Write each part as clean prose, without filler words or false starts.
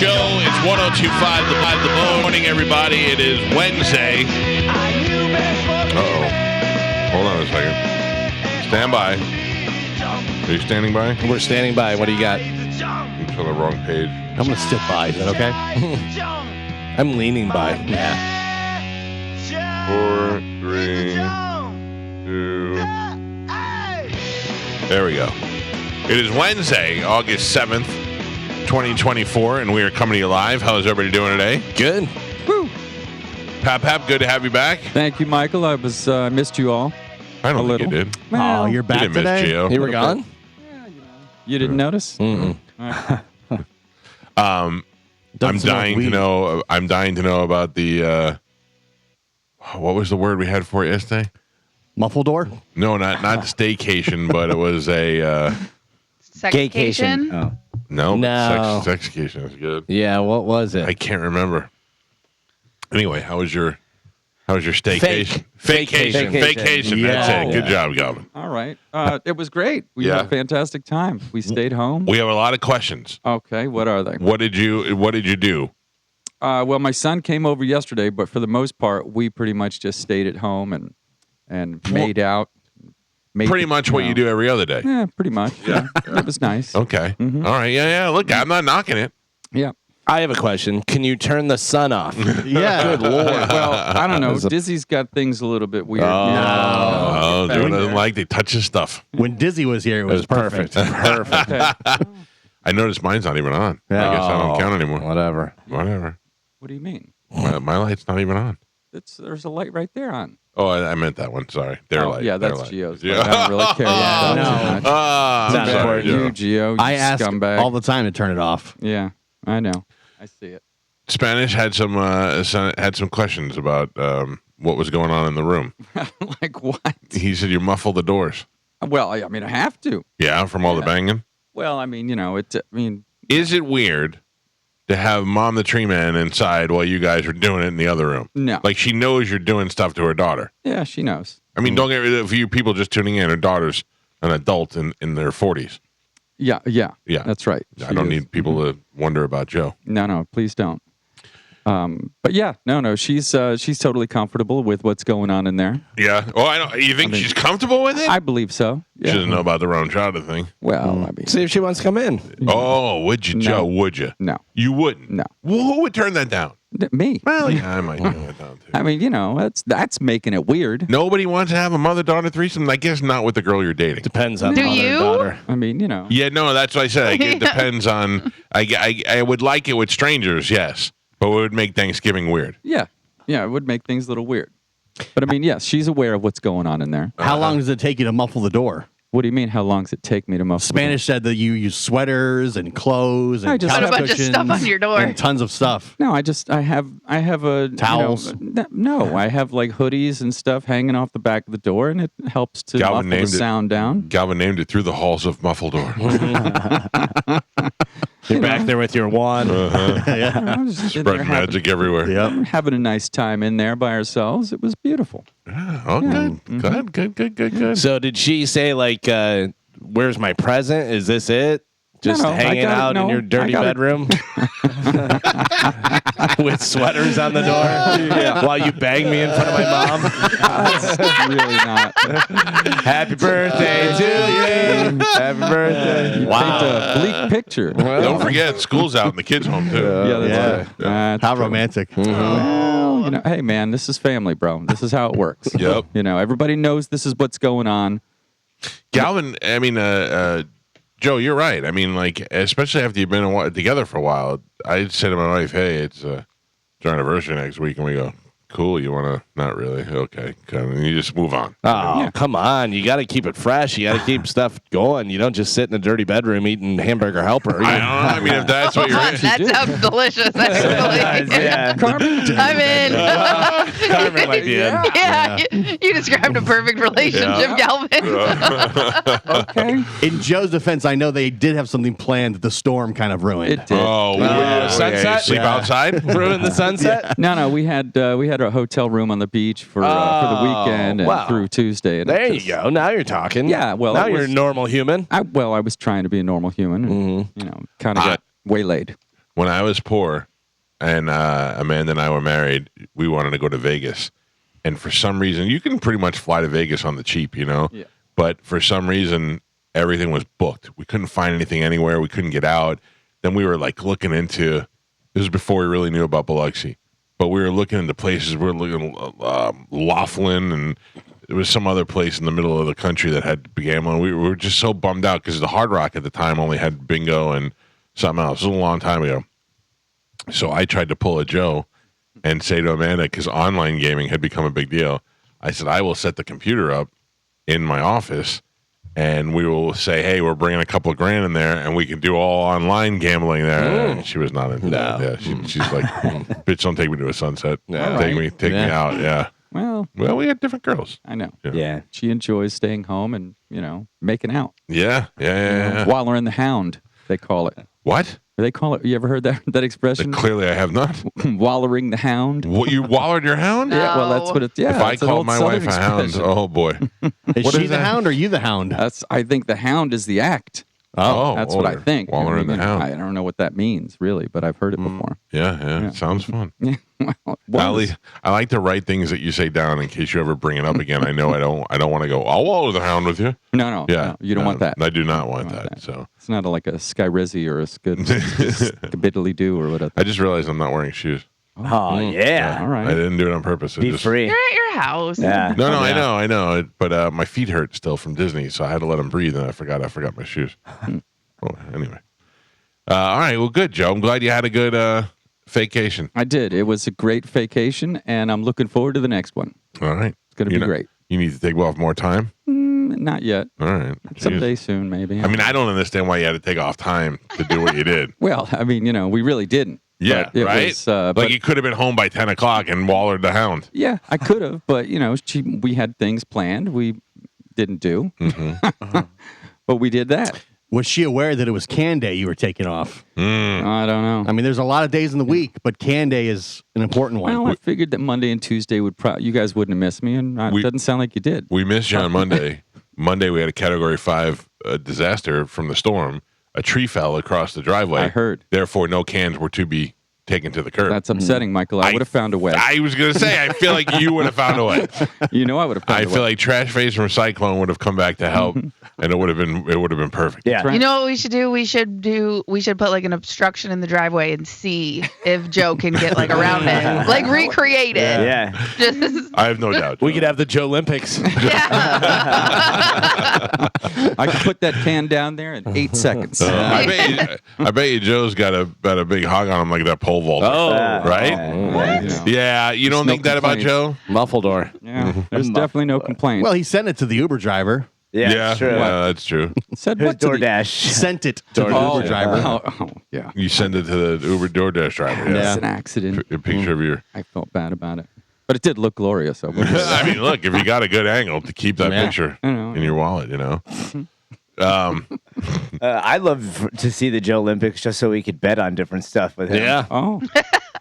Show. It's 102.5 The Morning, everybody. It is Wednesday. Uh-oh. Hold on a second. Stand by. Are you standing by? We're standing by. What do you got? I'm on the wrong page. I'm going to sit by. Is that okay? I'm leaning by. Yeah. 4, 3, 2. There we go. It is Wednesday, August 7th, 2024, and we are coming to you live. How is everybody doing today? Good. Woo. Pap, good to have you back. Thank you, Michael. I missed you all. I don't A think you little. did. Oh, you're You back didn't miss today? Gio. You were gone? You didn't notice? Mm-mm. I'm dying to know. I'm dying to know about the. What was the word we had for it yesterday? Muffledore? No, not staycation, but it was a. Gaycation? Oh. No. No. Sexcation is good. Yeah, what was it? I can't remember. Anyway, how was your staycation? Vacation. Yeah. That's it. Good job, Galvin. All right. It was great. We had a fantastic time. We stayed home. We have a lot of questions. Okay, what are they? What did you do? Well, my son came over yesterday, but for the most part, we pretty much just stayed at home and made out. Pretty much what you do every other day. Yeah, pretty much. Yeah. It was nice. Okay. Mhm. All right. Yeah. Look, I'm not knocking it. Yeah. I have a question. Can you turn the sun off? Yeah. Good Lord. Well, I don't know. Dizzy's got things a little bit weird. Oh, Joe doesn't like they touch his stuff. When Dizzy was here, it was perfect. Perfect. Okay. I noticed mine's not even on. Yeah. I guess I don't count anymore. Whatever. Whatever. What do you mean? My light's not even on. There's a light right there on. Oh, I meant that one. Sorry. Their light. Yeah, Their that's light. Gio's. Yeah. I don't really care about that too much. I'm Not sorry, important. Joe. You, Gio, you I ask scumbag. all the time to turn it off. Yeah, I know. I see it. Spanish had some questions about what was going on in the room. Like what? He said you muffle the doors. Well, I mean, I have to. Yeah, from all the banging. Well, I mean, Is it weird to have Mom the Tree Man inside while you guys are doing it in the other room? no. Like she knows you're doing stuff to her daughter. Yeah, she knows. I mean, don't get rid of you people just tuning in. Her daughter's an adult in their 40s. Yeah. Yeah. That's right. I She don't is. need people to wonder about Joe. No, please don't. But yeah, no, she's totally comfortable with what's going on in there. Yeah. Oh, I don't. You think she's comfortable with it? I believe so. She Yeah. doesn't know about the Roan Chowder thing. Well, I mean, See if she wants to come in. Oh, would you, No. Joe? Would you? no, You wouldn't. No. Well, who would turn that down? me. Well, yeah, I might turn that down too. I mean, that's making it weird. Nobody wants to have a mother-daughter threesome. I guess not with the girl you're dating. Depends on Do mother you? and daughter. I mean, Yeah, no, that's what I said. Like, it depends on. I would like it with strangers, yes, but it would make Thanksgiving weird. yeah, it would make things a little weird. But I mean, yes, she's aware of what's going on in there. How long does it take you to muffle the door? What do you mean? How long does it take me to muffle? Spanish said that you use sweaters and clothes and I just- couch Put a bunch of cushions stuff on your door. and tons of stuff. No, I have a Towels? No, I have like hoodies and stuff hanging off the back of the door, and it helps to Galvin muffle the named it. sound down. Galvin named it Through the Halls of Muffledore. You're back there with your wand. I'm just in there Spreading magic everywhere. Yep. having a nice time in there by ourselves. It was beautiful. Oh, good. So did she say like, where's my present? Is this it? Just No, I hanging got it. out in No, your I dirty got it. bedroom with sweaters on the door while you bang me in front of my mom? That's really not. Happy birthday to you. Happy birthday. Paint a bleak picture. Don't forget, school's out and the kids home too. Yeah, that's Yeah. right. That's How true. romantic. Well, hey man, this is family, bro. This is how it works. Yep. Everybody knows this is what's going on. Galvin, I mean, Joe, you're right. I mean, like, especially after you've been together for a while, I'd say to my wife, hey, it's our anniversary next week. And we go, cool, you want to? Not really. Okay. And you just move on. Oh, come on. You got to keep it fresh. You got to keep stuff going. You don't just sit in a dirty bedroom eating hamburger helper. I don't know. I mean, if that's what you're in. That sounds delicious, actually. Yeah. I'm in. Carmen might be in. Yeah, you described a perfect relationship, Galvin. Okay. In Joe's defense, I know they did have something planned that the storm kind of ruined. It did. Oh, sunset? sleep Yeah. outside? Ruin the sunset? No, we had a hotel room on the beach for the weekend and wow. through Tuesday. And There it you just- go. Now you're talking. Yeah, well, now it you're a was- normal human. I was trying to be a normal human, and kind of got waylaid. when I was poor and Amanda and I were married, we wanted to go to Vegas. And for some reason, you can pretty much fly to Vegas on the cheap, Yeah. But for some reason, everything was booked. We couldn't find anything anywhere. We couldn't get out. Then we were like looking into, this was before we really knew about Biloxi, but we were looking into places. We were looking Laughlin, and there was some other place in the middle of the country that had gambling. We were just so bummed out because the Hard Rock at the time only had bingo and something else. It was a long time ago. So I tried to pull a Joe and say to Amanda, because online gaming had become a big deal, I said, I will set the computer up in my office and we will say, hey, we're bringing a couple of grand in there and we can do all online gambling there. And she was not into that. Yeah, she's like, bitch, don't take me to a sunset. Take me out. Yeah. Well, we had different girls. I know. Yeah. She enjoys staying home and, making out. Yeah. Wallering the hound, they call it. What? They call it. You ever heard that expression? Clearly, I have not. Wallering the hound. What, you wallered your hound? No. Yeah, well, that's what it's. Yeah, if I it's an called old my Southern wife a hound, expression. oh boy. Is she the hound or you the hound? I think the hound is the act. That's what I think. Wallering the hound. I don't know what that means really, but I've heard it before. Yeah. Sounds fun. Well, I like to write things that you say down in case you ever bring it up again. I know I don't want to go, I'll waller the hound with you. No, you don't want that. I do not want want that. that. So It's not like a Skyrizzy or a Skibiddly Doo or whatever. I just realized I'm not wearing shoes. Oh, yeah. All right. I didn't do it on purpose. Be free. You're at your house. Yeah. No, I know. But my feet hurt still from Disney, so I had to let them breathe, and I forgot my shoes. Anyway. All right. Well, good, Joe. I'm glad you had a good vacation. I did. It was a great vacation, and I'm looking forward to the next one. All right. It's going to be great. You need to take off more time? Not yet. All right. Someday soon, maybe. I mean, I don't understand why you had to take off time to do what you did. Well, I mean, we really didn't. Yeah, But it right? was, like but- you could have been home by 10 o'clock and wallered the hound. Yeah, I could have, but we had things planned. We didn't do, but we did that. Was she aware that it was Can Day you were taking off? I don't know. I mean, there's a lot of days in the week, but Can Day is an important one. Well, I figured that Monday and Tuesday you guys wouldn't have missed me, and it doesn't sound like you did. We missed you on Monday. Monday, we had a Category 5 disaster from the storm. A tree fell across the driveway. I heard. Therefore, no cans were to be taken to the curb. That's upsetting, Michael. I would have found a way. I was going to say, I feel like you would have found a way. I would have found I a way. feel like Trash Face from Cyclone would have come back to help, and it would have been perfect. Yeah. Right. You know what we should do? We should put like an obstruction in the driveway and see if Joe can get like around it. Like recreate it. Yeah. Just I have no doubt. We could have the Joe Olympics. I could put that can down there in 8 seconds. I bet you Joe's got a big hog on him like that pole vault. Right? Yeah, you don't no think that about complaints. Joe? Muffledore. Yeah, there's definitely no complaint. Well, he sent it to the Uber driver. Yeah. True. That's true. Said Who's what to the- DoorDash? Sent it to the Uber driver. Yeah. You send it to the Uber DoorDash driver. It's Yeah. an accident. A picture of your. I felt bad about it, but it did look glorious. I wouldn't say. I mean, look, if you got a good angle to keep that picture I know. in your wallet, I'd love to see the Joe Olympics just so we could bet on different stuff with him. Yeah. Oh,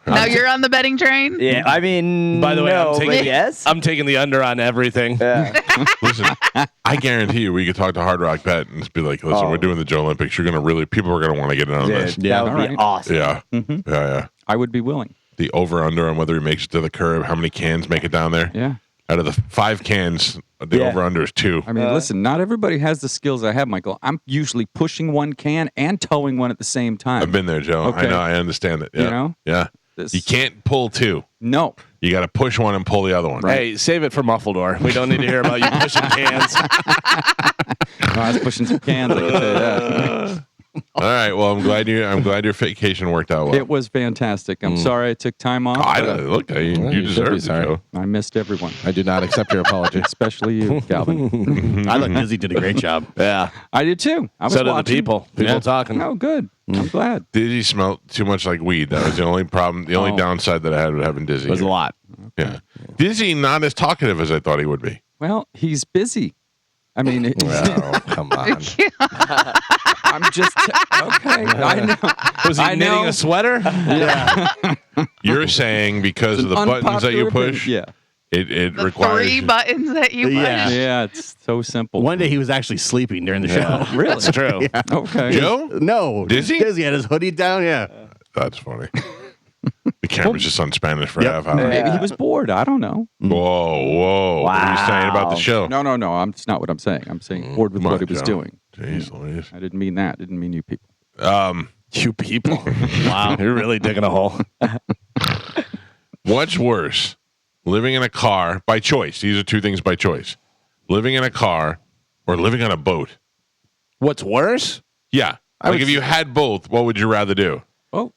now you're on the betting train. Yeah. I mean, By the way, no, I'm taking but yes. I'm taking the under on everything. listen, I guarantee you, we could talk to Hard Rock Bet and just be like, listen, we're doing the Joe Olympics. You're gonna people are gonna want to get in on this. Dude, Yeah. that would be Alright. awesome. Yeah, yeah. I would be willing. The over under on whether he makes it to the curb, how many cans make it down there. Yeah. Out of the 5 cans, the Yeah. over under is 2. I mean, listen, not everybody has the skills I have, Michael. I'm usually pushing one can and towing one at the same time. I've been there, Joe. Okay. I know. I understand it. Yeah. You know? Yeah. This- You can't pull 2. No. You got to push one and pull the other one. Hey, save it for Muffledore. We don't need to hear about you pushing cans. I was pushing some cans. I can tell you that. All right. Well, I'm glad your vacation worked out well. It was fantastic. I'm sorry I took time off. I but, look. You should be deserve it, sorry. Joe. I missed everyone, I do not accept your apology. especially you, Calvin. I thought Dizzy did a great job. Yeah. I did too. I was So did the watching. people. People talking. Oh, good. I'm glad. Dizzy smelled too much like weed. That was the only problem. The only Oh. downside that I had with having Dizzy. It was a lot. Yeah. Dizzy not as talkative as I thought he would be. Well, he's busy. I mean, Oh, come on. I'm just okay. I know. Was he I knitting know. a sweater? You're saying because of the buttons that you Unpopular push, opinion. it The requires 3 buttons that you push. Yeah. Yeah, it's so simple. One day he was actually sleeping during the show. Really? It's true. Okay. Joe. No. Dizzy? Dizzy had his hoodie down. Yeah. That's funny. The camera's just on Spanish for half hour. Maybe he was bored. I don't know. Whoa. What are you saying about the show? No. It's not what I'm saying. I'm saying bored with Come what on, he was Joe. doing. Jeez Louise. I didn't mean that. Didn't mean you people. You people. Wow. You're really digging a hole. What's worse? Living in a car by choice. These are two things by choice. Living in a car or living on a boat. What's worse? Yeah. Like if you had both, what would you rather do? Oh,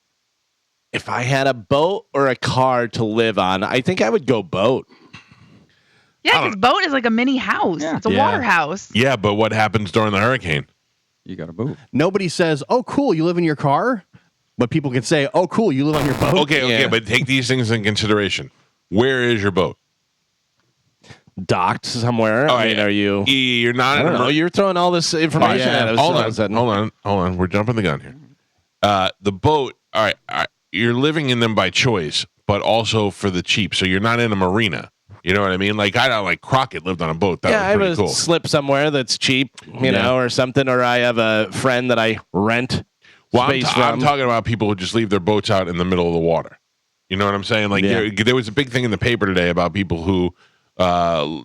If I had a boat or a car to live on, I think I would go boat. Yeah, because boat is like a mini house. Yeah. It's a water house. Yeah, but what happens during the hurricane? you got to move. Nobody says, "Oh, cool, you live in your car," but people can say, "Oh, cool, you live on your boat." Okay, Yeah. but take these things in consideration. Where is your boat? Docked somewhere. I mean, are you? You're not. I don't know. You're throwing all this information at us. Hold all of a sudden. on. We're jumping the gun here. The boat. All right. You're living in them by choice, but also for the cheap. So you're not in a marina. You know what I mean? Like I don't like Crockett lived on a boat. That Yeah, I was have pretty a cool. slip somewhere that's cheap, you know, or something. Or I have a friend that I rent Well, space I'm from. talking about people who just leave their boats out in the middle of the water. You know what I'm saying? Like there was a big thing in the paper today about people who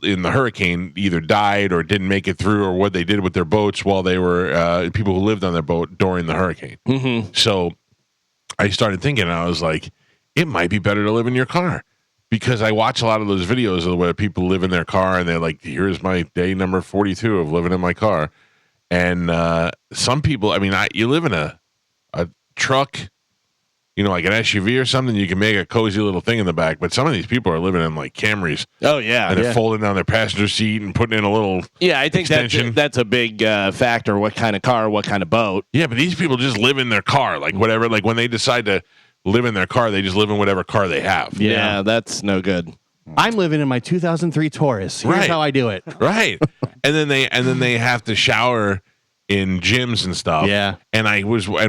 in the hurricane either died or didn't make it through or what they did with their boats while they were people who lived on their boat during the hurricane. Mm-hmm. So I started thinking, and I was like, it might be better to live in your car because I watch a lot of those videos of where people live in their car and they're like, here's my day number 42 of living in my car. And some people, I mean, you live in a truck, you know, like an SUV or something, you can make a cozy little thing in the back. But some of these people are living in like Camrys. Oh yeah, And they're folding down their passenger seat and putting in a little I think extension. that's a big factor. What kind of car? What kind of boat? Yeah, but these people just live in their car. Like whatever, like when they decide to live in their car, they just live in whatever car they have. Yeah, that's no good. I'm living in my 2003 Taurus. Here's Right. how I do it. Right. and then they have to shower in gyms and stuff. Yeah. And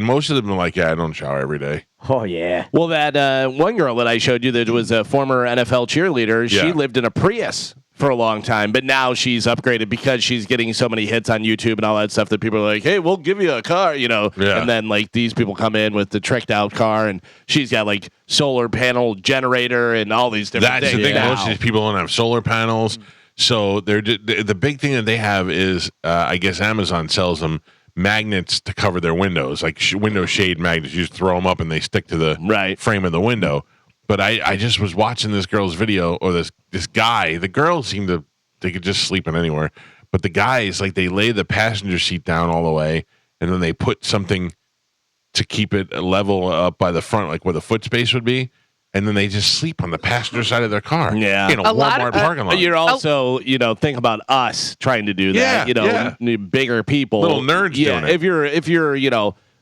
most of them are like, yeah, I don't shower every day. Oh yeah. Well, that one girl that I showed you that was a former NFL cheerleader, she Yeah. lived in a Prius for a long time, but now she's upgraded because she's getting so many hits on YouTube and all that stuff that people are like, hey, we'll give you a car, you know. Yeah. And then like these people come in with the tricked out car and she's got like solar panel generator and all these different That's things. the thing. now. Most of these people don't have solar panels. So the big thing that they have is, I guess Amazon sells them magnets to cover their windows, like window shade magnets. You just throw them up and they stick to the frame of the window. But I just was watching this girl's video, or this guy. The girl seemed they could just sleep in anywhere. But the guys, like, they lay the passenger seat down all the way, and then they put something to keep it level up by the front, like where the foot space would be. And then they just sleep on the passenger side of their car. Yeah. In a Walmart parking lot. You're also, think about us trying to do that. Bigger people. Little nerds doing it. If you're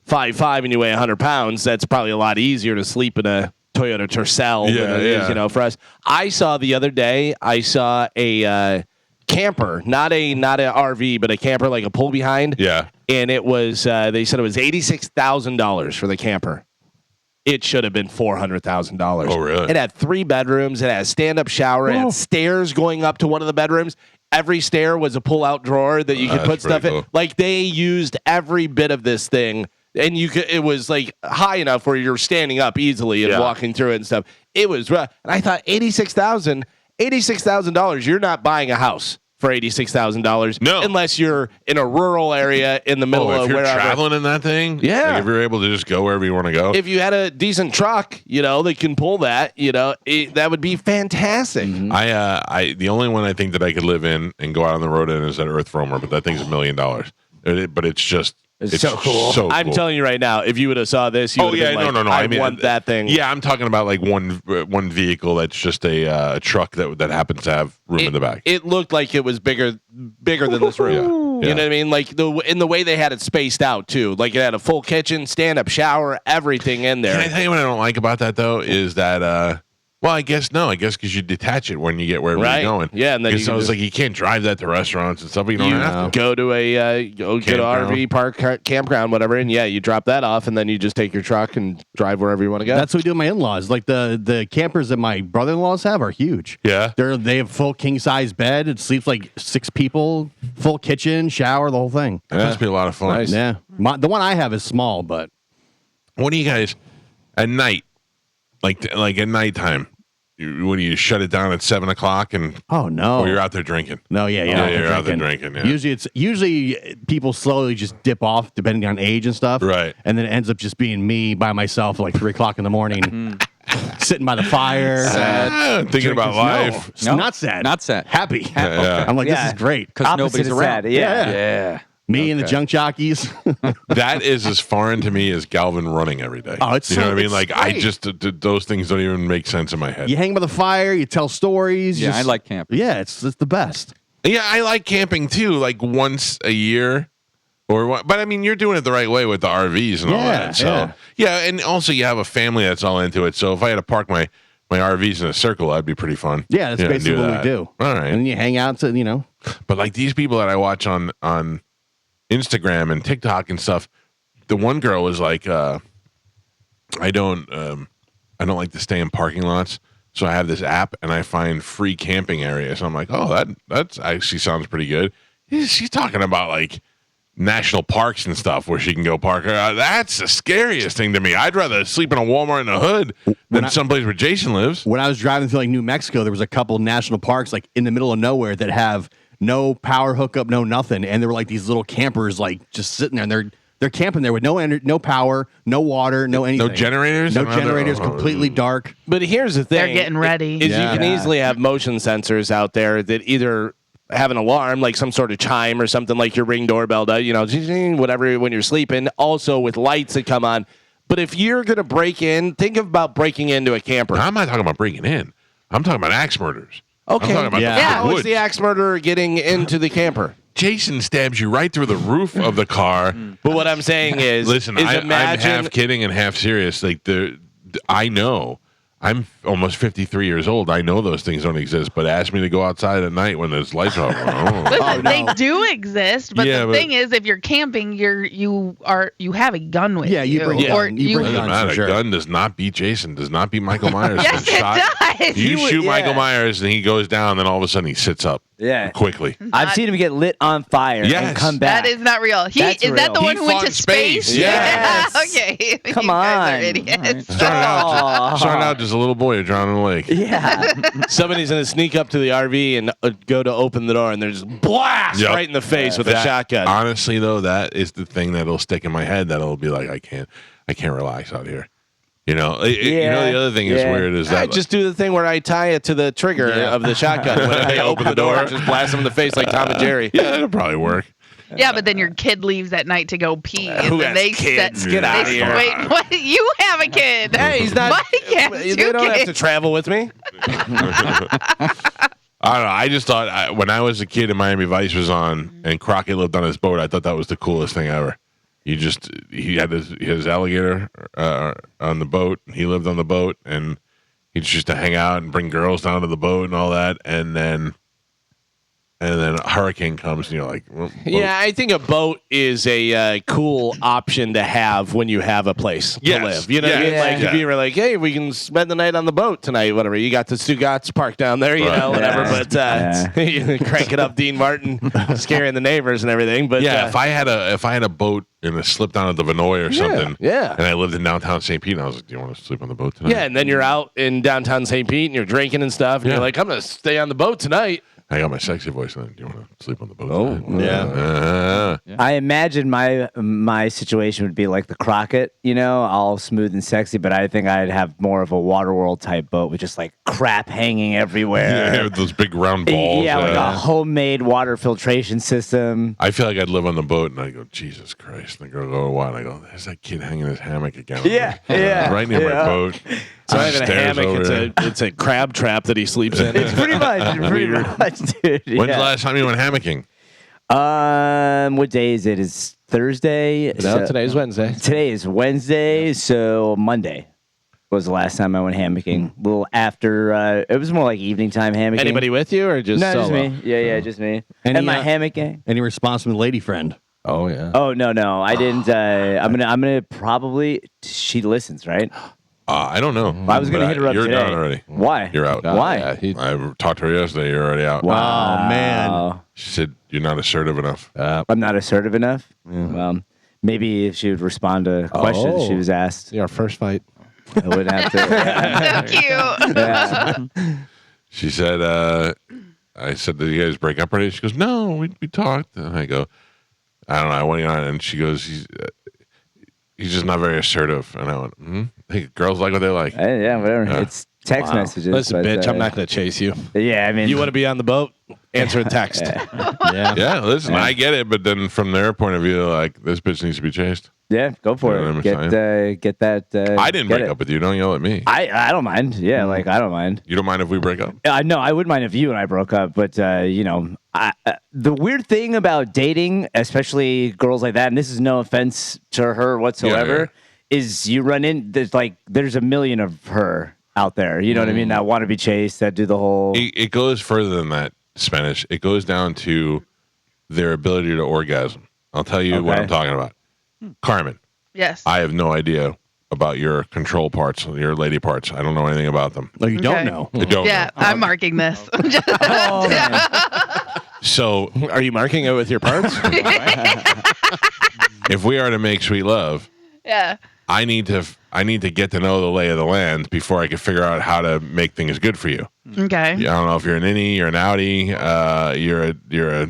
5'5" and you weigh 100 pounds, that's probably a lot easier to sleep in a Toyota Tercel than it is, for us. I saw the other day, a camper, not a RV, but a camper, like a pull behind. Yeah. And it was, they said it was $86,000 for the camper. It should have been $400,000. Oh, really? It had 3 bedrooms. It had a stand-up shower. It had stairs going up to one of the bedrooms. Every stair was a pull-out drawer that you could put stuff in. cool. Like, they used every bit of this thing, and it was like high enough where you're standing up easily and walking through it and stuff. It was rough. And I thought $86,000. You're not buying a house for $86,000. No. Unless you're in a rural area in the middle if of you're wherever. traveling in that thing, Yeah. like if you're able to just go wherever you want to go. If you had a decent truck, that can pull that, that would be fantastic. I the only one I think that I could live in and go out on the road in is that Earth Roamer, but that thing's $1 million. But it's just It's so cool. So I'm cool. telling you right now, if you would have saw this, you would have been like, no. I mean, want that thing. Yeah, I'm talking about like one vehicle that's just a truck that happens to have room in the back. It looked like it was bigger than this room. Yeah. You know what I mean? Like in the way they had it spaced out too. Like it had a full kitchen, stand-up shower, everything in there. Can I tell you what I don't like about that though is that well, I guess because you detach it when you get wherever you're going. Yeah, and then you so can it's just- like you can't drive that to restaurants and stuff. But you don't have to. go to a go to Campground. RV park, campground, whatever, and you drop that off, and then you just take your truck and drive wherever you want to go. That's what we do with my in-laws. Like the campers that my brother-in-laws have are huge. Yeah. They have full king-size bed. It sleeps like 6 people, full kitchen, shower, the whole thing. That must be a lot of fun. Nice. Yeah. The one I have is small, but What do you guys? at night, like at nighttime. When you shut it down at 7 o'clock and Oh no. or you're out there drinking. No, yeah. You're out there drinking. Yeah. Usually people slowly just dip off depending on age and stuff. Right. And then it ends up just being me by myself at like 3 o'clock in the morning, sitting by the fire. Thinking about life. No, not sad. Not sad. Happy. Yeah. I'm like, Yeah. this is great. Because Opposite nobody's is around. sad. Yeah. Yeah. Me and the junk jockeys. That is as foreign to me as Galvin running every day. Oh, it's you know so- what I mean? it's Like I great. just those things don't even make sense in my head. You hang by the fire. You tell stories. Yeah, just- I like camping. Yeah, it's the best. Yeah, I like camping too, like once a year or what. But I mean, you're doing it the right way with the RVs and all Yeah, that. So yeah, and also you have a family that's all into it. So if I had to park my RVs in a circle, that'd be pretty fun. Yeah, that's You know, basically what that. we do. All right. And then you hang out to. But like these people that I watch on Instagram and TikTok and stuff, the one girl was like, I don't like to stay in parking lots, so I have this app and I find free camping areas. I'm like, oh, that's actually sounds pretty good. She's talking about like national parks and stuff where she can go park. That's the scariest thing to me. I'd rather sleep in a Walmart in the hood than someplace where Jason lives. When I was driving through like New Mexico, there was a couple national parks like in the middle of nowhere that have no power hookup, no nothing, and there were like these little campers like just sitting there, and they're camping there with no power, no water, no anything, No generators? no Another- generators, oh. completely dark. But here's the thing. They're getting ready. Is Yeah. you can easily have motion sensors out there that either have an alarm, like some sort of chime or something like your Ring doorbell does, whatever when you're sleeping, also with lights that come on. But if you're going to break in, think about breaking into a camper. I'm not talking about breaking in. I'm talking about axe murders. Okay. I'm talking about Yeah. the How is woods. the axe murderer getting into the camper? Jason stabs you right through the roof of the car. But what I'm saying is, Listen, I'm half kidding and half serious. Like I know. I'm almost 53 years old. I know those things don't exist, but ask me to go outside at night when there's lights off. Listen, they do exist, but Yeah, the but- thing is, if you're camping, you have a gun with Yeah, you bring a or gun. You bring a Doesn't gun. matter. for sure. Gun does not beat Jason. Does not beat Michael Myers. Yes, Been shot. it does. You shoot yeah. Michael Myers and he goes down. Then all of a sudden he sits up. Yeah. Quickly. I've seen him get lit on fire Yes. and come back. That is not real. Is That's that the real. one He who went fought to in space. space? Yes. Yeah. Okay. Come You guys are on. idiots. Started out just a little boy drowning in the lake. Yeah. somebody's going to sneak up to the RV and go to open the door, and there's blast Yep. right in the face with a That- shotgun. Honestly, though, that is the thing that'll stick in my head. That'll be like, I can't relax out here. You know, the other thing is Yeah. weird is I that just do the thing where I tie it to the trigger of the shotgun when they open the door, just blast them in the face like Tom and Jerry. yeah, that'll probably work. Yeah, but then your kid leaves at night to go pee. And Who then has they kids? set- Get they- outta here. Wait, what? You have a kid. Hey, he's not. Mike has they two don't have to kids. travel with me. I don't know. I just thought when I was a kid and Miami Vice was on and Crockett lived on his boat, I thought that was the coolest thing ever. He had his alligator on the boat. He lived on the boat and he just to hang out and bring girls down to the boat and all that. And then a hurricane comes and you're like, well, Yeah, I think a boat is a cool option to have when you have a place Yes. to live. You know, what I mean? Yeah. Like if you were like, hey, we can spend the night on the boat tonight, whatever. You got the Stugatz parked down there, you Right. know, whatever. Yeah. But you crank it up, Dean Martin, scaring the neighbors and everything. But yeah, if I had a boat and a slip down at the Vinoy or something, yeah. and I lived in downtown St. Pete, and I was like, do you want to sleep on the boat tonight? yeah, and then you're out in downtown St. Pete and you're drinking and stuff, and Yeah. you're like, I'm gonna stay on the boat tonight. I got my sexy voice on. Do you want to sleep on the boat? Oh, tonight? yeah. I imagine my situation would be like the Crockett, all smooth and sexy, but I think I'd have more of a Waterworld type boat with just like crap hanging everywhere. Yeah, with those big round balls. Yeah, like a homemade water filtration system. I feel like I'd live on the boat, and I go, Jesus Christ! And I go a while, and I go, there's that kid hanging his hammock again. Yeah, yeah, right near my yeah. boat. It's not even a Stairs hammock; over there. it's a crab trap that he sleeps in. It's pretty much, dude. When's yeah. the last time you went hammocking? What day is it? It's Thursday. No, today's Wednesday. Today is Wednesday, so Monday was the last time I went hammocking. A little after, it was more like evening time hammocking. Anybody with you or just No, just solo? me. Yeah, just me. Any, And my uh, hammock gang. Any response from the lady friend? Oh yeah. Oh no, I didn't. I'm gonna probably. She listens, right? I don't know. I was gonna But hit her up You're today. down already. Why? You're out. Why? Yeah, I talked to her yesterday. You're already out. Wow. Oh, man. She said you're not assertive enough. I'm not assertive enough. Well, maybe if she would respond to questions she was asked. our first fight. I wouldn't have to. So cute. Yeah. She said, I said, did you guys break up already? She goes, no, we talked. And I go, I don't know. I went on, and she goes, he's just not very assertive. And I went, I think girls like what they like. Yeah, whatever. Yeah. It's text messages. Listen, but, bitch, I'm not going to chase you. Yeah, I mean, You want to be on the boat? Answer a text. Yeah, listen, I get it, but then from their point of view, like, this bitch needs to be chased. yeah, go for You know what it. I'm Get that. I didn't get break it. up with you. Don't yell at me. I don't mind. Yeah, like I don't mind. You don't mind if we break up? No, I wouldn't mind if you and I broke up, but the weird thing about dating, especially girls like that, and this is no offense to her whatsoever, is you run in. There's a million of her out there. You know what I mean? That want to be chased. That do the whole. It goes further than that, Spanish. It goes down to their ability to orgasm. I'll tell you what Okay. I'm talking about. Carmen, Yes. I have no idea about your control parts, your lady parts. I don't know anything about them. No, you don't Okay. know. I don't Yeah, know. I'm marking this. So Are you marking it with your parts? if we are to make sweet love, Yeah. I need to get to know the lay of the land before I can figure out how to make things good for you. Okay. I don't know if you're an innie, you're an outie, you're a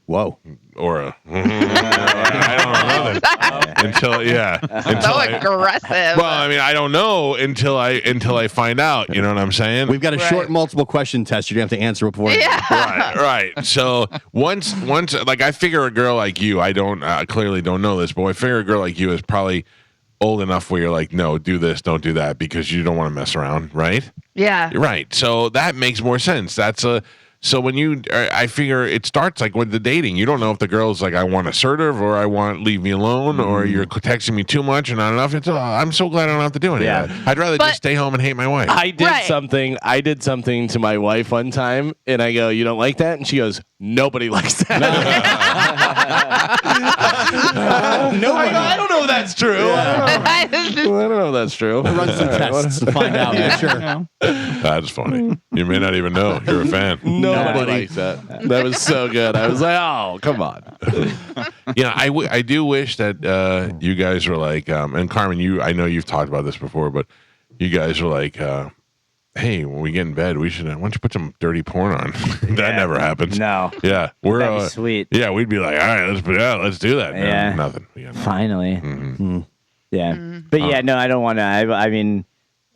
Whoa. or a I don't know nothing. Until So I, aggressive. well, I mean, I don't know until I find out. You know what I'm saying? We've got a short Right. multiple question test. You're gonna have to answer before. Yeah. right. So once, like I figure a girl like you, I don't clearly don't know this, but I figure a girl like you is probably old enough where you're like, no, do this, don't do that, because you don't want to mess around, right? Yeah. You're right. So that makes more sense. So when you, I figure it starts like with the dating. You don't know if the girl's like, I want assertive or I want leave me alone or you're texting me too much or not enough. I'm so glad I don't have to do any of that. I'd rather But- just stay home and hate my wife. I did Right. something. I did something to my wife one time, and I go, "You don't like that?" And she goes, "Nobody likes that." No, I don't know if that's true. I don't know if that's true. Run some tests and find out. Yeah, sure. That's funny. You may not even know. You're a fan. Nobody likes that. That was so good. I was like, "Oh, come on." Yeah, I do wish that you guys were like, and Carmen, I know you've talked about this before, but you guys were like, hey, when we get in bed, why don't you put some dirty porn on? That never happens. No. Yeah, we're That'd be sweet. Yeah, we'd be like, all right, let's do that. No, Yeah. nothing. We got nothing. Finally. Mm-hmm. Yeah. But yeah, no, I don't want to. I mean,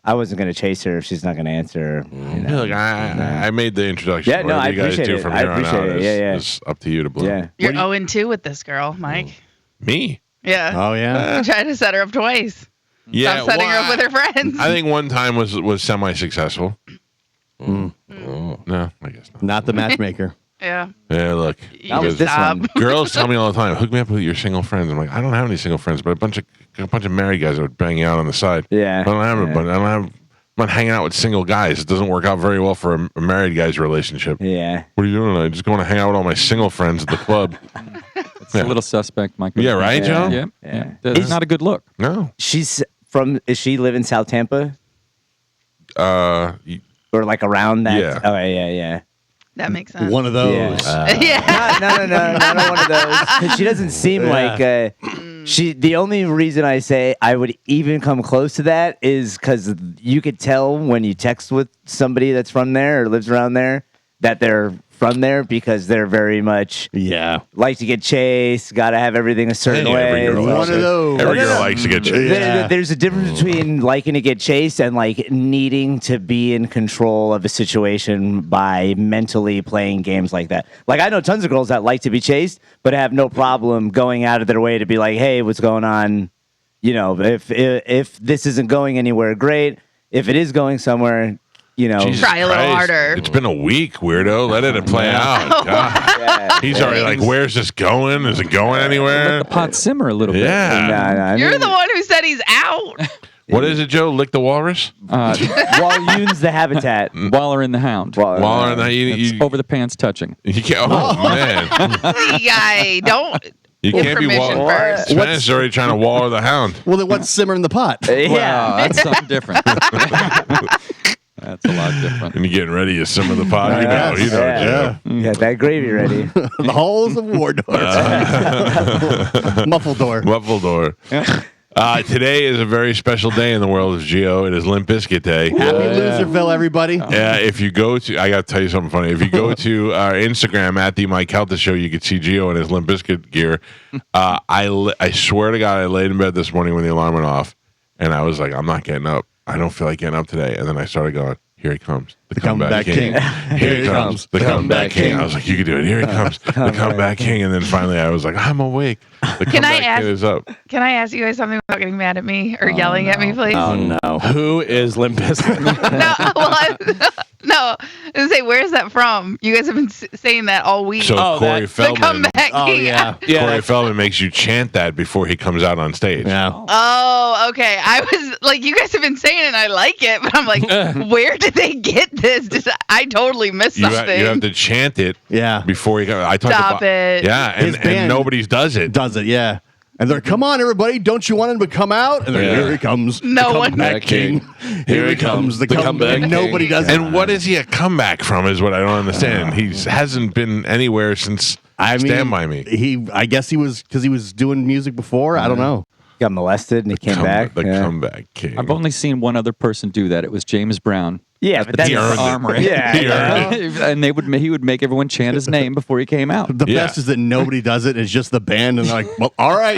I wasn't going to chase her if she's not going to answer. You know. Yeah, look, I made the introduction. Yeah, no, Whatever I you guys appreciate do it. from I here on appreciate out it. Yeah, is up to you to blow. Yeah. You're 0-2 with this girl, Mike. Me? Yeah. Oh yeah. I'm trying to set her up twice. Yeah, Stop setting her up with her friends. I think one time was semi-successful. No, I guess not. Not the matchmaker. Yeah. Yeah, look. That was this Stop. one. Girls tell me all the time, hook me up with your single friends. I'm like, I don't have any single friends, but a bunch of married guys that would bang you out on the side. Yeah. I don't have a bunch. I'm not hanging out with single guys. It doesn't work out very well for a married guy's relationship. Yeah. What are you doing tonight? Just going to hang out with all my single friends at the club. It's a little suspect, Mike. Yeah, right, Joe? Yeah. Yeah. That's not a good look. No. Does she live in South Tampa? Y- Or like around that? Yeah. Oh, yeah. That makes sense. One of those. yeah. No, not one of those. 'Cause she doesn't seem like she. The only reason I say I would even come close to that is because you could tell when you text with somebody that's from there or lives around there that they're from there because they're very much Yeah. like to get chased. Got to have everything a certain Hey, every way. girl One likes of it. those. Every No, girl no. likes to get chased. There's a difference between liking to get chased and like needing to be in control of a situation by mentally playing games like that. Like I know tons of girls that like to be chased, but have no problem going out of their way to be like, "Hey, what's going on?" You know, if this isn't going anywhere, great. If it is going somewhere, you know, Jesus Try a little Christ. harder. It's been a week, weirdo. Let it play out. God. yeah. He's already like, where's this going? Is it going anywhere? The pot simmer a little bit. Yeah. I You're mean, the one who said he's out. What is it, Joe? Lick the walrus? Walloons the habitat. Waller in the hound. Waller in that It's you over the pants touching. can't. Oh man, Guy, don't. you Get can't be permission waller. first. Spanish is already trying to waller the hound. Well, then what's simmering the pot? Yeah. Wow, that's something different. That's a lot different. And you're getting ready to simmer the pot. You know, Yeah. Joe. Yeah, that gravy ready. The halls of war doors. Muffle door. Muffle door. Today is a very special day in the world of Geo. It is Limp Bizkit Day. Happy Loserville, everybody. Yeah, if you go to, I got to tell you something funny. If you go to our Instagram at the Mike Calta Show, you can see Geo in his Limp Bizkit gear. I swear to God, I laid in bed this morning when the alarm went off, and I was like, I'm not getting up. I don't feel like getting up today. And then I started going, here he comes. The comeback king. Here he comes. The comeback king. I was like, you can do it. Here he comes. The comeback king. And then finally I was like, I'm awake. The comeback king is up. Can I ask you guys something without getting mad at me or yelling at me, please? Oh no. Who is Limp Bizkit? No, I was gonna say, where's that from? You guys have been saying that all week. So Corey the Feldman. comeback king. yeah. Corey Feldman makes you chant that before he comes out on stage. Yeah. Oh, okay. I was like, you guys have been saying it, and I like it, but I'm like, where did they get this? I totally missed something. You have to chant it before you go. Stop it. Yeah, and nobody does it. Does it, yeah. And they're, come on, everybody, don't you want him to come out? And here he comes. No the one. comeback king. Here he comes. The comeback king. Nobody does it. And what is he a comeback from is what I don't understand. He hasn't been anywhere since Stand By Me. I guess he was, because he was doing music before. I don't know. Got molested and he came back. The comeback king. I've only seen one other person do that. It was James Brown. Yeah, but that's He earned it. armory. Yeah, he earned it. And he would make everyone chant his name before he came out. The best is that nobody does it. It's just the band, and they're like, well, all right.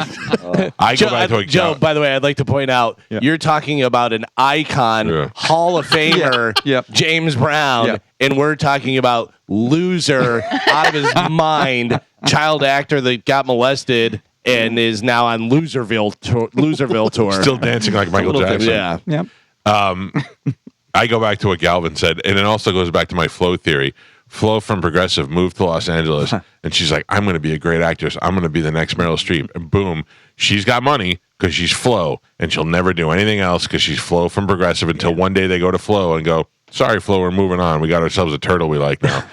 I go back to a Joe, by the way, I'd like to point out you're talking about an icon, Hall of Famer, James Brown, and we're talking about loser, out of his mind, child actor that got molested and is now on Loserville tour. Still dancing like Michael Jackson. Yeah. I go back to what Galvin said, and it also goes back to my Flo theory. Flo from Progressive moved to Los Angeles, and she's like, I'm going to be a great actress. I'm going to be the next Meryl Streep. And boom, she's got money because she's Flo, and she'll never do anything else because she's Flo from Progressive until one day they go to Flo and go, sorry, Flo, we're moving on. We got ourselves a turtle we like now.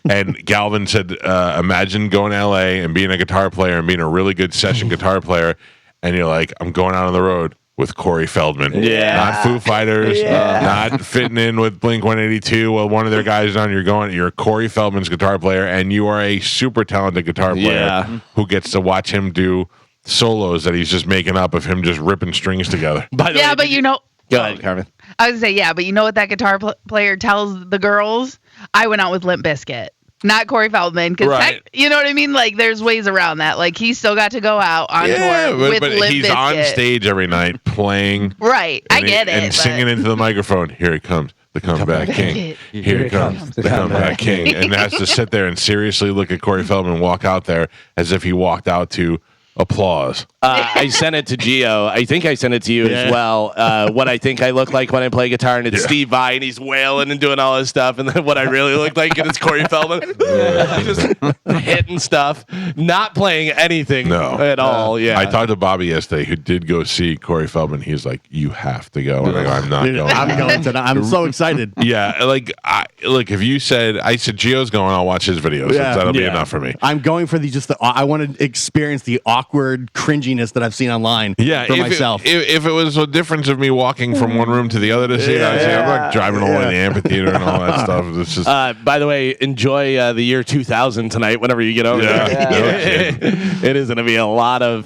And Galvin said, imagine going to L.A. and being a guitar player and being a really good session guitar player, and you're like, I'm going out on the road with Corey Feldman. Not Foo Fighters, not fitting in with Blink-182 while one of their guys is on. You're Corey Feldman's guitar player, and you are a super talented guitar player who gets to watch him do solos that he's just making up of him just ripping strings together. By the way, but you know. Go ahead, Carmen. I was going to say, but you know what that guitar player tells the girls? I went out with Limp Bizkit. Not Corey Feldman, because you know what I mean. Like, there's ways around that. Like, he's still got to go out on tour with Limp he's Bizkit. on stage every night playing. Right, I get it. And singing into the microphone. Here he comes, the comeback king. Here he comes, the comeback king. And has to sit there and seriously look at Corey Feldman walk out there as if he walked out to applause. I sent it to Gio. I think I sent it to you as well. What I think I look like when I play guitar, and it's Steve Vai, and he's wailing and doing all this stuff, and then what I really look like, and it's Corey Feldman, just hitting stuff, not playing anything at all. Yeah, I talked to Bobby yesterday, who did go see Corey Feldman. He's like, "You have to go," and I go, "I'm not going. I'm going tonight. I'm so excited." Yeah, like look, if you said, I said Gio's going, I'll watch his videos. That'll be enough for me. I'm going for I want to experience the awkward cringiness that I've seen online for myself. If it was a difference of me walking from one room to the other to see it, I'd say, I'm not driving all the way to the amphitheater and all that stuff. It's just, by the way, enjoy the year 2000 tonight whenever you get over there. It is going to be a lot of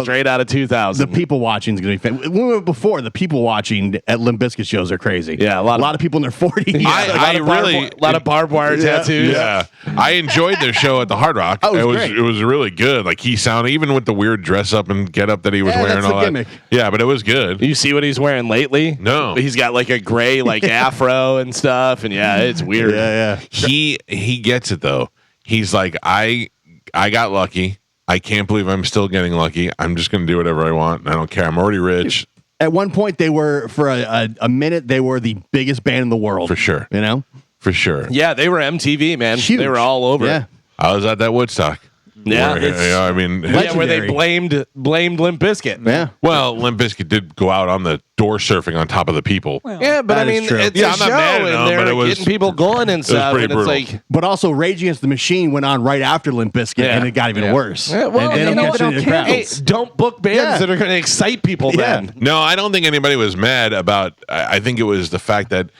straight out of 2000. The people watching is going to be fan. When we were before, the people watching at Limp Bizkit shows are crazy. Yeah, a lot of people in their 40s. A lot of barbed wire tattoos. Yeah, I enjoyed their show at the Hard Rock. Oh, it was really good. Like, he sounded, even with the weird dress up and get up that he was wearing, all that. Gimmick. Yeah, but it was good. You see what he's wearing lately? No, he's got like a gray afro and stuff, and it's weird. He gets it though. He's like, I got lucky. I can't believe I'm still getting lucky. I'm just going to do whatever I want. I don't care. I'm already rich. At one point, they were, for a minute, they were the biggest band in the world. For sure. You know? For sure. Yeah, they were MTV, man. Huge. They were all over. Yeah. I was at that Woodstock. Yeah, I mean, where they blamed Limp Bizkit. Yeah. Well, Limp Bizkit did go out on the door surfing on top of the people. Well, yeah, but I mean, it's I'm a not show, mad at and them, they're but it was getting people going and stuff. pretty And it's brutal. like, but also, Rage Against the Machine went on right after Limp Bizkit, and it got even worse. Yeah, well, and they don't catch any of the crowds. Hey, don't book bands that are going to excite people. Then No, I don't think anybody was mad about. I think it was the fact that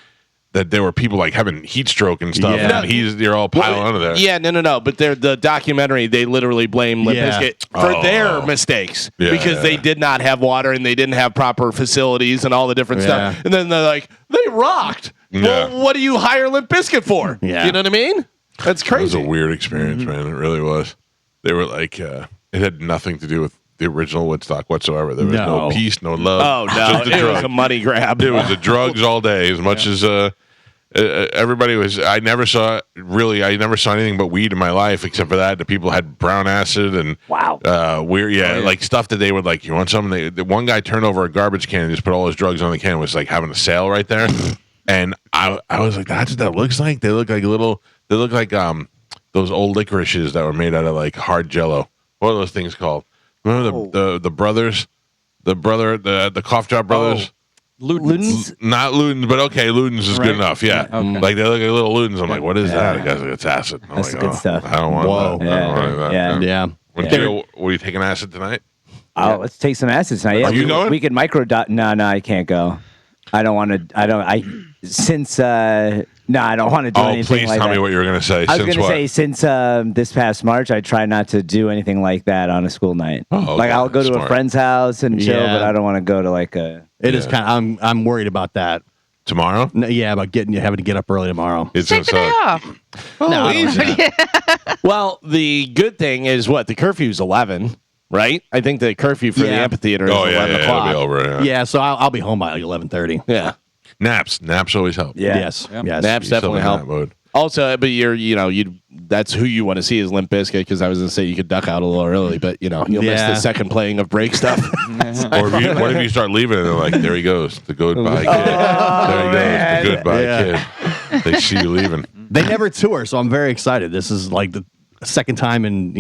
that there were people like having heat stroke and stuff, Yeah. and you're all piling under there. Yeah, no. But the documentary, they literally blame Limp Bizkit for their mistakes because they did not have water and they didn't have proper facilities and all the different stuff. And then they're like, they rocked. Yeah. Well, what do you hire Limp Bizkit for? Yeah. You know what I mean? That's crazy. It was a weird experience, man. It really was. They were like, it had nothing to do with the original Woodstock whatsoever. There was no peace, no love. Oh, no. Just a It drug. was a money grab. It was the drugs all day, as much as everybody was. I never saw anything but weed in my life, except for that. The people had brown acid and weird, like stuff that they would like. You want something? The one guy turned over a garbage can and just put all his drugs on the can. It was like having a sale right there, and I was like, that's what that looks like. They look like They look like those old licorices that were made out of like hard Jello. What are those things called? Remember the brothers, the cough drop brothers. Ludens? Not Ludens, but okay, Ludens is good enough. Yeah, Okay. like they look like little Ludens. I'm like, what is that? The guy's like, it's acid. I'm That's like, good stuff. I don't want that. I don't want that. Yeah. When Joe, were you taking acid tonight? Oh, let's take some acid tonight. Yeah, Are you going? We could No, I can't go. I don't want to. I don't want to do Oh, anything please like tell that. me what you were going to say. I was Since going to what? say since this past March, I try not to do anything like that on a school night. Oh, okay. Like I'll go to Smart. a friend's house and chill, Yeah. but I don't want to go to like a. It is kind of. I'm worried about that. Tomorrow? Yeah, about having to get up early tomorrow. It's Take the day off. No, I don't easy. Well, the good thing is what? The curfew's 11, right? I think the curfew for the Yeah. amphitheater is Oh, yeah, 11 it'll o'clock. be over. Yeah. Yeah, so I'll be home by like 11:30. Yeah. Naps always help. Yeah. Yes. Yeah. Yes. Naps Still definitely in help. that mode. Also, but that's who you want to see is Limp Bizkit because I was going to say you could duck out a little early, but you'll miss Yeah. the second playing of break stuff. Or what if you start leaving and they're like, there he goes, the goodbye kid. There he goes, the goodbye kid. They see you leaving. They never tour, so I'm very excited. This is like the second time in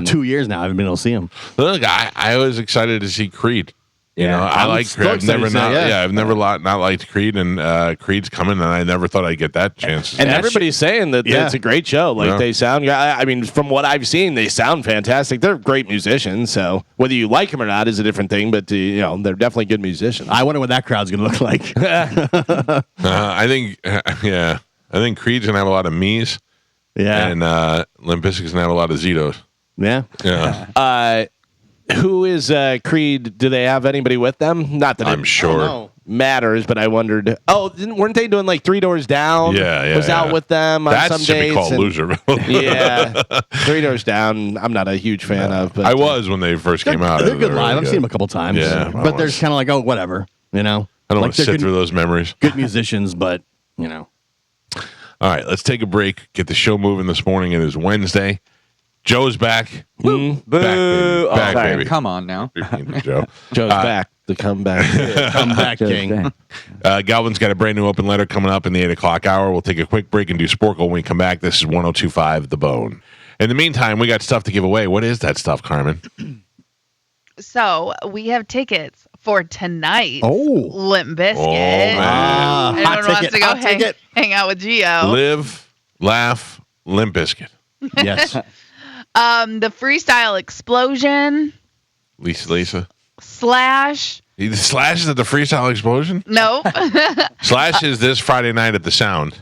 2 years now I haven't been able to see them. Look, I was excited to see Creed. You know, I I'm like still Creed. I've excited never to see not, it, yeah. I've never not liked Creed, and Creed's coming, and I never thought I'd get that chance. And everybody's saying that Yeah. it's a great show. Like Yeah. they sound, I mean, from what I've seen, they sound fantastic. They're great musicians. So whether you like them or not is a different thing. But they're definitely good musicians. I wonder what that crowd's going to look like. I think, I think Creed's gonna have a lot of me's, Yeah. and Limp Bizkit's gonna have a lot of Zetos. Yeah. Yeah, Who is Creed? Do they have anybody with them? Not that I'm it sure. matters, but I wondered. Oh, weren't they doing like 3 Doors Down? Yeah, Was out with them on That some should days. be called and- Loserville. Yeah, 3 Doors Down. I'm not a huge fan of. But I was when they first came out. They're good really live. I've seen them a couple times. Yeah, I but there's was. kind of like, oh, whatever. I don't like want to they're sit through those memories. good musicians, but All right, let's take a break. Get the show moving this morning. It is Wednesday. Joe's back. Boo. Back, baby. Oh, Back, sorry. baby. Come on now. Joe. Joe's back. The comeback. come back, King. Galvin's got a brand new open letter coming up in the 8 o'clock hour. We'll take a quick break and do Sporcle when we come back. This is 102.5 The Bone. In the meantime, we got stuff to give away. What is that stuff, Carmen? So we have tickets for tonight. Oh. Limp Bizkit. Oh, man. Everyone hot wants ticket, to go hot ticket. hang out with Gio. Live, laugh, Limp Bizkit. Yes. The freestyle explosion Lisa. Slash. Slash is at the Freestyle Explosion? Nope. Slash is this Friday night at the Sound.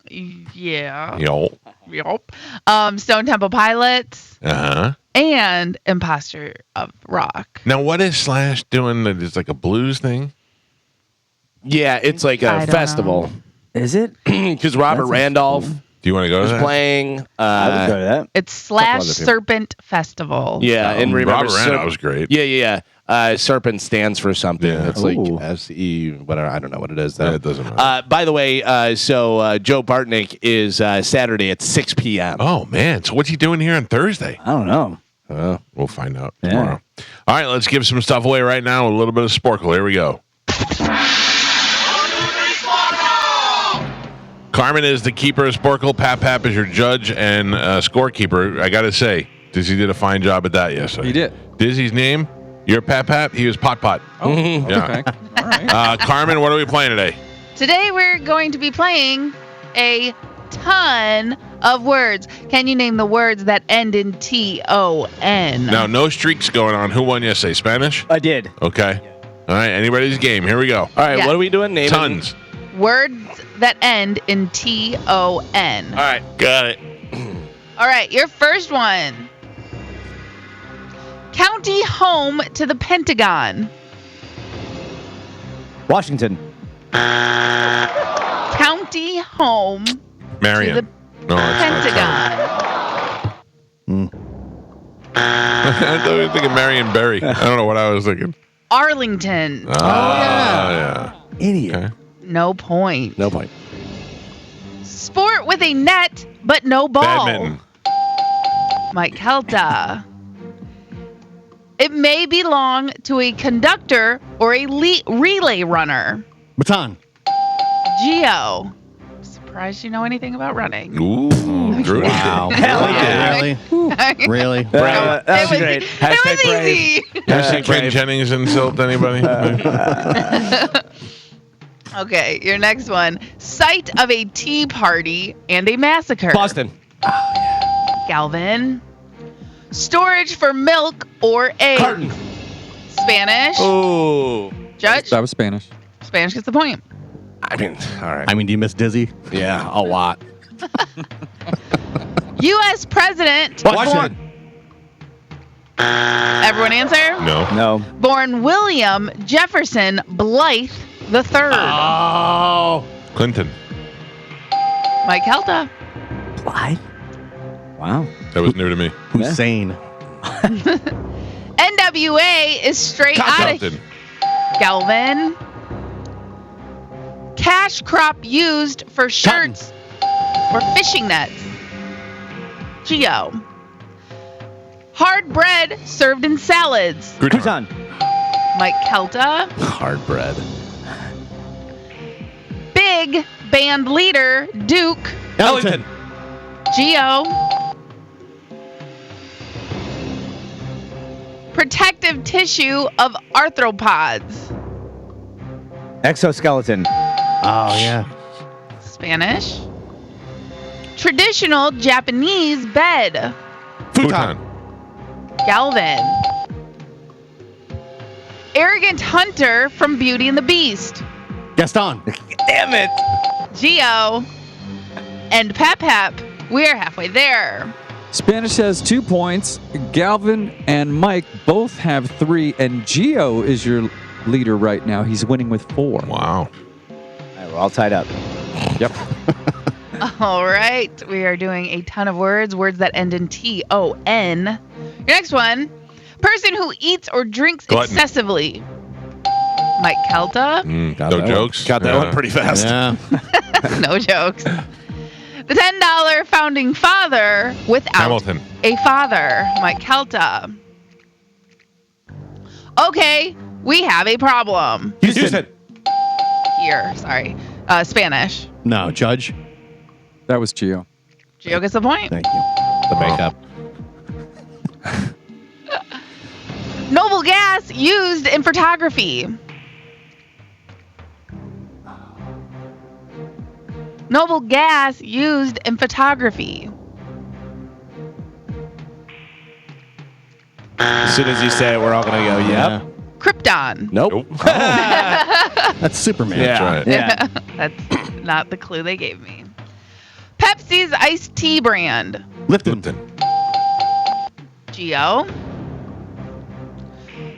Yeah. Yo. Yup. Stone Temple Pilots Uh-huh. and Imposter of Rock. Now, what is Slash doing? It's like a blues thing? Yeah, it's like I a don't festival. Is it? Because Robert That sounds Randolph Do you want to go to was that? playing. I would go to that. It's Slash other people. Serpent Festival. Yeah, and remember, Robert Randolph was great. Yeah. Serpent stands for something. Yeah. It's like Ooh. SE, whatever. I don't know what it is. Yeah, Though. it doesn't matter. By the way, so Joe Bartnick is Saturday at 6 p.m. Oh, man. So what's he doing here on Thursday? I don't know. We'll find out Yeah. tomorrow. All right, let's give some stuff away right now. A little bit of Sporcle. Here we go. Carmen is the keeper of Sporcle. Pap is your judge and scorekeeper. I got to say, Dizzy did a fine job at that yesterday. He did. Dizzy's name, you're Pap. He was Pot. Oh, Yeah. okay. All right. Carmen, what are we playing today? Today we're going to be playing a ton of words. Can you name the words that end in T-O-N? Now, no streaks going on. Who won yesterday? Spanish? I did. Okay. All right, anybody's game. Here we go. All right, Yeah. what are we doing? Naming Tons. Words that end in T-O-N. All right, got it. All right, your first one. County home to the Pentagon. Washington. County home Marion. to the No, it's Pentagon. I thought we were thinking Marion Berry. I don't know what I was thinking. Arlington. Yeah. Idiot. Okay. No point. No point. Sport with a net but no ball. Badminton. Mike Calta. It may belong to a conductor or a relay runner. Baton. Geo. Surprised you know anything about running. Ooh, Drew. Wow. Hell yeah. Really? Really? That was it great. was, it was easy. Hashtag Ken Jennings insult anybody? Okay, your next one. Site of a tea party and a massacre. Boston. Galvin. Storage for milk or eggs. Carton. Spanish. Oh. Judge. That was Spanish. Spanish gets the point. I mean, all right. I mean, do you miss Dizzy? Yeah, a lot. U.S. President. Washington. Everyone answer? No. No. Born William Jefferson Blythe III. Oh. Clinton. Mike Calta. Blythe? Wow. That was new to me. Hussein. NWA is straight out of Compton. Galvin. Cash crop used for shirts or fishing nets. Geo. Hard bread served in salads. Crouton. Mike Calta. Hard bread. Big band leader Duke. Ellington. Geo. Protective tissue of arthropods. Exoskeleton. Oh, yeah. Spanish. Traditional Japanese bed. Futon. Galvin. Arrogant hunter from Beauty and the Beast. Gaston. Damn it. Geo. And Pep Pep. We're halfway there. Spanish has 2 points. Galvin and Mike both have 3, and Gio is your leader right now. He's winning with 4. Wow. All right, we're all tied up. Yep. All right. We are doing a ton of words that end in T-O-N. Your next one. Person who eats or drinks Glutton. excessively. Mike Calta. No jokes. Got that one pretty fast. Yeah. No jokes. The $10 founding father without Hamilton. a father. Mike Calta. Okay, we have a problem. Houston. Here, sorry. Spanish. No, Judge. That was Gio. Gio gets the point. Thank you. The makeup. Noble gas used in photography. Noble gas used in photography. As soon as you say it, we're all gonna go, yep. Krypton. Nope. That's Superman. Yeah. That's right. Yeah. That's not the clue they gave me. Pepsi's iced tea brand. Lipton. Geo.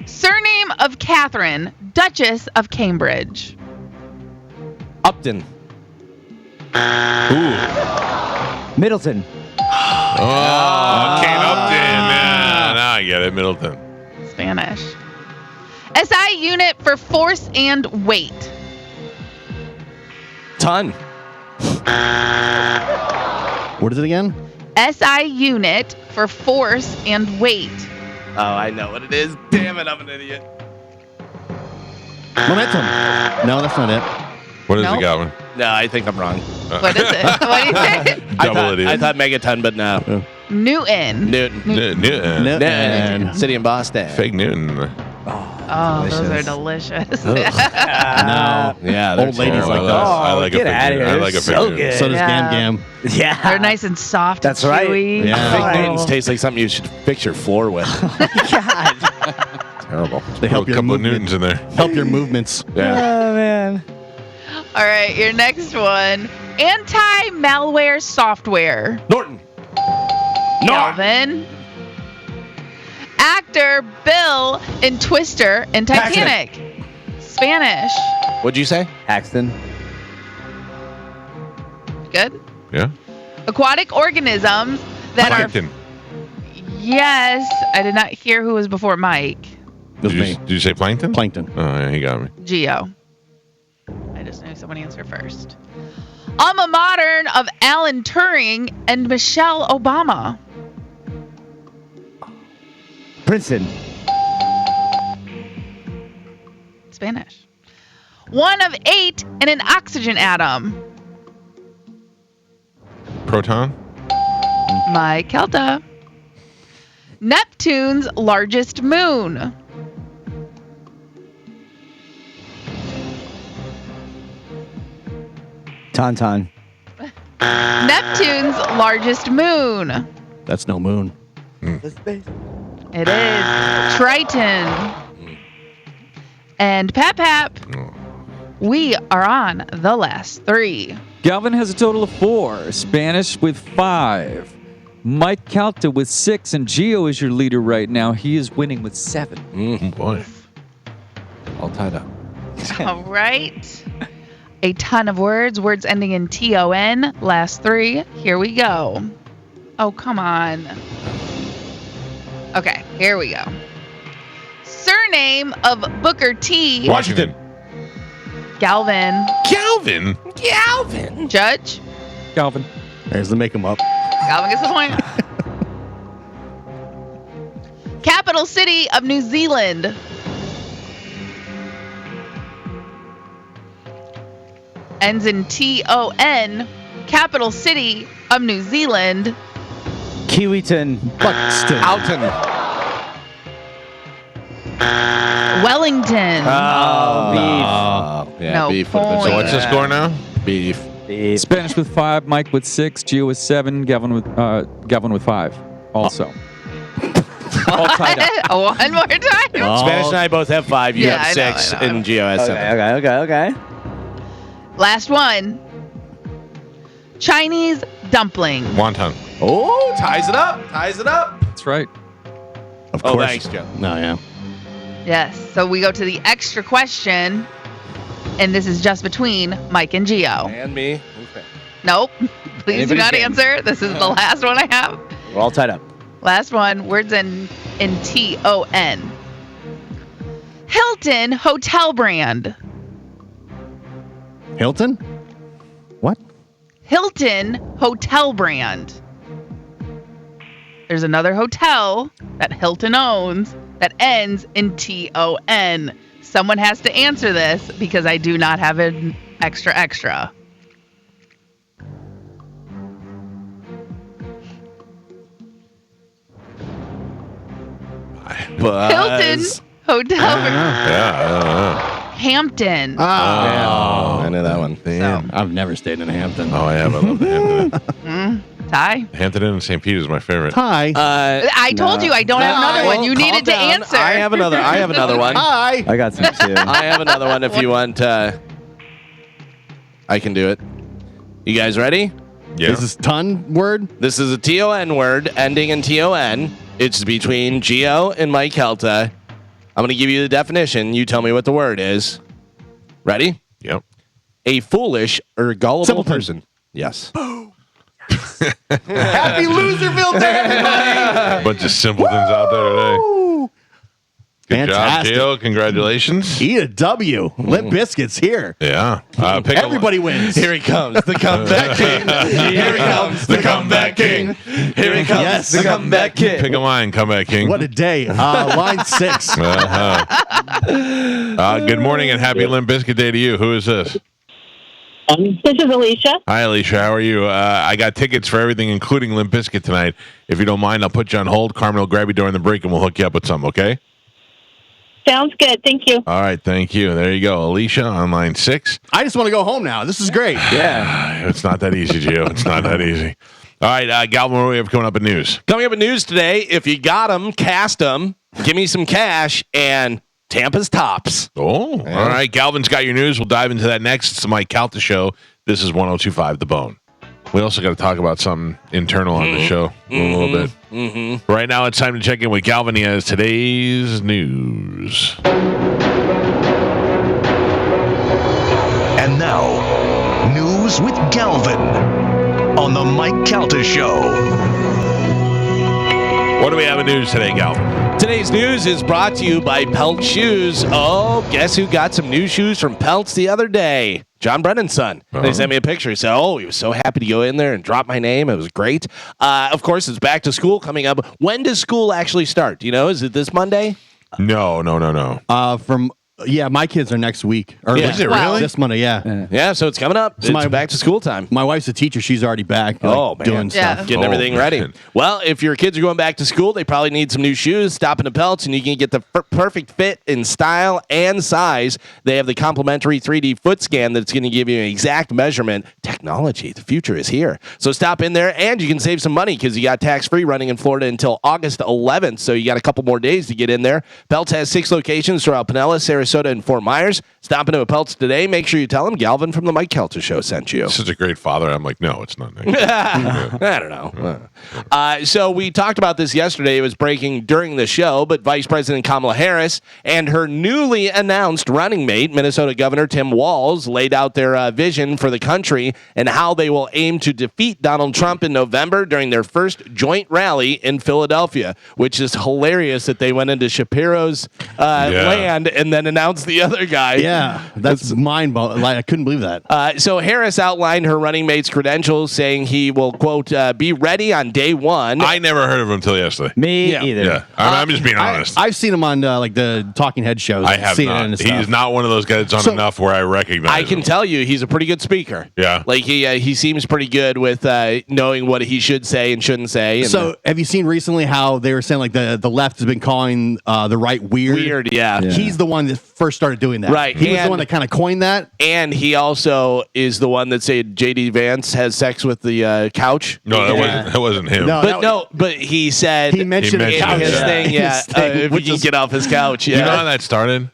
Surname of Catherine, Duchess of Cambridge. Upton. Middleton. Oh, Kate Upton. Yeah, now I get it. Middleton. Spanish. SI unit for force and weight. Ton. What is it again? SI unit for force and weight. Oh, I know what it is. Damn it, I'm an idiot. Momentum. No, that's not it. What is Nope. it, Galvin? No, I think I'm wrong. What is it? What do you say? Double idiot. I thought megaton, but no. Newton. Newton. Newton. Newton. City in Boston. Fake Newton. Oh, those are delicious. No. Yeah, Old ladies like those. I like a get fake outta Newton. here. I like a fake So Newton. good. So does Yeah. Gam Gam. Yeah. They're nice and soft. That's and right. chewy. Yeah. Fake Right. Newtons taste like something you should fix your floor with. God. Terrible. They help Put a your couple of movement. Newtons in there. Help your movements. Yeah. Oh, man. All right, your next one. Anti-malware software. Norton. Calvin. Actor Bill in Twister and Titanic. Spanish. What'd you say? Paxton. Good. Yeah. Aquatic organisms that Plankton. are. Yes, I did not hear who was before Mike. It was me. Did you say plankton? Plankton. Oh, yeah, he got me. Geo. I just knew someone answered first. Alma mater of Alan Turing and Michelle Obama. Princeton. Spanish. One of 8 in an oxygen atom. Proton. Mike Calta. Neptune's largest moon. Tauntaun. Neptune's largest moon. That's no moon. It is Triton. And Pap, we are on the last 3. Galvin has a total of 4. Spanish with 5. Mike Calta with 6. And Gio is your leader right now. He is winning with 7. Oh, boy. All tied up. All right. A ton of words ending in TON. Last 3. Here we go. Oh, come on. Okay, here we go. Surname of Booker T. Washington. Galvin. Calvin. Judge. Galvin. There's the make 'em up. Galvin gets the point. Capital city of New Zealand. Ends in TON. Capital city of New Zealand. Kiwiton. Buxton. Alton. Wellington. Yeah, No beef. would've been point. So what's the score now? Beef. Beef. Spanish with 5. Mike with 6. Gio with 7. Galvin with 5. Also. All tied up. One more time. Spanish and I both have 5. You Yeah, have I know, 6, I know. and Gio has 7. Okay. Last one. Chinese dumpling. Wonton. Oh, ties it up. That's right. Of Oh, course. thanks, Joe. No, yeah. Yes. So we go to the extra question, and this is just between Mike and Gio. And me. Okay. Nope. Please do Anybody's not game. answer. This is the last one I have. We're all tied up. Last one. Words in TON. Hilton hotel brand. Hilton? What? Hilton hotel brand. There's another hotel that Hilton owns that ends in TON. Someone has to answer this because I do not have an extra. Hilton hotel brand. Yeah, I don't know. Hampton. I knew that one. Damn. I've never stayed in Hampton. Oh, I have. I love the Hampton Inn. Ty. Hampton Inn and St. Pete is my favorite. Hi. I told you I don't have another one. You Calm needed to down. answer. I have another one. Hi. I got some too. I have another one if you want. I can do it. You guys ready? Yeah. Is this ton word? This is a TON word ending in TON. It's between Gio and Mike Calta. I'm going to give you the definition. You tell me what the word is. Ready? Yep. A foolish or gullible Simpleton. person. Yes. Happy Loserville Day, everybody! Bunch of simpletons out there today. Good Fantastic. job, Gio. Congratulations. Eat a W. Limp Bizkit's here. Yeah. Pick Everybody wins. Here he comes, the comeback king. Here he comes, the comeback king. Here he comes, Yes. the comeback kid. Pick a line, comeback king. What a day. Line 6. Good morning and happy Limp Bizkit Day to you. Who is this? This is Alicia. Hi, Alicia. How are you? I got tickets for everything, including Limp Bizkit tonight. If you don't mind, I'll put you on hold. Carmen will grab you during the break, and we'll hook you up with some, okay? Sounds good. Thank you. All right. Thank you. There you go. Alicia on line 6. I just want to go home now. This is great. Yeah. It's not that easy, Gio. It's not that easy. All right, Galvin, what do we have coming up in news? Coming up in news today, if you got them, cast them, give me some cash, and Tampa's tops. Oh, all right. Galvin's got your news. We'll dive into that next. It's the Mike Calta Show. This is 102.5 The Bone. We also got to talk about something internal on the show a little bit. Mm-hmm. Right now, it's time to check in with Galvin. He has today's news. And now, news with Galvin on the Mike Calta Show. What do we have in news today, Galvin? Today's news is brought to you by Pelt Shoes. Oh, guess who got some new shoes from Pelts the other day? John Brennan's son. They sent me a picture. He said, he was so happy to go in there and drop my name. It was great. Of course, it's back to school coming up. When does school actually start? Do you know? Is it this Monday? No. My kids are next week. Or Is it really? This Monday, yeah. Yeah, so it's coming up. So It's back to school time. My wife's a teacher. She's already back. Doing stuff. Getting everything ready. Well, if your kids are going back to school, they probably need some new shoes. Stop into Pelts, and you can get the perfect fit in style and size. They have the complimentary 3D foot scan that's going to give you an exact measurement. Technology, the future is here. So stop in there, and you can save some money because you got tax-free running in Florida until August 11th. So you got a couple more days to get in there. Pelts has 6 locations throughout Pinellas, Sarasota, and Fort Myers. Stop into a Pelts today. Make sure you tell them Galvin from the Mike Calta Show sent you. Such a great father. I'm like, no, it's not. I don't know. So we talked about this yesterday. It was breaking during the show, but Vice President Kamala Harris and her newly announced running mate, Minnesota Governor Tim Walz, laid out their vision for the country and how they will aim to defeat Donald Trump in November during their first joint rally in Philadelphia, which is hilarious that they went into Shapiro's land and then announced the other guy. Yeah, that's mind-boggling. I couldn't believe that. So Harris outlined her running mate's credentials, saying he will, quote, be ready on day one. I never heard of him until yesterday. Me either. Yeah, I'm just being honest. I've seen him on the Talking Head shows. I have CNN not. and He's not one of those guys on enough where I recognize I can him. tell you he's a pretty good speaker. Yeah. Like he seems pretty good with knowing what he should say and shouldn't say. And So have you seen recently how they were saying like the left has been calling the right weird? Weird, yeah. He's the one that first started doing that. Right. He was the And- one that kind of coined that. And he also is the one that said J.D. Vance has sex with the couch. No, that wasn't him. No, But he said he mentioned He it. mentioned his Yeah. thing, His thing, if he which can is- get off his couch. You know Yeah. how that started?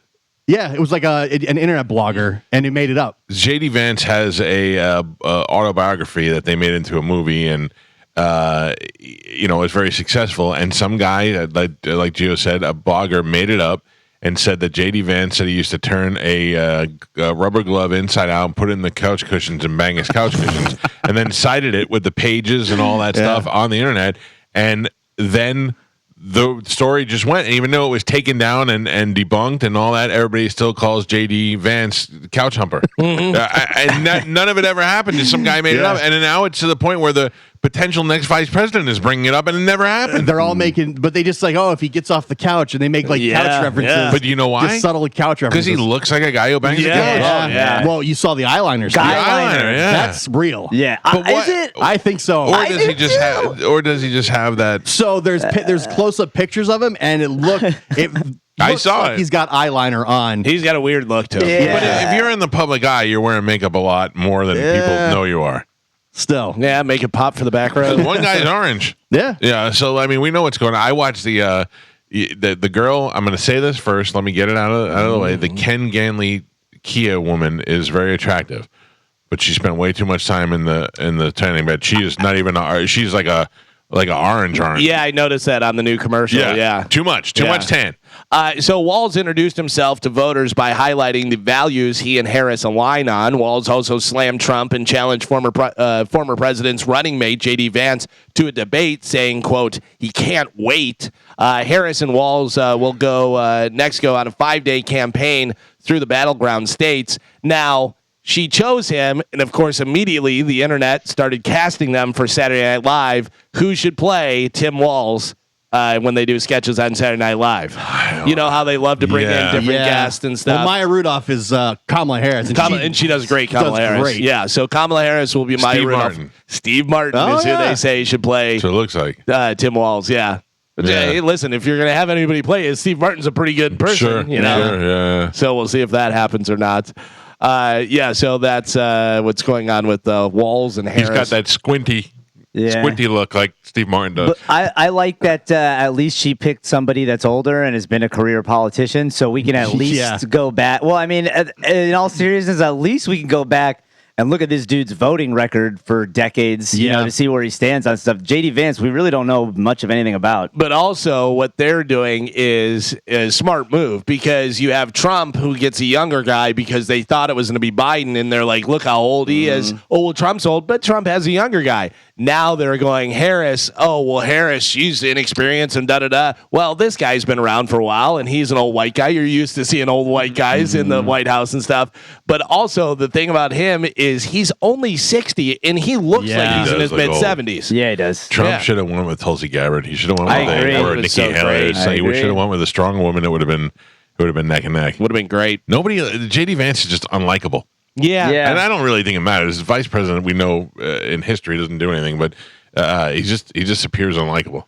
Yeah, it was like an internet blogger, and he made it up. J.D. Vance has a autobiography that they made into a movie, and it's very successful. And some guy, like Gio said, a blogger made it up and said that J.D. Vance said he used to turn a rubber glove inside out and put it in the couch cushions and bang his couch cushions, and then cited it with the pages and all that stuff on the internet, and then the story just went, and even though it was taken down and debunked and all that, everybody still calls J.D. Vance couch humper. And none of it ever happened. Just some guy made it up. And then now it's to the point where the potential next vice president is bringing it up, and it never happened. They're all making, but they just like, if he gets off the couch, and they make like couch references. Yeah. But you know why? Just subtle couch Because references. he looks like a guy who bangs a couch. Yeah. Well, you saw the eyeliner. The eyeliner, yeah. That's real. Yeah. But what- Is it? I think so. Or does he just have? Or does he just have that? So there's close-up pictures of him, and I saw like it. he's got eyeliner on. He's got a weird look to him. Yeah. But if you're in the public eye, you're wearing makeup a lot more than people know you are. Still, Yeah, make it pop for the background. One guy's orange. yeah. Yeah, so I mean, we know what's going on. I watched the girl. I'm going to say this first. Let me get it out of the way. The Ken Ganley Kia woman is very attractive, but she spent way too much time in the tanning bed. She is not even. She's like a orange. Yeah, I noticed that on the new commercial. Yeah. Too much tan. So Walz introduced himself to voters by highlighting the values he and Harris align on. Walz also slammed Trump and challenged former president's running mate, J.D. Vance, to a debate, saying, quote, he can't wait. Harris and Walz will go on a 5-day campaign through the battleground states. Now, she chose him, and of course, immediately the internet started casting them for Saturday Night Live. Who should play Tim Walz when they do sketches on Saturday Night Live? You know how they love to bring in different guests and stuff. Well, Maya Rudolph is Kamala Harris, and she does great. Kamala Harris, great. Yeah. So Kamala Harris will be Maya Steve Rudolph. Martin. Steve Martin is who they say should play So it looks like. Tim Walz. Yeah. But, Yeah. hey, listen, if you're gonna have anybody play it, Steve Martin's a pretty good person. Sure. You know. Sure. Yeah. So we'll see if that happens or not. So that's what's going on with Walz and Harris. He's got that squinty squinty look like Steve Martin does. But I like that at least she picked somebody that's older and has been a career politician, so we can at least go back. Well, I mean, in all seriousness, at least we can go back and look at this dude's voting record for decades, you know, to see where he stands on stuff. JD Vance, we really don't know much of anything about. But also, what they're doing is a smart move because you have Trump who gets a younger guy because they thought it was going to be Biden, and they're like, look how old he is. Oh, well, Trump's old, but Trump has a younger guy. Now they're going, Harris. Oh, well, Harris, she's inexperienced and da-da-da. Well, this guy's been around for a while, and he's an old white guy. You're used to seeing old white guys in the White House and stuff. But also, the thing about him is he's only 60, and he looks like he's in his mid-70s. Yeah, he does. Trump should have went with Tulsi Gabbard. He should have went with Nikki Haley. He should have went with a strong woman. It would have been neck and neck. Would have been great. JD Vance is just unlikable. Yeah. And I don't really think it matters. As vice president, we know in history doesn't do anything, but he just appears unlikable.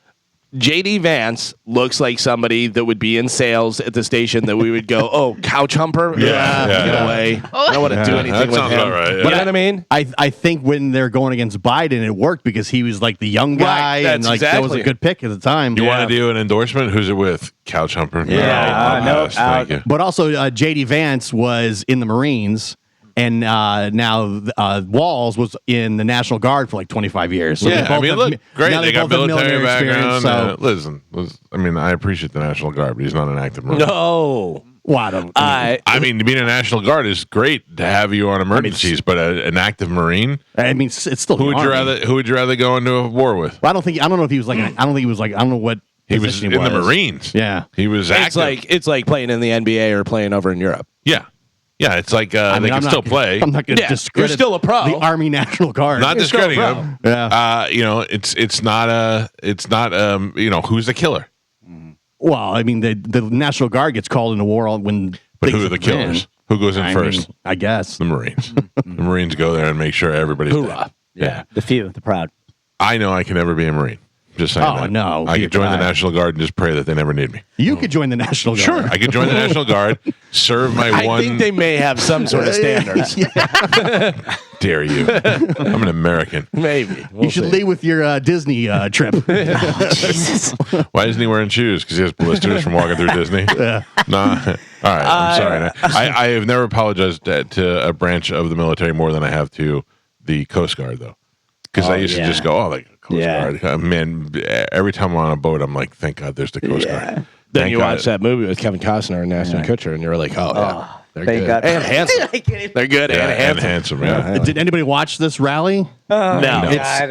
JD Vance looks like somebody that would be in sales at the station that we would go, oh, couch humper? Get away. I don't want to do anything with him. Right, You know what I mean? I think when they're going against Biden, it worked because he was like the young guy, and like that was a good pick at the time. You want to do an endorsement? Who's it with? Couch humper? No, thank you. But also, JD Vance was in the Marines. And now Walls was in the National Guard for like 25 years. So I mean, look, great. They got military background. So. Listen, I mean, I appreciate the National Guard, but he's not an active Marine. No. Well, I mean, being a National Guard is great to have you on emergencies, but an active Marine. I mean, it's still. Who would you rather go into a war with? Well, I don't know if he was like. I don't think he was like. I don't know what. He was in the Marines. Yeah, he was active. It's like playing in the NBA or playing over in Europe. Yeah. Yeah, it's like they can still play. I'm not going to discredit. You're still a pro. The Army National Guard. Not discrediting them. Yeah. It's not who's the killer? Well, I mean the National Guard gets called into war when. But who are the killers? Who goes in first? I guess the Marines. The Marines go there and make sure everybody's dead. Yeah, the few, the proud. I know I can never be a Marine. Just saying. Oh, no. I could join the National Guard and just pray that they never need me. You could join the National Guard. Sure, I could join the National Guard, serve my I one. think they may have some sort of standards. Dare you? I'm an American. Maybe. You should leave with your Disney trip. Jesus. Why isn't he wearing shoes? Because he has blisters from walking through Disney. Yeah. Nah. All right. I'm sorry. I have never apologized to a branch of the military more than I have to the Coast Guard, though. Because I used to just go, like Coast Guard. Man, every time I'm on a boat, I'm like, thank God there's the Coast Guard. Then you watch that movie with Kevin Costner and Ashton Kutcher, and you're like, oh, yeah. They're Thank good. God. And handsome. They're good and handsome. Yeah. Did anybody watch this rally? No.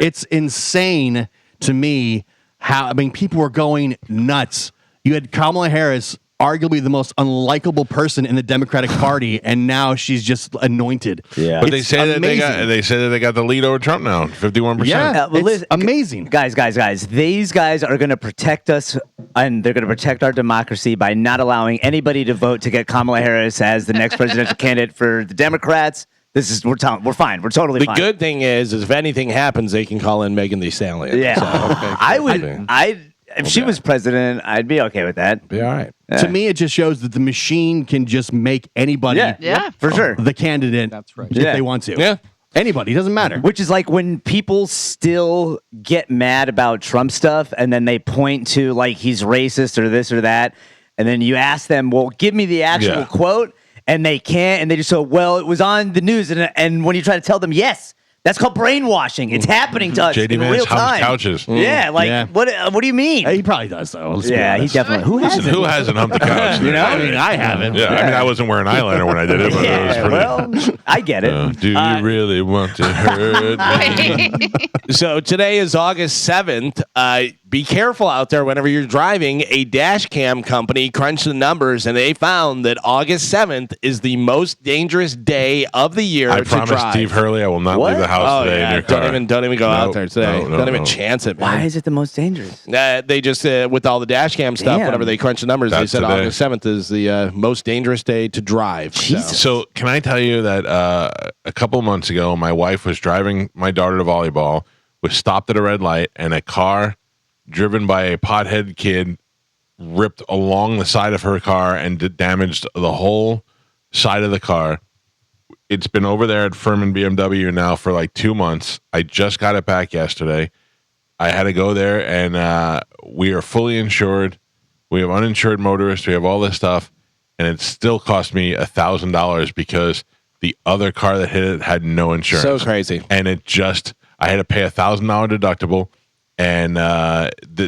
It's insane to me how people were going nuts. You had Kamala Harris, arguably the most unlikable person in the Democratic Party, and now she's just anointed. Yeah. But they say that they got the lead over Trump now, 51%. Yeah, it's amazing. Guys. These guys are going to protect us, and they're going to protect our democracy by not allowing anybody to vote to get Kamala Harris as the next presidential candidate for the Democrats. We're fine. We're totally fine. The good thing is if anything happens, they can call in Megan Thee Stallion. Yeah. So, if she was president, I'd be okay with that. be all right. To me, it just shows that the machine can just make anybody For sure. the candidate That's right. if Yeah. they want to. Yeah. Anybody, doesn't matter. Which is like when people still get mad about Trump stuff and then they point to like he's racist or this or that. And then you ask them, well, give me the actual quote. And they can't. And they just go, well, it was on the news. And when you try to tell them, yes, that's called brainwashing. It's happening to us JD in Vance real humps time. couches. Yeah, What do you mean? He probably does, though. Let's be He honest. definitely. Who Listen, hasn't? who hasn't humped the couch? I mean, I haven't. Yeah, I mean, I wasn't wearing eyeliner when I did it, but it was pretty. Well, I get it. Do you really want to hurt me? So today is August 7th. Be careful out there whenever you're driving. A dash cam company crunched the numbers, and they found that August 7th is the most dangerous day of the year I to promise drive. Steve Hurley I will not What? leave the house today in your car. Don't even go out there today. No, don't even no. chance it, man. Why is it the most dangerous? They just, with all the dash cam stuff, Damn. whenever they crunch the numbers, That's they said today. August 7th is the most dangerous day to drive. Jesus. So can I tell you that a couple of months ago, my wife was driving my daughter to volleyball, was stopped at a red light, and a car driven by a pothead kid ripped along the side of her car and damaged the whole side of the car. It's been over there at Furman BMW now for like 2 months. I just got it back yesterday. I had to go there, and we are fully insured. We have uninsured motorists. We have all this stuff, and it still cost me $1,000 because the other car that hit it had no insurance. So crazy. And I had to pay $1,000 deductible, and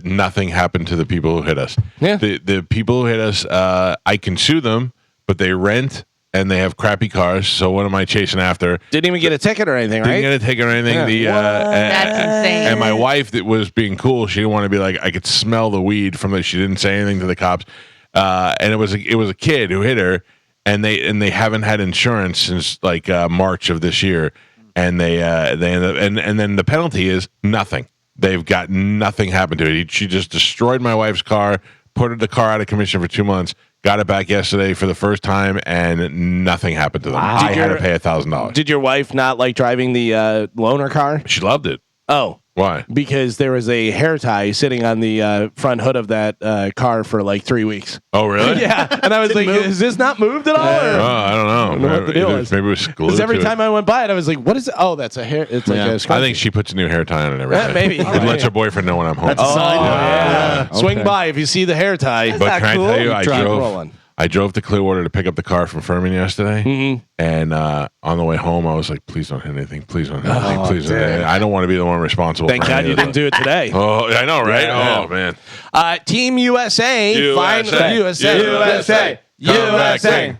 nothing happened to the people who hit us. Yeah. The people who hit us, I can sue them, but they rent and they have crappy cars. So what am I chasing after? Didn't even get a ticket or anything, right? Didn't get a ticket or anything. Yeah. That's insane. And my wife that was being cool, she didn't want to be like, I could smell the weed from it. She didn't say anything to the cops. And it was a kid who hit her, and they haven't had insurance since like March of this year. And they end up, and then the penalty is nothing. They've got nothing happened to it. She just destroyed my wife's car, put the car out of commission for 2 months, got it back yesterday for the first time, and nothing happened to them. I had to pay $1,000. Did your wife not like driving the loaner car? She loved it. Oh. Why? Because there was a hair tie sitting on the front hood of that car for like 3 weeks. Oh, really? Yeah. And I was like, is this not moved at all? Or? I don't know. What the deal is. Maybe it was glued Because every to time I went by it, I was like, what is it? Oh, that's a hair. It's like a I think she puts a new hair tie on it every day. maybe. It lets her boyfriend know when I'm home. That's a sign. Yeah. Swing Okay. by if you see the hair tie. But can I tell you, rolling. I drove to Clearwater to pick up the car from Furman yesterday, Mm-hmm. and on the way home, I was like, "Please don't hit anything. Please don't hit anything. Please don't hit anything. I don't want to be the one responsible." Thank for God any you of didn't this." do it today. Oh, I know, right? Yeah. Oh man, Team USA. USA. USA.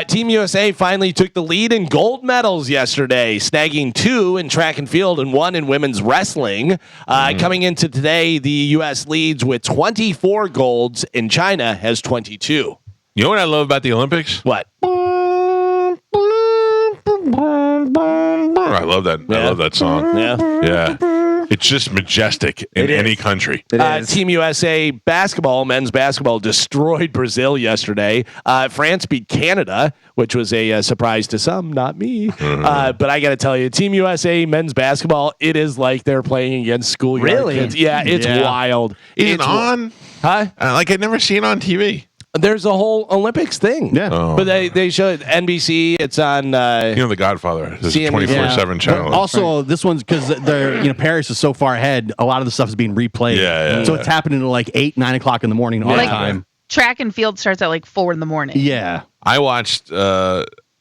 Team USA finally took the lead in gold medals yesterday, snagging 2 in track and field and 1 in women's wrestling. Coming into today, the U.S. leads with 24 golds, and China has 22. you know what I love about the Olympics? What? I love that. I love that song. Yeah. Yeah, it's just majestic in any country. Team USA basketball, men's basketball, destroyed Brazil yesterday. France beat Canada, which was a surprise to some, not me. But I got to tell you, Team USA men's basketball, it is like they're playing against schoolyard Really? kids. Yeah, it's wild. Is it It's on? Huh? Like I'd never seen it on TV. There's a whole Olympics thing. Yeah. Oh. But they showed NBC. It's on. You know, The Godfather. This is CNBC. 24/7 channel. Also, this one's because Paris is so far ahead. A lot of the stuff is being replayed. Yeah. So it's happening at like 8, 9 o'clock in the morning all the Like- time. Track and field starts at like 4 a.m. Yeah. I watched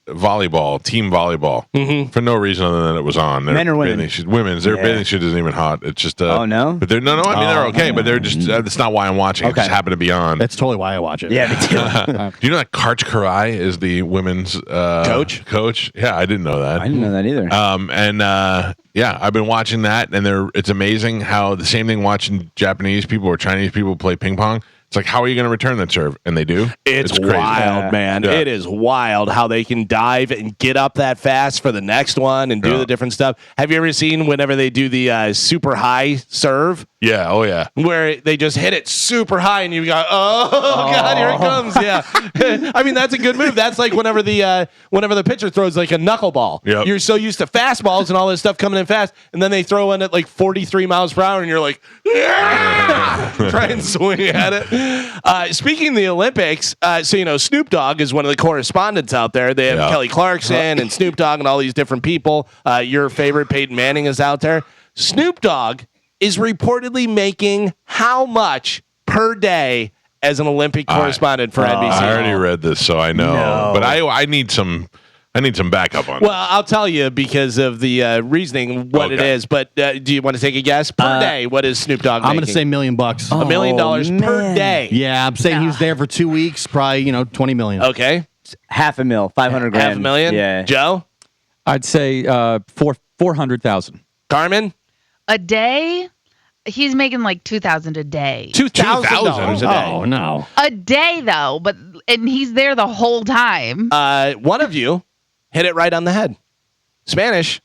volleyball, team volleyball, for no reason other than it was on. Men or women? Women's. Their Yeah. bathing suit isn't even hot. It's just. Oh, no? But they're no. I mean, they're okay, but they're just. That's not why I'm watching. It Okay. just happened to be on. That's totally why I watch it. Yeah, me too. Do you know that Karch Karai is the women's Coach? Coach. Yeah, I didn't know that. I didn't know that either. Yeah, I've been watching that, and it's amazing how the same thing watching Japanese people or Chinese people play ping pong. It's like, how are you going to return that serve? And they do. It's crazy. wild, man. Yeah. It is wild how they can dive and get up that fast for the next one and do the different stuff. Have you ever seen whenever they do the super high serve? Yeah. Oh, yeah. Where they just hit it super high and you go, oh God, here it comes. Yeah. I mean, that's a good move. That's like whenever the pitcher throws like a knuckleball. Yep. You're so used to fastballs and all this stuff coming in fast, and then they throw in at like 43 miles per hour and you're like, yeah! Try and swing at it. Speaking of the Olympics, so Snoop Dogg is one of the correspondents out there. They have Kelly Clarkson and Snoop Dogg and all these different people. Your favorite Peyton Manning is out there. Snoop Dogg is reportedly making how much per day as an Olympic correspondent for NBC? I already read this, so I know. No. But I need some backup on Well, I'll tell you because of the reasoning what it is. But do you want to take a guess per day? What is Snoop Dogg? I'm going to say $1 million. $1 million per man. day. Yeah, I'm saying he was there for 2 weeks, probably, $20 million. Okay, $500,000, 500 grand. $500,000. Yeah. Joe, I'd say 400,000. Carmen, A day, he's making like $2,000 a day. $2,000 a day. Oh, no. A day though, and he's there the whole time. One of you hit it right on the head. Spanish.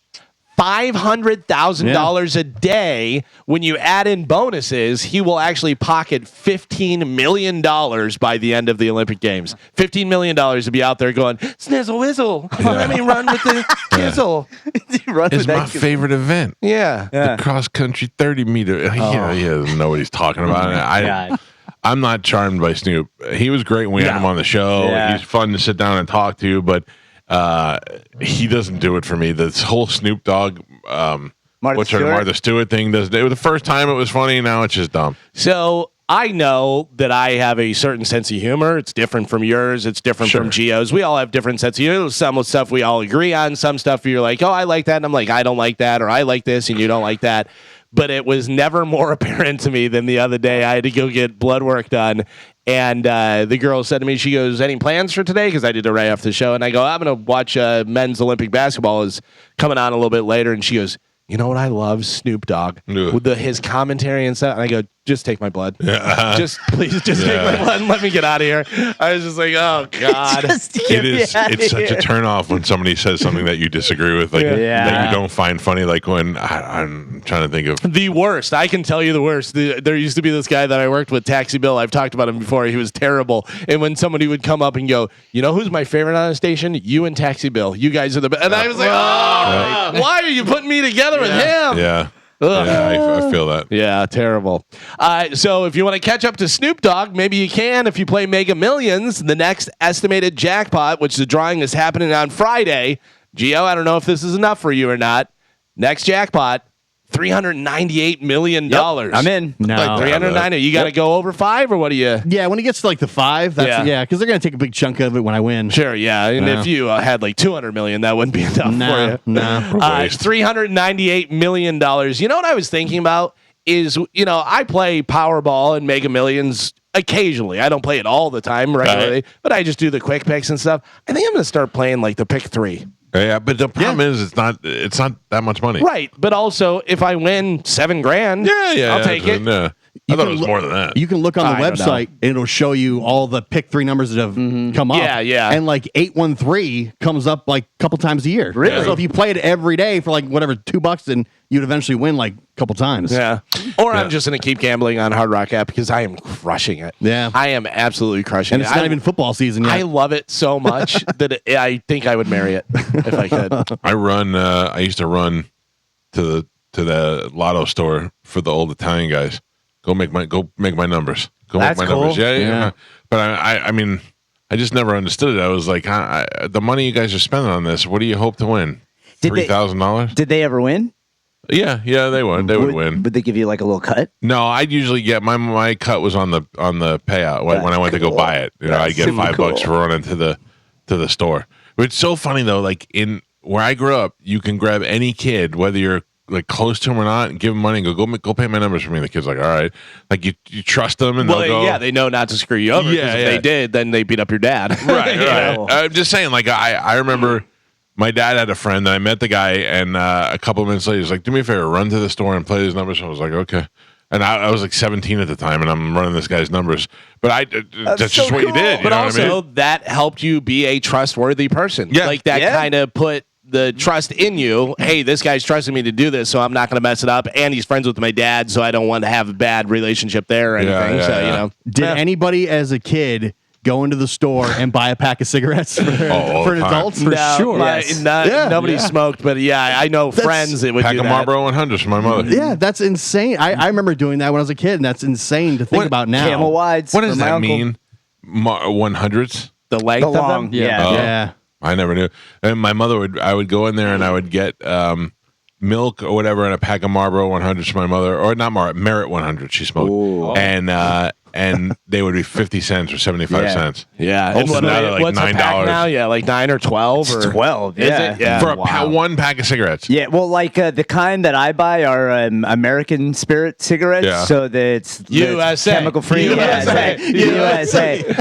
$500,000 a day. When you add in bonuses, he will actually pocket $15 million by the end of the Olympic Games. $15 million to be out there going, snizzle whizzle. Let me run with the gizzle. It's my favorite event. Yeah. The cross country 30-meter. He doesn't know what he's talking about. God. I'm not charmed by Snoop. He was great when we had him on the show. Yeah. He's fun to sit down and talk to, but he doesn't do it for me. This whole Snoop Dogg What's her Martha Stewart thing does. The first time it was funny. Now it's just dumb. So I know that I have a certain sense of humor. It's different from yours. It's different from Gio's. We all have different sense of humor. Some stuff we all agree on. Some stuff you're like, oh, I like that. And I'm like, I don't like that. Or I like this and you don't like that. But it was never more apparent to me than the other day. I had to go get blood work done. And the girl said to me, she goes, any plans for today? Because I did it right after the show. And I go, I'm going to watch men's Olympic basketball is coming on a little bit later. And she goes, you know what I love? Snoop Dogg. With his commentary and stuff. And I go, just take my blood. Please take my blood and let me get out of here. I was just like, oh, God. It's such a turnoff when somebody says something that you disagree with, like that you don't find funny. Like when I'm trying to think of the worst. I can tell you the worst. There used to be this guy that I worked with, Taxi Bill. I've talked about him before. He was terrible. And when somebody would come up and go, you know who's my favorite on the station? You and Taxi Bill. You guys are the best. And I was like, why are you putting me together with him? Yeah. Yeah, I feel that. Yeah, terrible. So if you want to catch up to Snoop Dogg, maybe you can if you play Mega Millions. The next estimated jackpot, which the drawing is happening on Friday. Gio, I don't know if this is enough for you or not. Next jackpot, $398 million. I'm in. No. Like 390. You got to go over 5 or what do you? Yeah, when it gets to like the 5, that's because they're gonna take a big chunk of it when I win. Sure, yeah. And if you had like 200 million, that wouldn't be enough for you. No. $398 million. You know what I was thinking about is, I play Powerball and Mega Millions occasionally. I don't play it all the time regularly, but I just do the quick picks and stuff. I think I'm going to start playing like the pick 3. Yeah, but the problem is it's not that much money. Right, but also if I win $7,000, I'll take it. I thought it was more than that. You can look on the website and it'll show you all the pick 3 numbers that have come up. Yeah. And like 813 comes up like a couple times a year. Really? So if you play it every day for like whatever $2, then you'd eventually win like a couple times. Yeah. Or I'm just going to keep gambling on Hard Rock app because I am crushing it. Yeah. I am absolutely crushing And it. it's not even football season yet. I love it so much that I think I would marry it if I could. I used to run to the lotto store for the old Italian guys. Go make my numbers. That's make my cool. numbers. Yeah. But I mean, I just never understood it. I was like, the money you guys are spending on this, what do you hope to win? $3,000? Did they ever win? Yeah, they would. They would win. Would they give you like a little cut? No, I'd usually get my cut was on the payout when I went to go buy it. I'd get $5 for running to the store. But it's so funny though. Like in where I grew up, you can grab any kid, whether you're like close to him or not, and give them money and go pay my numbers for me. The kid's like, all right, like you trust them and they'll go. They know not to screw you over. If they did, then they beat up your dad. Right. I'm just saying, like I remember my dad had a friend that I met the guy, and a couple of minutes later, he's like, do me a favor, run to the store and play these numbers. I was like, okay. And I was like 17 at the time, and I'm running this guy's numbers. But that's just what you did. But also, that helped you be a trustworthy person. Yeah. Like that kind of put the trust in you. Hey, this guy's trusting me to do this, so I'm not going to mess it up. And he's friends with my dad, so I don't want to have a bad relationship there or anything. Did anybody as a kid go into the store and buy a pack of cigarettes for adults? For sure. Nobody smoked, but I know friends that would pack do of that. Marlboro 100s for my mother. Yeah, that's insane. I remember doing that when I was a kid, and that's insane to think about now. Camel Wides. What does that mean? 100s? The length of them? Yeah. I never knew. And my mother I would go in there and I would get milk or whatever and a pack of Marlboro 100s for my mother, or not Merit 100 she smoked. Ooh. And they would be 50 cents or 75 cents. Yeah. And now they're like what's $9 a pack now? Yeah, like 9 or 12 or 12. Is it? Yeah. For one pack of cigarettes. Yeah, well, like the kind that I buy are American Spirit cigarettes, so that it's USA. chemical free. USA.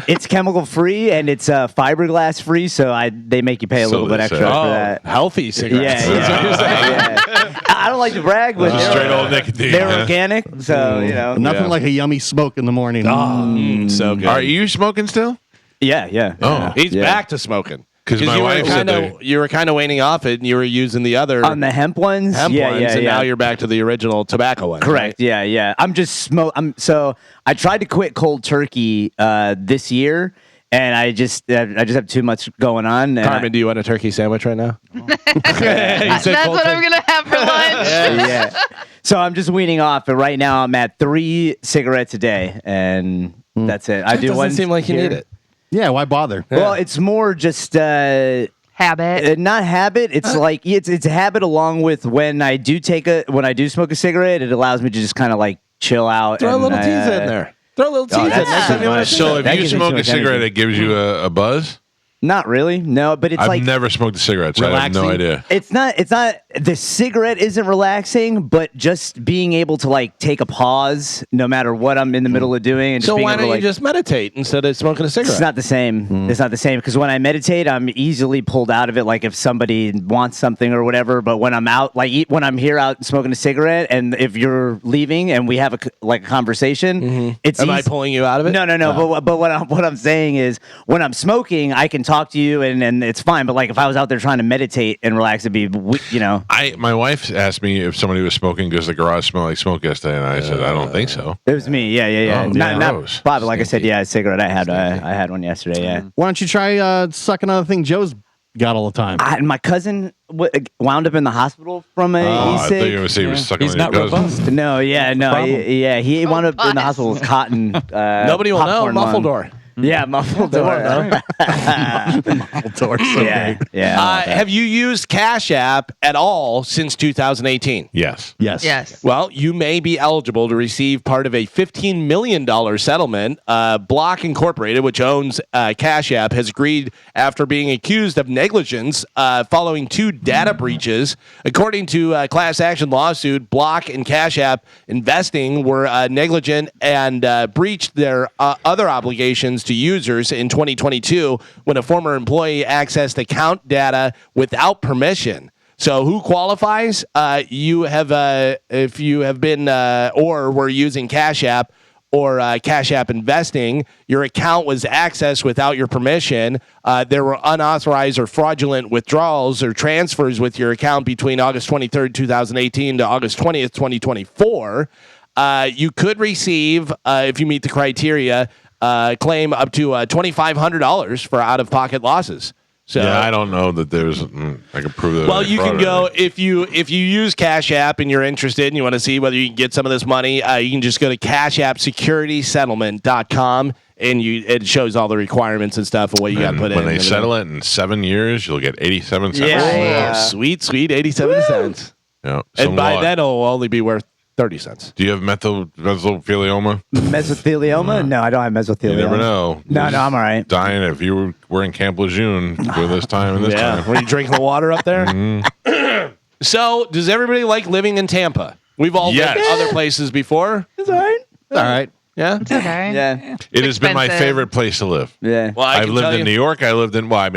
It's chemical free and it's fiberglass free, so they make you pay a little bit extra for that. Healthy cigarettes. Yeah. I don't like to brag, but straight old nicotine. They're organic, so Nothing like a yummy smoke in the morning. So good. Are you smoking still? Yeah. Oh, he's back to smoking. Because my wife said you were kind of waning off it, and you were using the other on the hemp ones. And now you're back to the original tobacco ones. Correct. Right? Yeah. I'm just so I tried to quit cold turkey this year. And I just have too much going on. Carmen, do you want a turkey sandwich right now? That's what I'm going to have for lunch. Yeah. So I'm just weaning off. But right now I'm at 3 cigarettes a day. And that's it. I do doesn't one. Seem like you need it. Yeah, why bother? Well, it's more just... Habit. Habit. Not habit. It's like it's a habit along with when I do smoke a cigarette. It allows me to just kind of like chill out. Throw a little tease in there. Throw a little tease in. Next time you want to So if you smoke a cigarette, it gives you a buzz? Not really. No, but it's I've never smoked a cigarette, so I have no idea. It's not the cigarette isn't relaxing, but just being able to like take a pause no matter what I'm in the middle of doing. And just So being why able don't to, you just meditate instead of smoking a cigarette? It's not the same. It's not the same because when I meditate, I'm easily pulled out of it. Like if somebody wants something or whatever. But when I'm out, like when I'm here out smoking a cigarette, and if you're leaving and we have a conversation, it's Am I pulling you out of it? No. But what I'm saying is when I'm smoking, I can talk to you and it's fine. But like if I was out there trying to meditate and relax, it'd be My wife asked me if somebody was smoking because the garage smelled like smoke yesterday, and I said I don't think so. It was me. Yeah. Oh, Not gross. Bob. Like I said, a cigarette. I had one yesterday. Yeah. Why don't you try suck another thing Joe's got all the time? My cousin wound up in the hospital from a I thought e-cig. you were going to say he was sucking He's on your not cousin. robust. No, he wound up in the hospital with cotton. Nobody will know. popcorn Muffle lung. door. Yeah, muffled door. Have you used Cash App at all since 2018? Yes. Yes. Well, you may be eligible to receive part of a $15 million settlement. Block Incorporated, which owns Cash App, has agreed after being accused of negligence following 2 data breaches. According to a class action lawsuit, Block and Cash App Investing were negligent and breached their other obligations to users in 2022 when a former employee accessed account data without permission. So who qualifies? You have, if you have been or were using Cash App or Cash App Investing, your account was accessed without your permission. There were unauthorized or fraudulent withdrawals or transfers with your account between August 23rd, 2018 to August 20th, 2024. You could receive, if you meet the criteria, claim up to $2,500 for out-of-pocket losses. So Yeah, I don't know that there's. I can prove that. well, you can go if you use Cash App and you're interested and you want to see whether you can get some of this money. You can just go to cashappsecuritysettlement.com and it shows all the requirements and stuff of what you got to put in. When they settle it in 7 years, you'll get 87 cents. Yeah. Oh, sweet 87 cents. Yeah. And by then it'll only be worth 30 cents. Do you have mesothelioma? Mesothelioma? No, I don't have mesothelioma. You never know. No, I'm all right. Dying if you were in Camp Lejeune with this time and this time. Were you drinking the water up there? So, does everybody like living in Tampa? We've all lived Yes. other places before. It's all right. All right. Yeah. It's okay. Yeah. It has been my expensive. favorite place to live. Yeah. Well, I I've can lived tell in you- New York. I lived in, I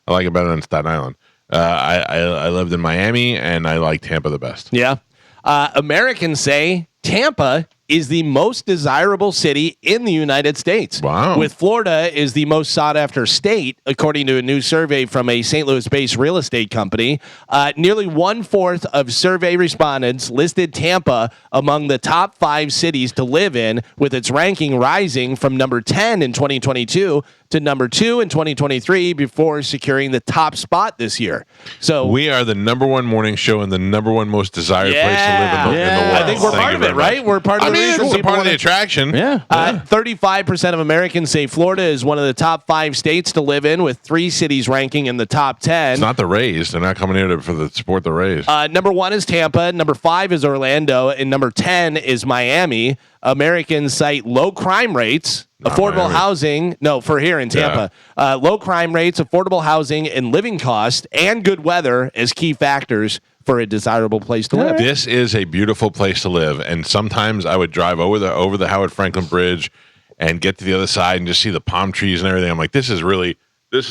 like it better than Staten Island. I lived in Miami, and I like Tampa the best. Yeah. Americans say Tampa is the most desirable city in the United States. Wow. With Florida is the most sought after state, according to a new survey from a St. Louis-based real estate company. Nearly 1/4 of survey respondents listed Tampa among the top 5 cities to live in, with its ranking rising from number 10 in 2022 to number 2 in 2023 before securing the top spot this year. So We are the #1 morning show and the #1 most desired place to live in the world. I think we're Thank part you of it, very much. right? We're part of I the mean, reason we're people part of the wanna- attraction. Yeah. 35% of Americans say Florida is one of the top 5 states to live in, with 3 cities ranking in the top 10. It's not the Rays. They're not coming here to support the Rays. Number 1 is Tampa. Number 5 is Orlando. And number 10 is Miami. Americans cite low crime rates, affordable Miami. housing. No, for here in Tampa. Low crime rates, affordable housing, and living costs, and good weather as key factors for a desirable place to live. This is a beautiful place to live, and sometimes I would drive over the Howard Franklin Bridge and get to the other side and just see the palm trees and everything. I'm like, this is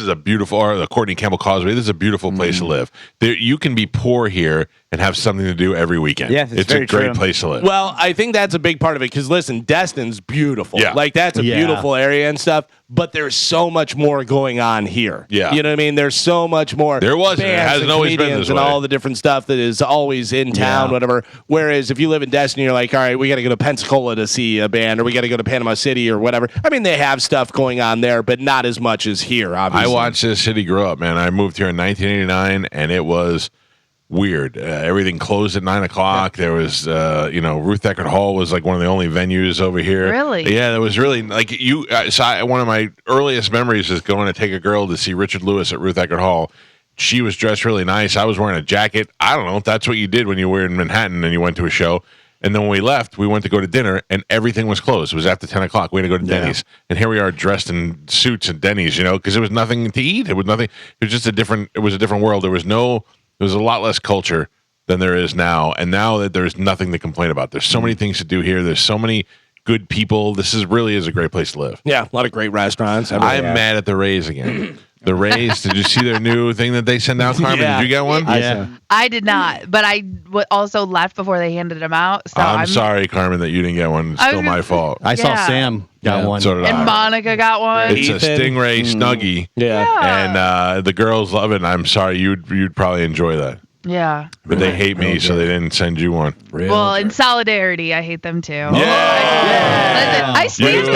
a beautiful, or the Courtney Campbell Causeway. This is a beautiful place to live. You can be poor here and have something to do every weekend. Yeah, it's a very great true. place to live. Well, I think that's a big part of it because, listen, Destin's beautiful. Yeah. Like, that's a Yeah. beautiful area and stuff, but there's so much more going on here. Yeah. You know what I mean? There's so much more. There was, and it bands hasn't and always been comedians this and way. all the different stuff that is always in town, Yeah. whatever. Whereas if you live in Destin, you're like, all right, we got to go to Pensacola to see a band, or we got to go to Panama City or whatever. I mean, they have stuff going on there, but not as much as here, I obviously. watched this city grow up, man. I moved here in 1989, and it was weird. Everything closed at 9 o'clock. There was, Ruth Eckerd Hall was like one of the only venues over here. Really? Yeah, there was really like one of my earliest memories is going to take a girl to see Richard Lewis at Ruth Eckerd Hall. she was dressed really nice. I was wearing a jacket. I don't know. That's what you did when you were in Manhattan and you went to a show. And then when we left, we went to go to dinner, and everything was closed. It was after 10 o'clock. We had to go to Denny's. And here we are dressed in suits at Denny's, because there was nothing to eat. It was nothing. It was just a different world. There was a lot less culture than there is now. And now that there's nothing to complain about. There's so many things to do here. There's so many good people. This really is a great place to live. Yeah, a lot of great restaurants. I am mad at the Rays again. The Rays, did you see their new thing that they sent out, Carmen? Yeah. Did you get one? I did not, but I also left before they handed them out. So I'm sorry, Carmen, that you didn't get one. It's still my fault. I saw Sam got one. So did and I. Monica got one. It's a Stingray Snuggie. Yeah. And the girls love it, and I'm sorry, you'd probably enjoy that. Yeah. But they hate me, so they didn't send you one. Well, in solidarity, I hate them too. Yeah. Listen, I stand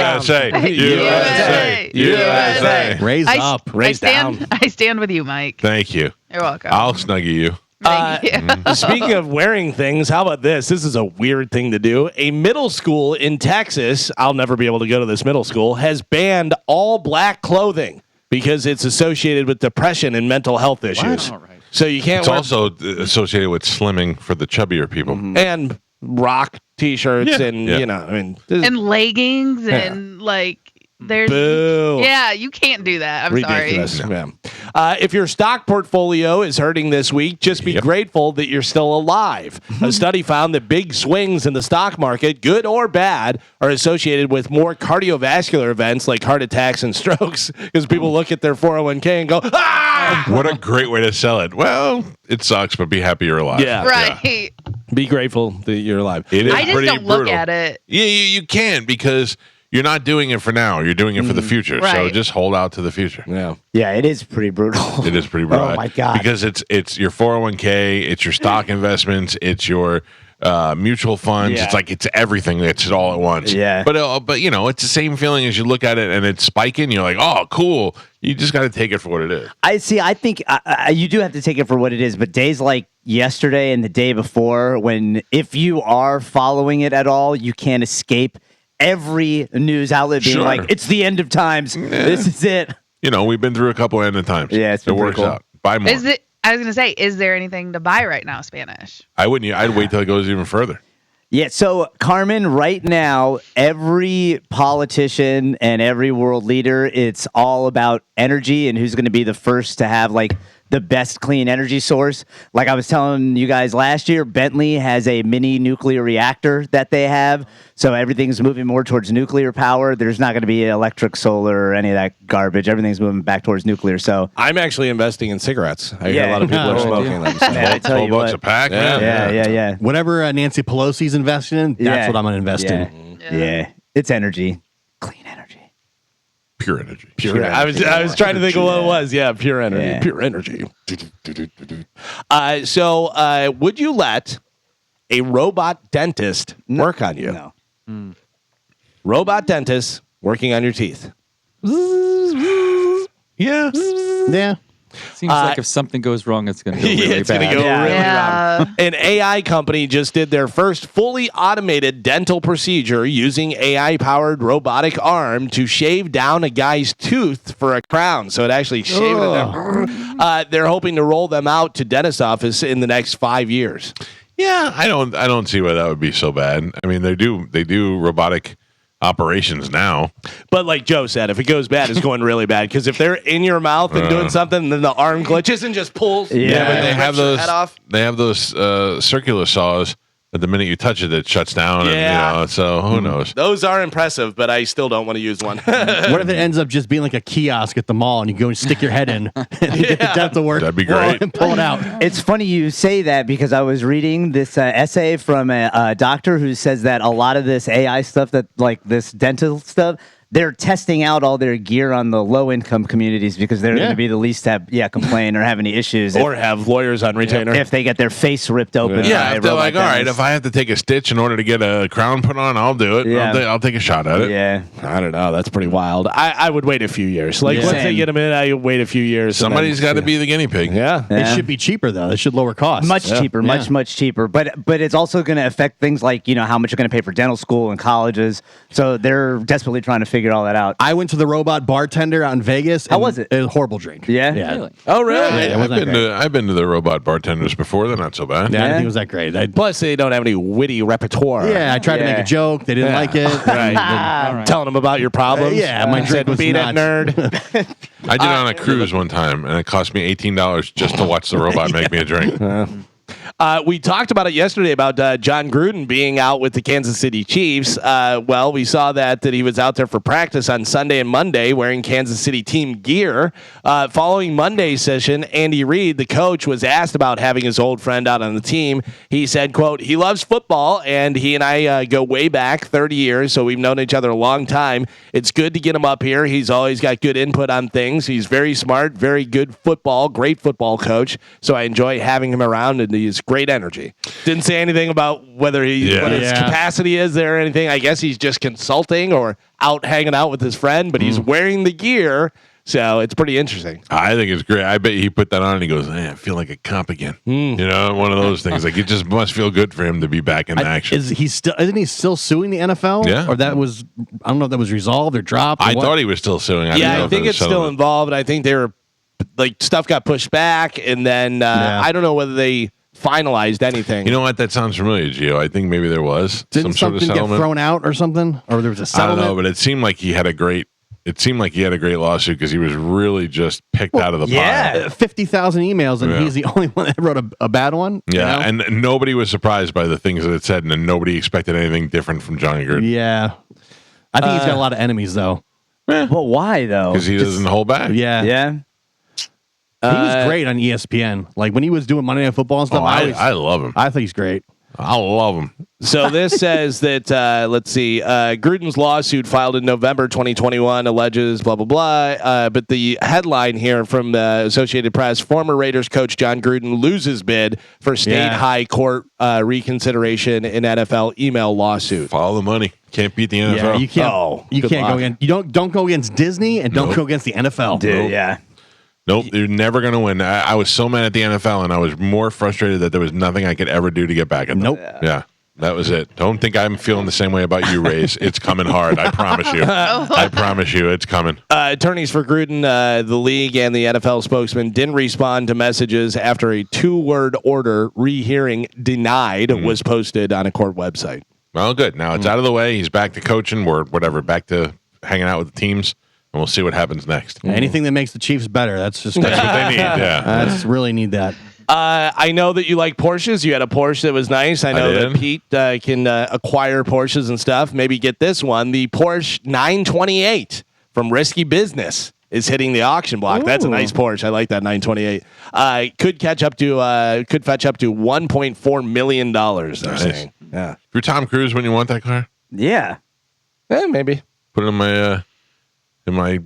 USA. USA. Raise up. Raise down. I stand with you, Mike. Thank you. You're welcome. I'll snuggie you. Thank you. Speaking of wearing things, how about this? This is a weird thing to do. A middle school in Texas, I'll never be able to go to this middle school, has banned all black clothing because it's associated with depression and mental health issues. All right. So you can't It's wear also associated with slimming for the chubbier people. and rock t-shirts and And leggings and there's Boo. Yeah, you can't do that. I'm ridiculous. sorry. Yeah. If your stock portfolio is hurting this week, just be grateful that you're still alive. A study found that big swings in the stock market, good or bad, are associated with more cardiovascular events like heart attacks and strokes because people look at their 401k and go, ah! What a great way to sell it. Well, it sucks, but be happy you're alive. Yeah. Right. Be grateful that you're alive. It is I just pretty don't brutal. look at it. Yeah, you can because you're not doing it for now. You're doing it for the future. So Right. just hold out to the future. Yeah. Yeah, it is pretty brutal. It is pretty brutal. Oh my God. Because it's your 401k, it's your stock investments, it's your mutual funds. Yeah. It's everything. It's all at once. Yeah. But it's the same feeling as you look at it and it's spiking. You're like, oh, cool. You just got to take it for what it is. I think you do have to take it for what it is, but days like yesterday and the day before, if you are following it at all, you can't escape every news outlet being like, it's the end of times. Yeah. This is it. We've been through a couple end of times. Yeah, it works cool. out. Buy more. I was going to say, is there anything to buy right now, Spanish? I wouldn't. I'd wait till it goes even further. Yeah, so Carmen, right now, every politician and every world leader, it's all about energy and who's going to be the first to have the best clean energy source. Like I was telling you guys last year, Bentley has a mini nuclear reactor that they have. So everything's moving more towards nuclear power. There's not going to be electric, solar, or any of that garbage. Everything's moving back towards nuclear. So I'm actually investing in cigarettes. I hear a lot of people are smoking them. So. I tell you $12 what. a pack, man. Yeah. Whatever Nancy Pelosi's investing in, that's what I'm going to invest in. Yeah. It's energy. Clean energy. Pure energy. Pure energy. I was trying to think of what it was. Yeah, pure energy. Yeah. Pure energy. So would you let a robot dentist work on you? No. Robot dentist working on your teeth. Yeah. Yeah. Seems like if something goes wrong, it's going to go really it's going to bad. go really Yeah. wrong. An AI company just did their first fully automated dental procedure using AI-powered robotic arm to shave down a guy's tooth for a crown. So it actually shaved it down. They're hoping to roll them out to dentist office in the next 5 years. Yeah, I don't see why that would be so bad. I mean, they do robotic operations now. But like Joe said, if it goes bad, it's going really bad. Because if they're in your mouth and doing something, and then the arm glitches and just pulls. Yeah, but they have rips your those. head off. They have those circular saws. But the minute you touch it, it shuts down. Yeah. And, so who knows? Those are impressive, but I still don't want to use one. What if it ends up just being like a kiosk at the mall and you go and stick your head in and get the dental work? That'd be great. And pull it out. It's funny you say that because I was reading this essay from a doctor who says that a lot of this AI stuff, that like this dental stuff, they're testing out all their gear on the low-income communities because they're going to be the least to complain or have any issues. Or have lawyers on retainer. If they get their face ripped open. Yeah, by if they're robot like, all right, dentists. if I have to take a stitch in order to get a crown put on, I'll do it. Yeah. I'll take a shot at it. Yeah. I don't know. That's pretty wild. I would wait a few years. Like, once they Same. get them in, I wait a few years. and Somebody's got to be the guinea pig. Yeah. It should be cheaper, though. It should lower costs. Much cheaper, much cheaper. But it's also going to affect things like, how much you're going to pay for dental school and colleges. So they're desperately trying to figure figured all that out. I went to the robot bartender out in Vegas. How and was it? It was a horrible drink. Yeah? Really? Oh, really? Yeah, it wasn't I've been to the robot bartenders before. They're not so bad. Yeah, I Yeah. didn't think it was that great. Plus, they don't have any witty repertoire. I tried to make Yeah. a joke. They didn't Yeah. like it. Right. Telling them about your problems. My Said, drink was beat not. it, nerd. I did it on a cruise one time, and it cost me $18 just to watch the robot make me a drink. We talked about it yesterday about John Gruden being out with the Kansas City Chiefs. Well, we saw that he was out there for practice on Sunday and Monday wearing Kansas City team gear. Following Monday's session, Andy Reid, the coach, was asked about having his old friend out on the team. He said, quote, he loves football, and he and I go way back 30 years, so we've known each other a long time. It's good to get him up here. He's always got good input on things. He's very smart, very good football, great football coach, so I enjoy having him around, and he's great energy. Didn't say anything about whether what his capacity is there or anything. I guess he's just consulting or out hanging out with his friend, but he's wearing the gear, so it's pretty interesting. I think it's great. I bet he put that on and he goes, I feel like a cop again. You know, one of those things. Like, it just must feel good for him to be back in action. Isn't he still suing the NFL? Yeah. Or that was, I don't know if that was resolved or dropped. Or I what. thought he was still suing. I think it's still involved. I think they were like stuff got pushed back, and then I don't know whether they finalized anything. You know what? That sounds familiar, Gio. I think maybe there was Didn't some sort of something get settlement. thrown out or something? Or there was a I settlement? don't know, but it seemed like he had a great. It seemed like he had a great lawsuit because he was really just picked out of the pile. 50,000 emails, and he's the only one that wrote a bad one. Yeah, you know? and nobody was surprised by the things that it said, and nobody expected anything different from Johnny Gruden. Yeah. I think he's got a lot of enemies, though. Well, why though? Because he doesn't hold back. Yeah. Yeah. He was great on ESPN. Like when he was doing Monday Night Football and stuff. I love him. I think he's great. I love him. So this says that, let's see, Gruden's lawsuit filed in November 2021 alleges blah, blah, blah. But the headline here from the Associated Press, former Raiders coach John Gruden loses bid for state high court reconsideration in NFL email lawsuit. Follow the money. Can't beat the NFL. Yeah, you can't. You good can't luck. go against. You don't go against Disney and don't go against the NFL. Dude, yeah. Nope, you're never going to win. I was so mad at the NFL, and I was more frustrated that there was nothing I could ever do to get back at them. Nope. Yeah, that was it. Don't think I'm feeling the same way about you, Rays. It's coming hard. I promise you. I promise you, it's coming. Attorneys for Gruden, the league, and the NFL spokesman didn't respond to messages after a 2-word order rehearing denied was posted on a court website. Well, good. Now it's out of the way. He's back to coaching or whatever, back to hanging out with the teams. And we'll see what happens next. Anything that makes the Chiefs better. That's just. That's what they need. Yeah. I just really need that. I know that you like Porsches. You had a Porsche that was nice. I know that Pete can acquire Porsches and stuff. Maybe get this one. The Porsche 928 from Risky Business is hitting the auction block. Ooh. That's a nice Porsche. I like that 928. Could fetch up to $1.4 million. They're saying. Yeah. If you're Tom Cruise when you want that car, Yeah. Maybe. put it in my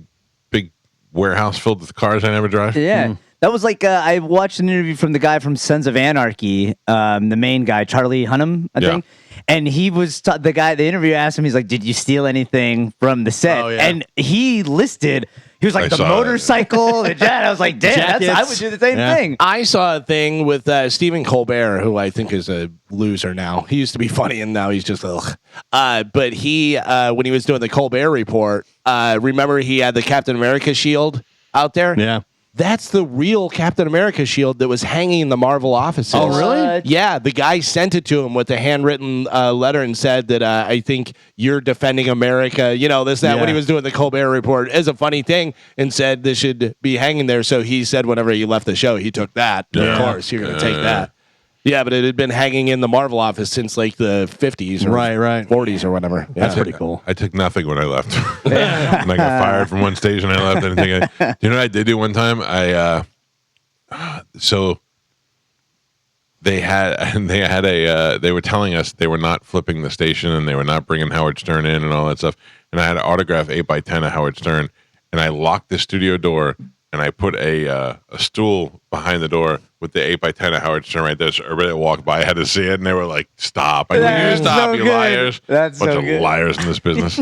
big warehouse filled with cars I never drive. Yeah. That was like I watched an interview from the guy from Sons of Anarchy, the main guy, Charlie Hunnam, I think. And he was the interview asked him, he's like, "Did you steal anything from the set?" Oh, yeah. And he listed. He was like I the saw motorcycle, the jet. I was like, damn, I would do the same thing. I saw a thing with Stephen Colbert, who I think is a loser now. He used to be funny, and now he's just ugh. But he, when he was doing the Colbert Report, remember he had the Captain America shield out there? Yeah. That's the real Captain America shield that was hanging in the Marvel offices. Oh, really? Yeah, the guy sent it to him with a handwritten letter and said that I think you're defending America, this, that, when he was doing the Colbert Report as a funny thing and said this should be hanging there. So he said whenever he left the show, he took that. Yeah. Of course, you're going to take that. Yeah, but it had been hanging in the Marvel office since like the 50s or 40s or whatever. Yeah. That's pretty cool. I took nothing when I left. When I got fired from one station, I left. You know what I did do one time? They were telling us they were not flipping the station and they were not bringing Howard Stern in and all that stuff. And I had an autograph 8x10 of Howard Stern, and I locked the studio door and I put a stool behind the door with the 8x10 of Howard Stern right there. So everybody that walked by had to see it, and they were like, "Stop! I need you to stop, so you good. liars!" That's bunch so of good. liars in this business.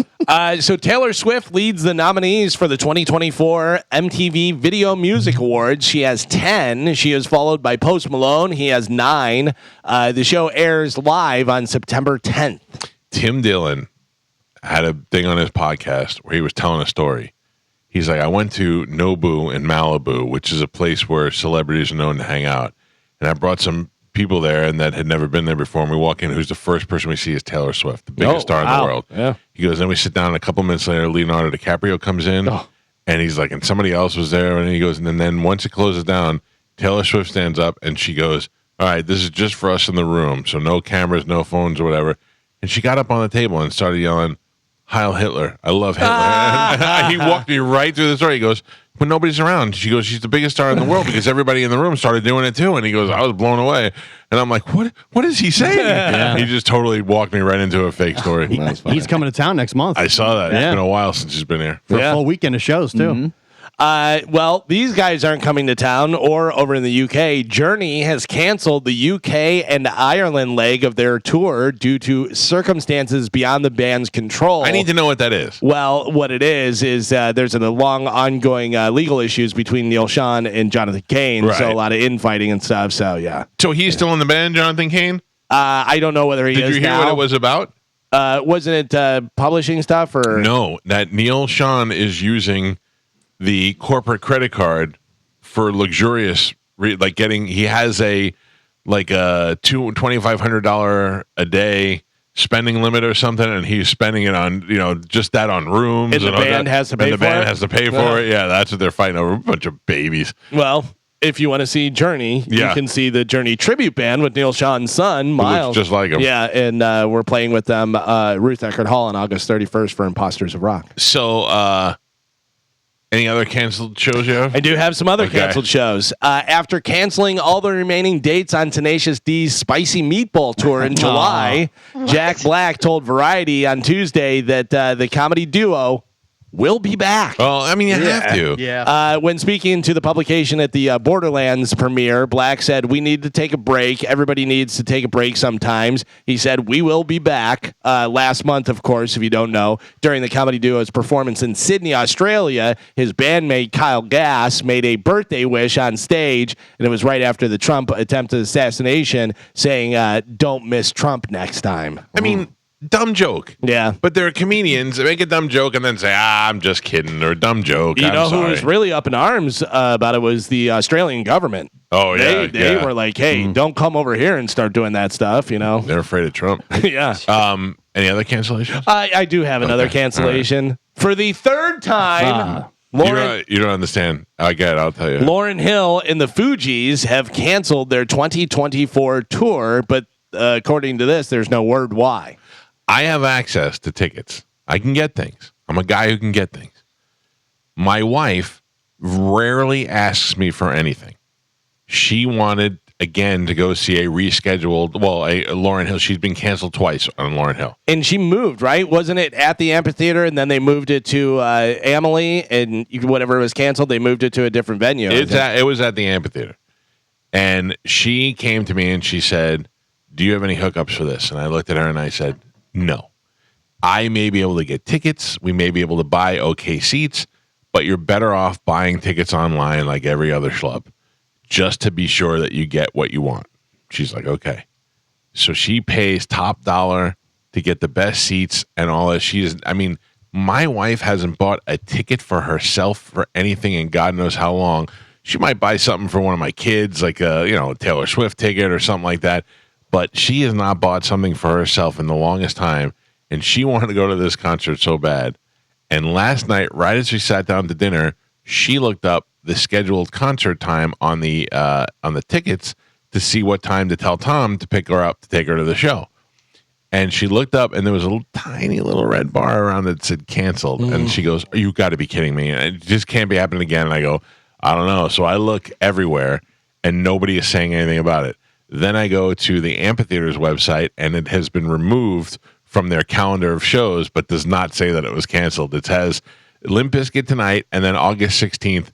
So Taylor Swift leads the nominees for the 2024 MTV Video Music Awards. She has 10. She is followed by Post Malone. He has 9. The show airs live on September 10th. Tim Dillon had a thing on his podcast where he was telling a story. He's like, I went to Nobu in Malibu, which is a place where celebrities are known to hang out. And I brought some people there and that had never been there before. And we walk in, who's the first person we see is Taylor Swift, the biggest star in the world. Yeah. He goes, then we sit down, and a couple minutes later, Leonardo DiCaprio comes in. And he's like, and somebody else was there. And he goes, and then once it closes down, Taylor Swift stands up and she goes, all right, this is just for us in the room. So no cameras, no phones or whatever. And she got up on the table and started yelling, Heil Hitler. I love Hitler. He walked me right through the story. He goes, when nobody's around, she goes, she's the biggest star in the world because everybody in the room started doing it too. And he goes, I was blown away. And I'm like, what is he saying? He just totally walked me right into a fake story. He's coming to town next month. I saw that. Yeah. It's been a while since he's been here. For a full weekend of shows, too. Mm-hmm. Well, these guys aren't coming to town or over in the UK. Journey has canceled the UK and Ireland leg of their tour due to circumstances beyond the band's control. I need to know what that is. Well, what it is there's a long ongoing legal issues between Neil Sean and Jonathan Cain. Right. So a lot of infighting and stuff. So, yeah. So he's still in the band, Jonathan Cain? I don't know whether he is Did you hear now. what it was about? Wasn't it publishing stuff or No, that Neil Sean is using the corporate credit card for luxurious, he has a $2,500 a day spending limit or something, and he's spending it on just that on rooms. And the band has to pay for it? And the band has to pay for it. Yeah, that's what they're fighting over. A bunch of babies. Well, if you want to see Journey, you can see the Journey tribute band with Neil Sean's son, Miles. Looks just like him. Yeah, and we're playing with them Ruth Eckerd Hall on August 31st for Imposters of Rock. So, any other canceled shows you have? I do have some other canceled shows. After canceling all the remaining dates on Tenacious D's Spicy Meatball Tour in July, Jack Black told Variety on Tuesday that the comedy duo will be back. Well, I mean, you have to. Yeah. When speaking to the publication at the Borderlands premiere, Black said, we need to take a break. Everybody needs to take a break sometimes. He said, we will be back. Last month, of course, if you don't know, during the comedy duo's performance in Sydney, Australia, his bandmate Kyle Gass made a birthday wish on stage, and it was right after the Trump attempted assassination, saying, don't miss Trump next time. I mean, dumb joke. Yeah. But they're comedians. They make a dumb joke and then say, I'm just kidding, or dumb joke. You know who was really up in arms about it was the Australian government. Oh, yeah. They were like, hey, don't come over here and start doing that stuff, They're afraid of Trump. Yeah. Any other cancellations? I do have another cancellation. Right. For the third time, Lauren, you don't understand. I get it. I'll tell you. Lauryn Hill and the Fugees have canceled their 2024 tour, but according to this, there's no word why. I have access to tickets. I can get things. I'm a guy who can get things. My wife rarely asks me for anything. She wanted, again, to go see a rescheduled, Lauryn Hill. She's been canceled twice on Lauryn Hill. And she moved, right? Wasn't it at the amphitheater, and then they moved it to Amalie, and whatever was canceled, they moved it to a different venue? It was at the amphitheater. And she came to me and she said, do you have any hookups for this? And I looked at her and I said, no. I may be able to get tickets. We may be able to buy okay seats, but you're better off buying tickets online like every other schlub, just to be sure that you get what you want. She's like, okay. So she pays top dollar to get the best seats and all that. My wife hasn't bought a ticket for herself for anything in God knows how long. She might buy something for one of my kids, like a Taylor Swift ticket or something like that. But she has not bought something for herself in the longest time, and she wanted to go to this concert so bad. And last night, right as we sat down to dinner, she looked up the scheduled concert time on the tickets to see what time to tell Tom to pick her up to take her to the show. And she looked up, and there was a tiny little red bar around it that said canceled. And she goes, you got to be kidding me. And it just can't be happening again. And I go, I don't know. So I look everywhere, and nobody is saying anything about it. Then I go to the amphitheater's website, and it has been removed from their calendar of shows, but does not say that it was canceled. It has Limp Bizkit tonight, and then August 16th,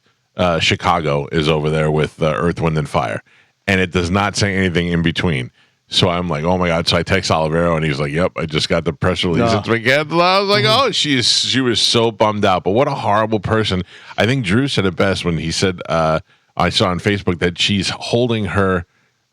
Chicago is over there with Earth, Wind, and Fire. And it does not say anything in between. So I'm like, oh, my God. So I text Olivero, and he's like, yep, I just got the press release. It's been canceled. I was like, oh, she was so bummed out. But what a horrible person. I think Drew said it best when he said, I saw on Facebook that she's holding her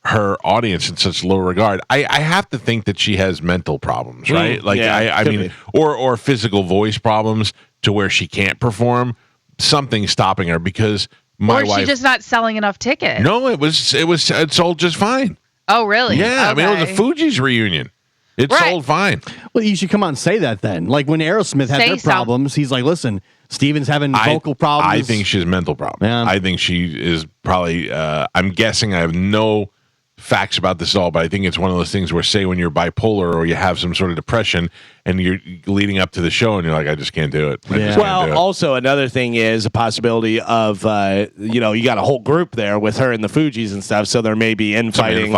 her audience in such low regard. I have to think that she has mental problems, right? Like I mean, or physical voice problems to where she can't perform. Something's stopping her because my wife. Or she's just not selling enough tickets. No, it sold just fine. Oh, really? Yeah, I mean, it was a Fugees reunion. It sold fine. Well, you should come on and say that then. Like when Aerosmith had their problems, he's like, listen, Steven's having vocal problems. I think she has mental problems. Yeah. I think she is probably, I'm guessing, I have no facts about this at all, but I think it's one of those things where, say, when you're bipolar or you have some sort of depression and you're leading up to the show and you're like, I just can't do it. Well, also another thing is a possibility of, you got a whole group there with her and the Fugees and stuff, so there may be infighting,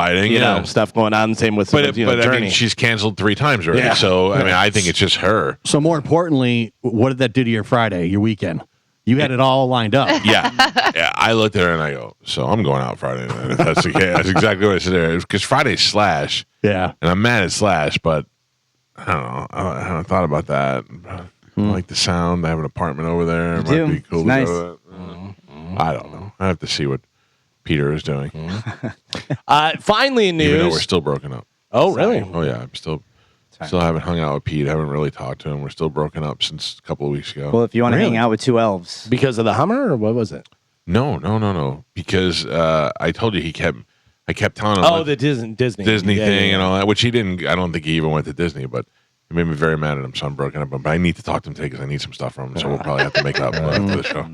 stuff going on. Same with, but I mean, she's canceled 3 times already, so I mean, I think it's just her. So more importantly, what did that do to your Friday, your weekend? You had it all lined up. Yeah. I looked at her and I go, so I'm going out Friday night. If that's the case. That's exactly what I said there. Because Friday's Slash. Yeah. And I'm mad at Slash, but I don't know. I haven't thought about that. I like the sound. I have an apartment over there. It might be cool to nice. go to that. I don't know. I have to see what Peter is doing. Finally in news. Even though we're still broken up. Oh, really? Oh, yeah. I'm still haven't hung out with Pete. Haven't really talked to him. We're still broken up since a couple of weeks ago. Well, if you want to hang out with 2 elves. Because of the Hummer, or what was it? No. Because I told you I kept telling him. Oh, the Disney thing and all that, which he didn't. I don't think he even went to Disney, but it made me very mad at him. So I'm broken up. But I need to talk to him today because I need some stuff from him. So we'll probably have to make up for the show.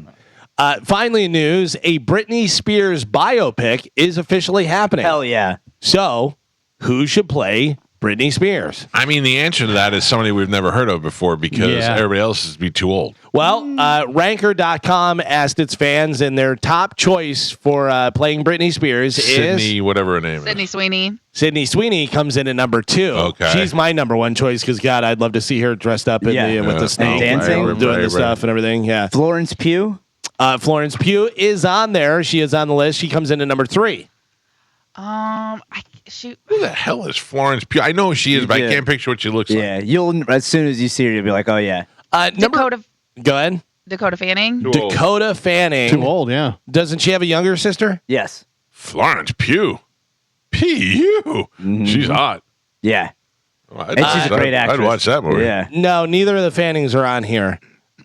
Finally in news, a Britney Spears biopic is officially happening. Hell yeah. So, who should play Britney Spears? I mean, the answer to that is somebody we've never heard of before because everybody else is be too old. Well, Ranker.com asked its fans, and their top choice for playing Britney Spears is Sydney, whatever her name Sydney is. Sweeney. Sydney Sweeney comes in at number 2. Okay. She's my number 1 choice because, God, I'd love to see her dressed up with the snake, dancing, doing the stuff and everything. Yeah. Florence Pugh. Florence Pugh is on there. She is on the list. She comes in at number 3. Who the hell is Florence Pugh? I know who she is, but I can't picture what she looks like. Yeah, you'll as soon as you see her, you'll be like, oh yeah. Go ahead. Dakota Fanning. Dakota Fanning. Too old, yeah. Doesn't she have a younger sister? Yes. Florence Pugh. P.U. Mm-hmm. She's hot. Yeah. Well, And she's a great actress. I'd watch that movie. Yeah. No, neither of the Fannings are on here.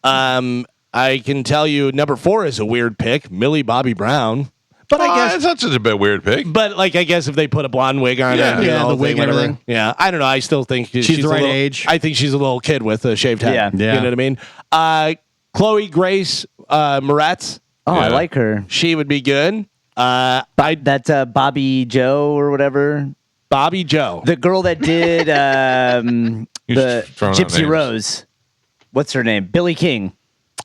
I can tell you number 4 is a weird pick, Millie Bobby Brown. But I guess it's not such a bit weird pick. But I guess if they put a blonde wig on her, the wig and everything. Yeah, I don't know. I still think she's the right little, age. I think she's a little kid with a shaved head. Yeah. You know what I mean? Chloe Grace Moretz. Oh, I like her. She would be good. That's Bobby Joe or whatever. Bobby Joe. The girl that did the Gypsy names. Rose. What's her name? Billie King.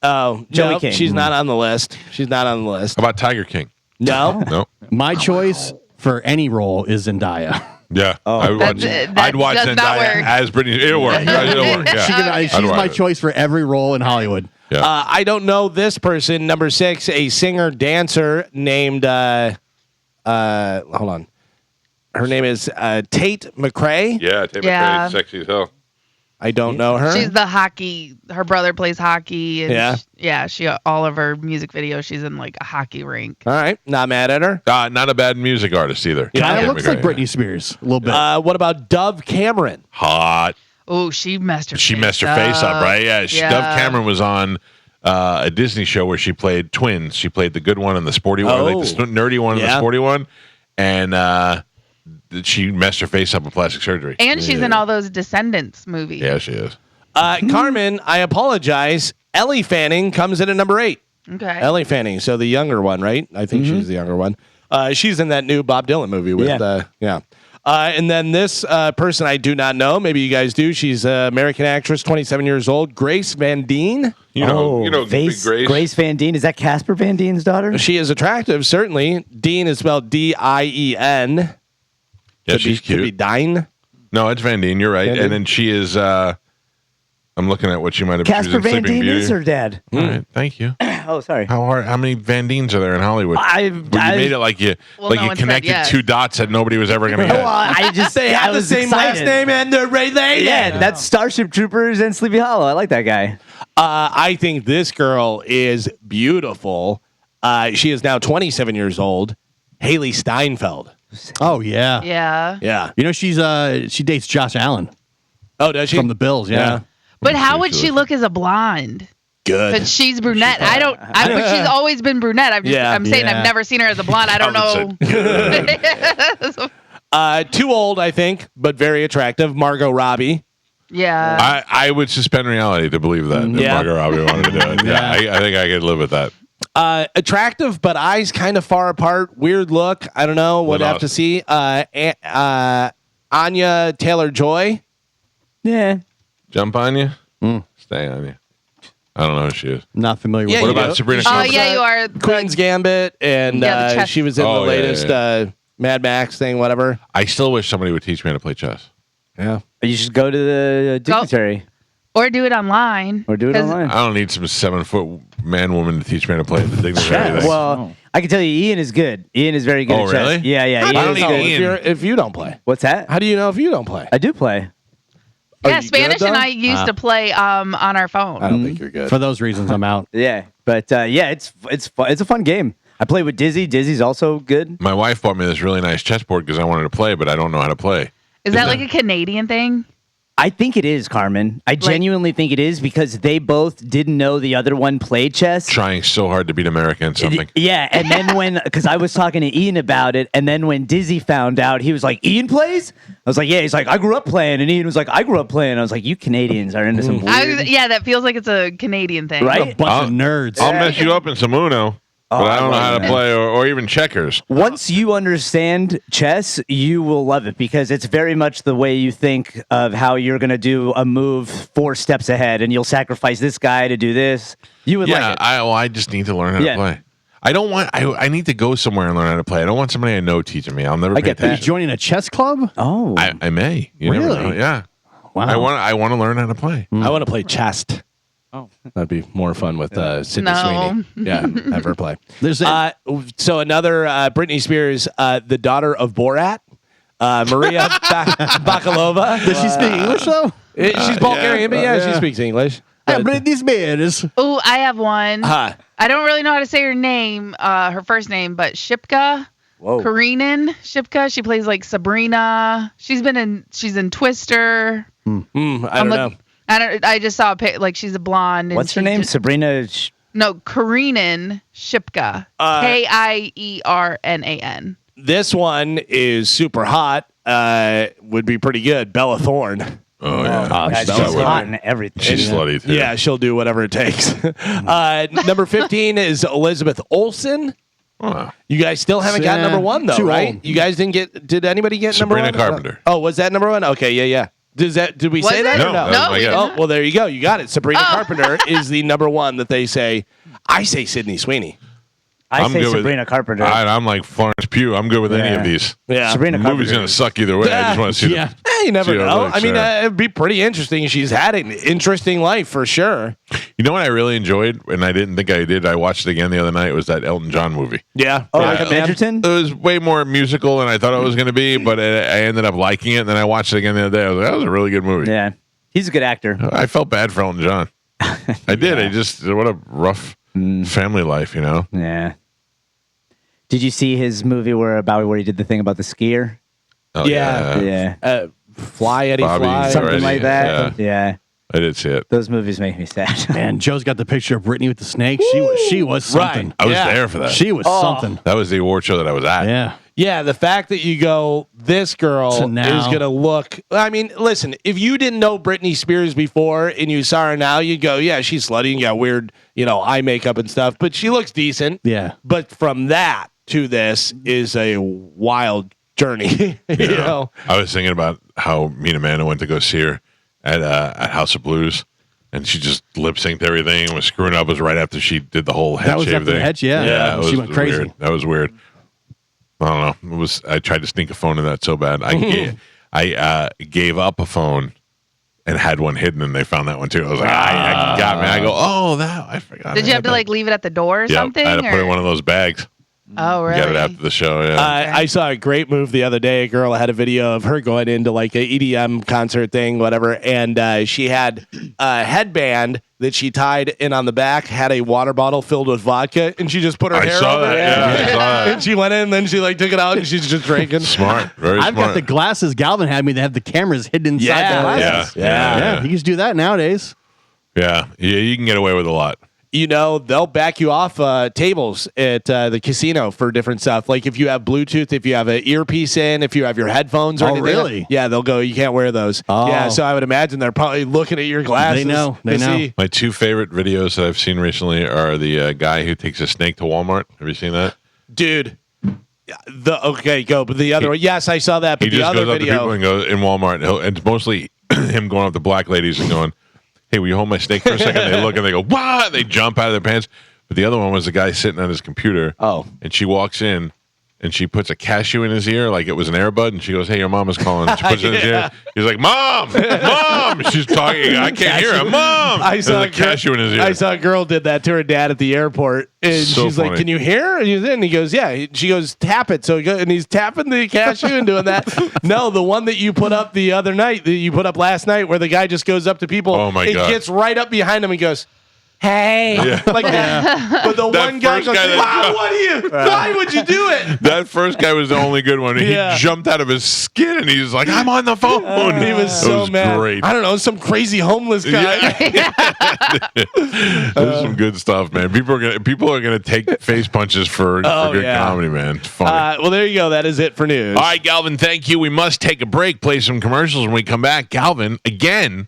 Oh, Joey no, King. she's not on the list. She's not on the list. How about Tiger King? No. No. My choice for any role is Zendaya. Yeah. I'd watch does not Zendaya work. as Britney. It'll work. It'll work. Yeah. She's my choice for every role in Hollywood. Yeah. I don't know this person. Number 6, a singer dancer named. Hold on. Her name is Tate McRae. Yeah. Tate McRae, sexy as hell. I don't know her. She's the hockey. Her brother plays hockey. And Yeah. she all of her music videos. She's in like a hockey rink. All right, not mad at her. Not a bad music artist either. Kind of looks like Britney Spears a little bit. What about Dove Cameron? Hot. Oh, she messed her. She face messed her face up, right? Yeah. Yeah. Dove Cameron was on a Disney show where she played twins. She played the good one and the sporty one, like the nerdy one and the sporty one, and she messed her face up with plastic surgery. And she's in all those Descendants movies. Yeah, she is. Carmen, I apologize. Ellie Fanning comes in at number 8. Okay. Ellie Fanning, so the younger one, right? I think she's the younger one. She's in that new Bob Dylan movie with, and then this person I do not know. Maybe you guys do. She's an American actress, 27 years old, Grace Van Dien. You know, Grace Grace Van Dien. Is that Casper Van Dien's daughter? She is attractive, certainly. Dean is spelled D-I-E-N. Yeah, she's cute. Could be Dine. No, it's Van Dien. You're right. Van Dien. And then she is. I'm looking at what she might have. Casper Van Dien is her dad. All right, thank you. Oh, sorry. How many Van Diens are there in Hollywood? You made it like you no one said connected yes. 2 dots that nobody was ever going to get. Well, I just They have the same last name and they're related. Yeah, that's Starship Troopers and Sleepy Hollow. I like that guy. I think this girl is beautiful. She is now 27 years old. Haley Steinfeld. Oh yeah. Yeah. Yeah. You know she dates Josh Allen Oh, does she? from the Bills. Yeah. But how would she look as a blonde? Good. But she's brunette. But she's always been brunette. I'm saying I've never seen her as a blonde. I don't know. Too old, I think, but very attractive. Margot Robbie. Yeah. I would suspend reality to believe that if Margot Robbie wanted to do it. Yeah, I think I could live with that. Attractive, but eyes kind of far apart. Weird look. I don't know. Would have to see. Anya Taylor-Joy. Yeah. Jump on you? Stay on you. I don't know who she is. Not familiar with Yeah, her. What about Sabrina? Oh, yeah, you are. Queen's Gambit, and the chess. she was in the latest Mad Max thing, whatever. I still wish somebody would teach me how to play chess. Yeah. You should go to the dignitary. Or do it online. Or do it online. I don't need some 7-foot man-woman to teach me how to play the dignitary thing. Well, I can tell you, Ian is good. Ian is very good Oh, at chess. really? Yeah. I don't Ian need is good. Ian. If you don't play. What's that? How do you know if you don't play? I do play. Are Yeah, you Spanish good, and though? I used to play on our phone. I don't think you're good. For those reasons, I'm out. Yeah. But it's fun. It's a fun game. I play with Dizzy. Dizzy's also good. My wife bought me this really nice chessboard because I wanted to play, but I don't know how to play. Is that like a Canadian thing? I think it is, Carmen. I genuinely think it is because they both didn't know the other one played chess. Trying so hard to beat America in something. Yeah, and then because I was talking to Ian about it, and then when Dizzy found out, he was like, "Ian plays?" I was like, "Yeah." He's like, "I grew up playing," and Ian was like, "I grew up playing." I was like, "You Canadians are into some weird." That feels like it's a Canadian thing. Right? A bunch of nerds. I'll mess you up in some Uno, but I don't know how to play or even checkers. Once you understand chess, you will love it because it's very much the way you think of how you're going to do a move 4 steps ahead, and you'll sacrifice this guy to do this. You would like it. I just need to learn how to play. I don't want. I need to go somewhere and learn how to play. I don't want somebody I know teaching me. I'll never pay Are you attention. joining a chess club? Oh, I may. You never Really? know. Yeah. Wow. I want to learn how to play. I want to play chess. Oh. That'd be more fun with Sydney No. Sweeney. Yeah, have her play. There's So another Britney Spears, the daughter of Borat, Maria Bakalova. Does she speak English though? She's Bulgarian, but she speaks English. Yeah, Britney Spears. Oh, I have one. Huh. I don't really know how to say her name, her first name, but Shipka. whoa. Karenin Shipka. She plays like Sabrina. She's in Twister. I don't know. I just saw a pic, like she's a blonde. What's her name? Sabrina. No, Karenin Shipka. Kaernan. This one is super hot. Would be pretty good. Bella Thorne. Oh yeah. She's That would hot be- and everything. She's slutty too. Yeah, she'll do whatever it takes. Number 15 is Elizabeth Olsen. Oh. You guys still haven't got number 1 though, Too right? old. You guys didn't get. Did anybody get Sabrina number 1? Carpenter. Oh, was that number 1? Okay, yeah. Did we Was say it? that or No, no? that was my guess. Oh, well, there you go. You got it. Sabrina Carpenter is the number 1 that they say. I say Sydney Sweeney. I I'm say good with- Sabrina Carpenter. I'm like Florence Pugh. I'm good with any of these. Yeah. Sabrina The movie's Carpenter. gonna suck either way. I just want to see. Yeah. You never See how it know. looks, I mean, yeah. it'd be pretty interesting. She's had an interesting life for sure. You know what I really enjoyed, and I didn't think I did. I watched it again the other night. Was that Elton John movie? Yeah. Oh, Yeah. Edgerton? It was way more musical than I thought it was going to be, but I ended up liking it. And then I watched it again the other day. I was like, that was a really good movie. Yeah. He's a good actor. I felt bad for Elton John. I did. I just what a rough family life, you know. Yeah. Did you see his movie where he did the thing about the skier? Oh, Yeah. Yeah. Fly, Eddie, Bobby, Fly. Something Eddie, like that. Yeah. I did see it. Those movies make me sad. Man, Joe's got the picture of Britney with the snake. She was something. Right. I was Yeah. there for that. She was something. That was the award show that I was at. Yeah. Yeah, the fact that you go, this girl So is now- going to look. I mean, listen, if you didn't know Britney Spears before and you saw her now, you'd go, yeah, she's slutty and got weird, eye makeup and stuff, but she looks decent. Yeah. But from that to this is a wild journey. you know? I was thinking about how me and Amanda went to go see her at House of Blues, and she just lip synced everything and was screwing up. It was right after she did the whole head That was shave after the thing. head, yeah. it She was went crazy. weird. That was weird. I don't know. I tried to sneak a phone in that so bad. I gave up a phone and had one hidden, and they found that one too. I was like, I got me. I go, oh, that I forgot. Did you have to like leave it at the door or Yeah, something? I had to put it in one of those bags. Oh, really? Get it after the show. Yeah. I saw a great move the other day. A girl had a video of her going into like a EDM concert thing, whatever, and she had a headband that she tied in on the back, had a water bottle filled with vodka, and she just put her hair over it. I saw that. And she went in, and then she like took it out, and she's just drinking. Smart. Very I've smart. got the glasses Galvin had me that have the cameras hidden inside the glasses. Yeah. You can just do that nowadays. Yeah. You can get away with a lot. You know, they'll back you off tables at the casino for different stuff. Like if you have Bluetooth, if you have an earpiece in, if you have your headphones or anything. Really? Yeah, they'll go, you can't wear those. Oh. Yeah, so I would imagine they're probably looking at your glasses. They know. to see. My two favorite videos that I've seen recently are the guy who takes a snake to Walmart. Have you seen that? Dude. Okay, go. But the other one, yes, I saw that. But He the just other goes up to people video. and goes in Walmart. And it's mostly him going up to black ladies and going, "Hey, will you hold my snake for a second?" They look and they go, "What?" They jump out of their pants. But the other one was the guy sitting on his computer. Oh. And she walks in and she puts a cashew in his ear like it was an Airbud. And she goes, "Hey, your mom is calling." She puts it in his ear. He's like, "Mom, Mom." She's talking. I can't hear her. "Mom." I saw There's a cashew in his ear. I saw a girl did that to her dad at the airport, and So she's like, funny. "Can you hear?" And he goes, "Yeah." She goes, "Tap it." So he goes, and he's tapping the cashew and doing that. No, the one that you put up the other night, that you put up last night, where the guy just goes up to people. Oh, my it God. gets right up behind him and goes, "Hey," like that. But the That one guy first goes, guy that "Wow, jumped- what are you? Why would you do it?" That first guy was the only good one. He Yeah. jumped out of his skin and he's like, "I'm on the phone." He was It so mad. great. I don't know, some crazy homeless guy. There's some good stuff, man. People are gonna take face punches for good yeah. comedy, man. It's funny. Well, there you go. That is it for news. All right, Galvin, thank you. We must take a break, play some commercials. When we come back, Galvin, again,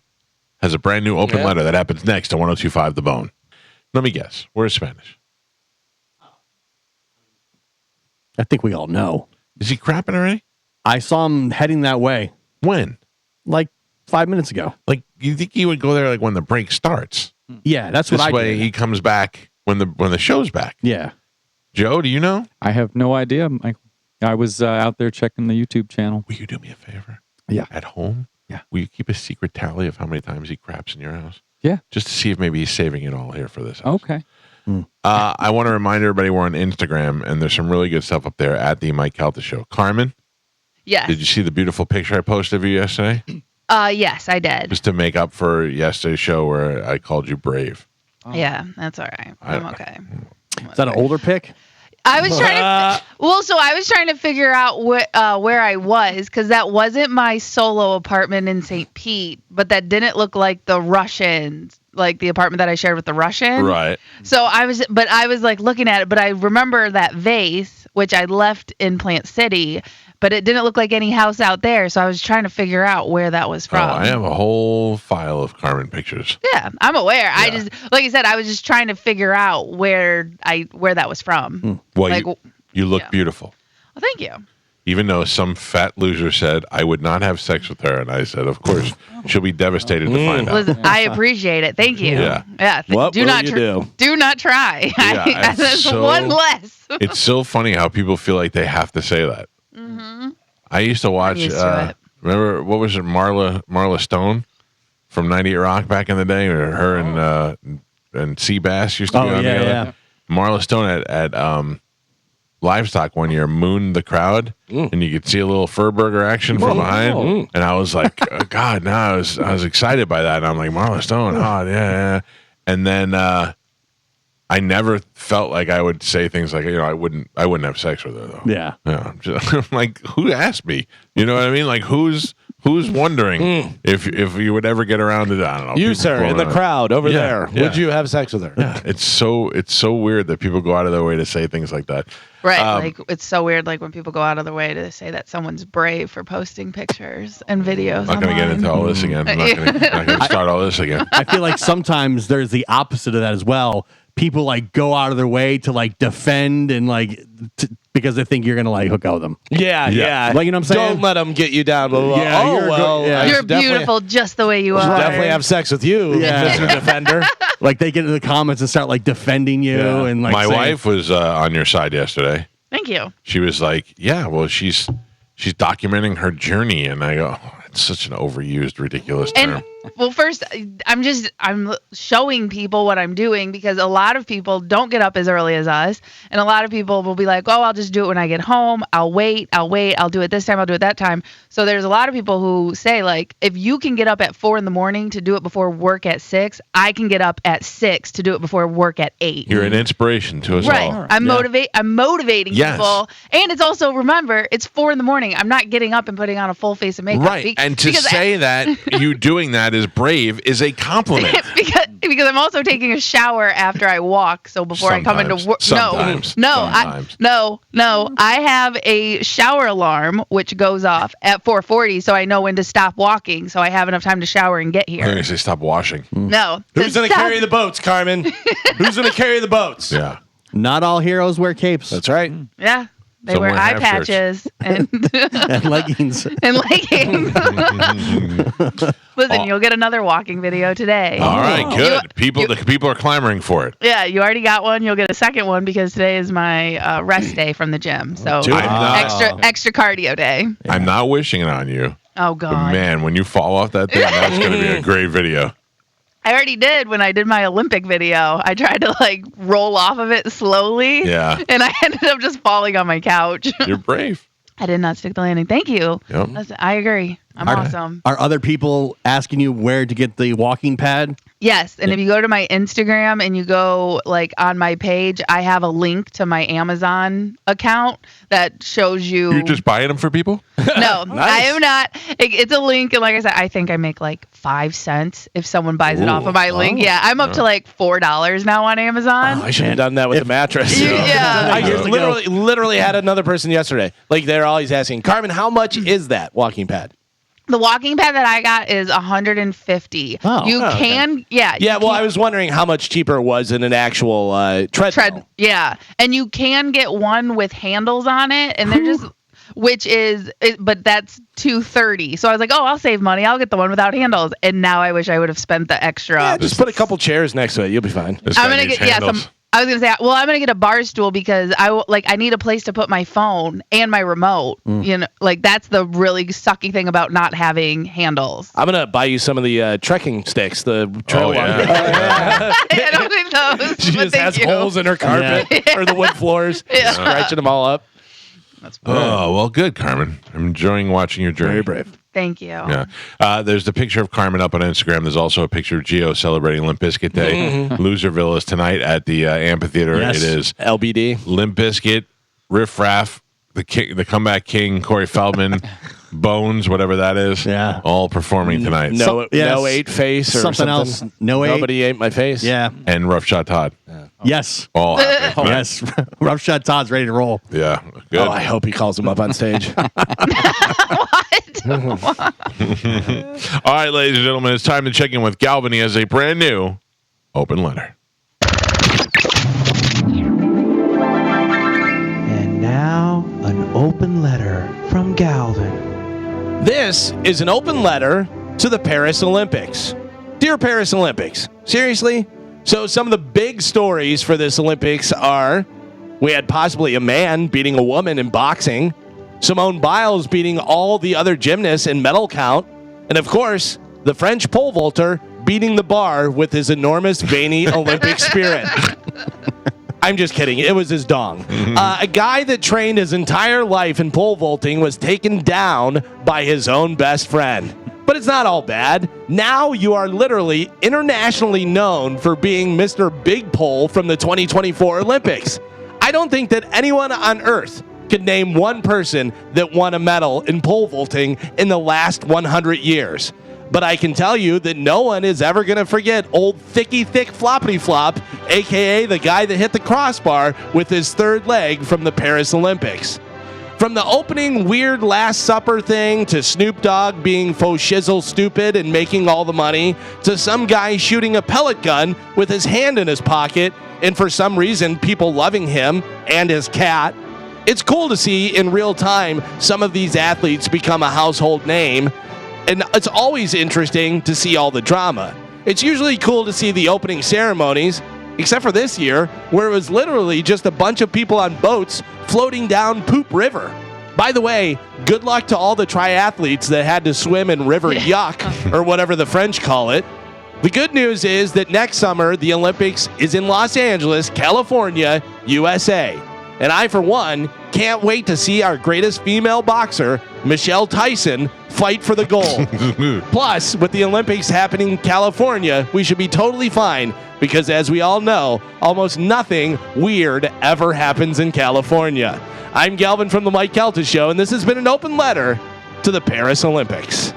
has a brand new open letter that happens next on 102.5 The Bone. Let me guess. Where's Spanish? I think we all know. Is he crapping already? I saw him heading that way When? like 5 minutes ago. Like, you think he would go there like when the break starts? Yeah, that's what This I way did. he comes back when the show's back. Yeah. Joe, do you know? I have no idea, Michael. I was out there checking the YouTube channel. Will you do me a favor? Yeah. At home? Yeah. Will you keep a secret tally of how many times he craps in your house? Yeah. Just to see if maybe he's saving it all here for this house. Okay. I want to remind everybody we're on Instagram, and there's some really good stuff up there at the Mike Calta Show. Carmen, Yes. did you see the beautiful picture I posted of you yesterday? Yes, I did. Just to make up for yesterday's show where I called you brave. Yeah, that's all right. I'm okay. Is that an older pick? I was trying to. So I was trying to figure out where I was, because that wasn't my solo apartment in St. Pete, but that didn't look like the Russians, like the apartment that I shared with the Russian. Right. So I was like looking at it, but I remember that vase, which I left in Plant City, but it didn't look like any house out there. So I was trying to figure out where that was from. Oh, I have a whole file of Carmen pictures. Yeah, I'm aware. I just, like I said, I was just trying to figure out where that was from. Well, Like, you look yeah. beautiful. Well, thank you. Even though some fat loser said I would not have sex with her, and I said, of course, she'll be devastated to find out. Listen, I appreciate it. Thank you. Yeah. Yeah. What do will not you do? Do not try. Yeah, That's so- one less. It's so funny how people feel like they have to say that. Mm-hmm. I used to watch. used to it. Remember what was it, Marla Stone from 98 Rock back in the day? Or her and Seabass used to be on together. yeah. Marla Stone at Livestock one year mooned the crowd, and you could see a little Furburger action from behind. And I was like, oh, God, no! I was excited by that. And I'm like, Marla Stone, oh yeah. And then I never felt like I would say things like, I wouldn't have sex with her though. Yeah. Yeah, I'm like, who asked me? You know what I mean? Like, who's wondering if you would ever get around to that? I don't know. You, people sir, in the going, crowd over Yeah, there. yeah. Would you have sex with her? Yeah, it's so weird that people go out of their way to say things like that. Right. Like, it's so weird, like, when people go out of their way to say that someone's brave for posting pictures and videos. I'm not going to get into all this again. I'm not going to start all this again. I feel like sometimes there's the opposite of that as well. People like go out of their way to like defend and like because they think you're gonna like hook up with them. Yeah. Like, you know what I'm saying? Don't let them get you down. Blah, blah, blah. Yeah, Oh, you're well, good- yeah. I You're should definitely- beautiful just the way you should are. definitely have sex with you, Yeah. Mr. Defender. Like they get into the comments and start like defending you Yeah. and like My saying- wife was on your side yesterday. Thank you. She was like, "Yeah, well, she's documenting her journey," and I go, oh, "It's such an overused, ridiculous term." Well, first, I'm showing people what I'm doing because a lot of people don't get up as early as us. And a lot of people will be like, oh, I'll just do it when I get home. I'll wait. I'll do it this time. I'll do it that time. So there's a lot of people who say, like, if you can get up at 4 a.m. to do it before work at 6, I can get up at 6 to do it before work at 8. You're an inspiration to us all. Right. I'm motivating people. And it's also, remember, it's 4 a.m. I'm not getting up and putting on a full face of makeup. Right. And to say that you doing that is brave is a compliment. because I'm also taking a shower after I walk. So before I come into work. No. I have a shower alarm which goes off at 4:40, so I know when to stop walking. So I have enough time to shower and get here. I'm going to say stop washing. No. Who's going to carry the boats, Carmen? Who's going to carry the boats? Yeah. Not all heroes wear capes. That's right. Yeah. They Some wear wear eye half patches and And leggings. leggings. Listen, you'll get another walking video today. All right, good. The people are clamoring for it. Yeah, you already got one. You'll get a second one because today is my rest day from the gym. So extra cardio day. I'm not wishing it on you. Oh God, but man, when you fall off that thing, that's going to be a great video. I already did when I did my Olympic video. I tried to like roll off of it slowly. Yeah. And I ended up just falling on my couch. You're brave. I did not stick the landing. Thank you. Yep. I agree. I'm awesome. Are other people asking you where to get the walking pad? Yes. And if you go to my Instagram and you go like on my page, I have a link to my Amazon account that shows you. You're just buying them for people? No, Nice. I am not. It's a link. And like I said, I think I make like 5 cents if someone buys it off of my link. Yeah. I'm up to like $4 now on Amazon. I should have done that with the mattress. Yeah. I just literally had another person yesterday. Like they're always asking, Carmen, how much is that walking pad? The walking pad that I got is $150. Oh. You can, yeah. Yeah, well, I was wondering how much cheaper it was than an actual treadmill. Yeah, and you can get one with handles on it, and they're just, but that's $230. So I was like, oh, I'll save money. I'll get the one without handles. And now I wish I would have spent the extra. Yeah, just put a couple chairs next to it. You'll be fine. I'm gonna get I was gonna say, well, I'm gonna get a bar stool because I need a place to put my phone and my remote. You know, like that's the really sucky thing about not having handles. I'm gonna buy you some of the trekking sticks. The trail I don't need those. She just has holes in her carpet or the wood floors, scratching them all up. That's Oh, well, good, Carmen. I'm enjoying watching your journey. Very brave. Thank you. Yeah. There's the picture of Carmen up on Instagram. There's also a picture of Gio celebrating Limp Bizkit Day. Loserville is tonight at the amphitheater. Yes. It is LBD. Limp Bizkit, Riff Raff, the comeback king, Corey Feldman, Bones, whatever that is. Yeah. All performing tonight. No ate face or something else. No ate. Nobody ate my face. Yeah. And Rough Shot Todd. Yes. All happening. Yes. Rough Shot Todd's ready to roll. Yeah. Good. Oh, I hope he calls him up on stage. All right, ladies and gentlemen, it's time to check in with Galvin. He has a brand new open letter. And now, an open letter from Galvin. This is an open letter to the Paris Olympics. Dear Paris Olympics, seriously? So some of the big stories for this Olympics are we had possibly a man beating a woman in boxing, Simone Biles beating all the other gymnasts in medal count, and of course, the French pole vaulter beating the bar with his enormous veiny Olympic spirit. I'm just kidding. It was his dong. A guy that trained his entire life in pole vaulting was taken down by his own best friend. But it's not all bad. Now you are literally internationally known for being Mr. Big Pole from the 2024 Olympics. I don't think that anyone on Earth could name one person that won a medal in pole vaulting in the last 100 years. But I can tell you that no one is ever going to forget old Thicky Thick Floppity Flop, a.k.a. the guy that hit the crossbar with his third leg from the Paris Olympics. From the opening weird Last Supper thing to Snoop Dogg being faux shizzle stupid and making all the money to some guy shooting a pellet gun with his hand in his pocket and for some reason people loving him and his cat. It's cool to see in real time some of these athletes become a household name, and it's always interesting to see all the drama. It's usually cool to see the opening ceremonies, except for this year, where it was literally just a bunch of people on boats floating down Poop River. By the way, good luck to all the triathletes that had to swim in River Yuck, or whatever the French call it. The good news is that next summer, the Olympics is in Los Angeles, California, USA. And I, for one, can't wait to see our greatest female boxer, Michelle Tyson, fight for the gold. Plus, with the Olympics happening in California, we should be totally fine because, as we all know, almost nothing weird ever happens in California. I'm Galvin from the Mike Calta Show, and this has been an open letter to the Paris Olympics.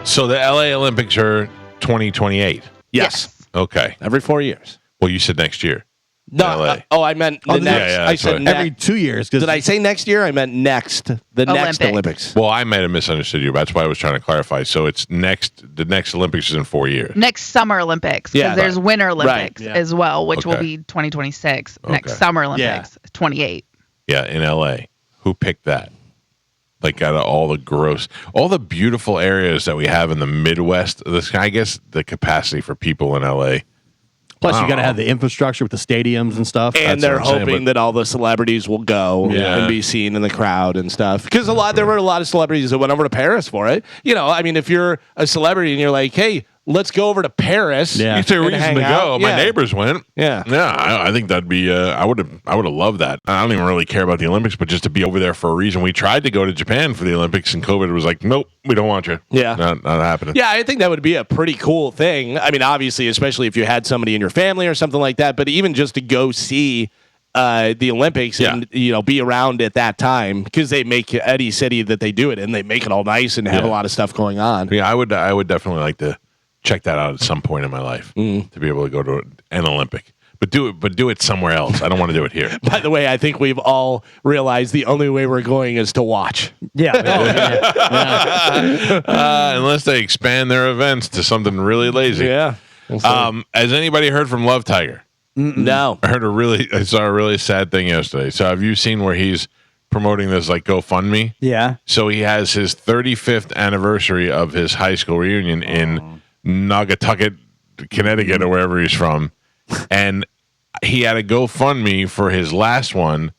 So the LA Olympics are 2028. Yes. Okay. Every 4 years. Well, you said next year. No, I meant the next. yeah, I said every 2 years. Did I say next year? I meant next. The next Olympics. Well, I might have misunderstood you. That's why I was trying to clarify. So it's next. The next Olympics is in 4 years. Next Summer Olympics. Because Yeah. there's Winter Olympics Right. as well, which will Okay. be 2026. Next Okay. Summer Olympics, 28. Yeah, in LA. Who picked that? Like out of all the beautiful areas that we have in the Midwest, I guess the capacity for people in LA. Plus, you got to have the infrastructure with the stadiums and stuff. And That's they're what I'm saying, hoping that all the celebrities will go and be seen in the crowd and stuff. Because there were a lot of celebrities that went over to Paris for it. You know, I mean, if you're a celebrity and you're like, hey, let's go over to Paris. Yeah. It's a and reason hang to go. out. My Yeah. neighbors went. Yeah. I think that'd be. I would have loved that. I don't even really care about the Olympics, but just to be over there for a reason. We tried to go to Japan for the Olympics, and COVID was like, nope, we don't want you. Yeah. not happening. Yeah, I think that would be a pretty cool thing. I mean, obviously, especially if you had somebody in your family or something like that, but even just to go see the Olympics and be around at that time, because they make any city that they do it in, they make it all nice and have a lot of stuff going on. Yeah, I would definitely like to check that out at some point in my life to be able to go to an Olympic. But do it somewhere else. I don't want to do it here. By the way, I think we've all realized the only way we're going is to watch. Yeah. Unless they expand their events to something really lazy. Yeah. Has anybody heard from Love Tiger? No. I saw a really sad thing yesterday. So have you seen where he's promoting this like GoFundMe? Yeah. So he has his 35th anniversary of his high school reunion in Naugatucket, Connecticut, or wherever he's from. And he had a GoFundMe for his last one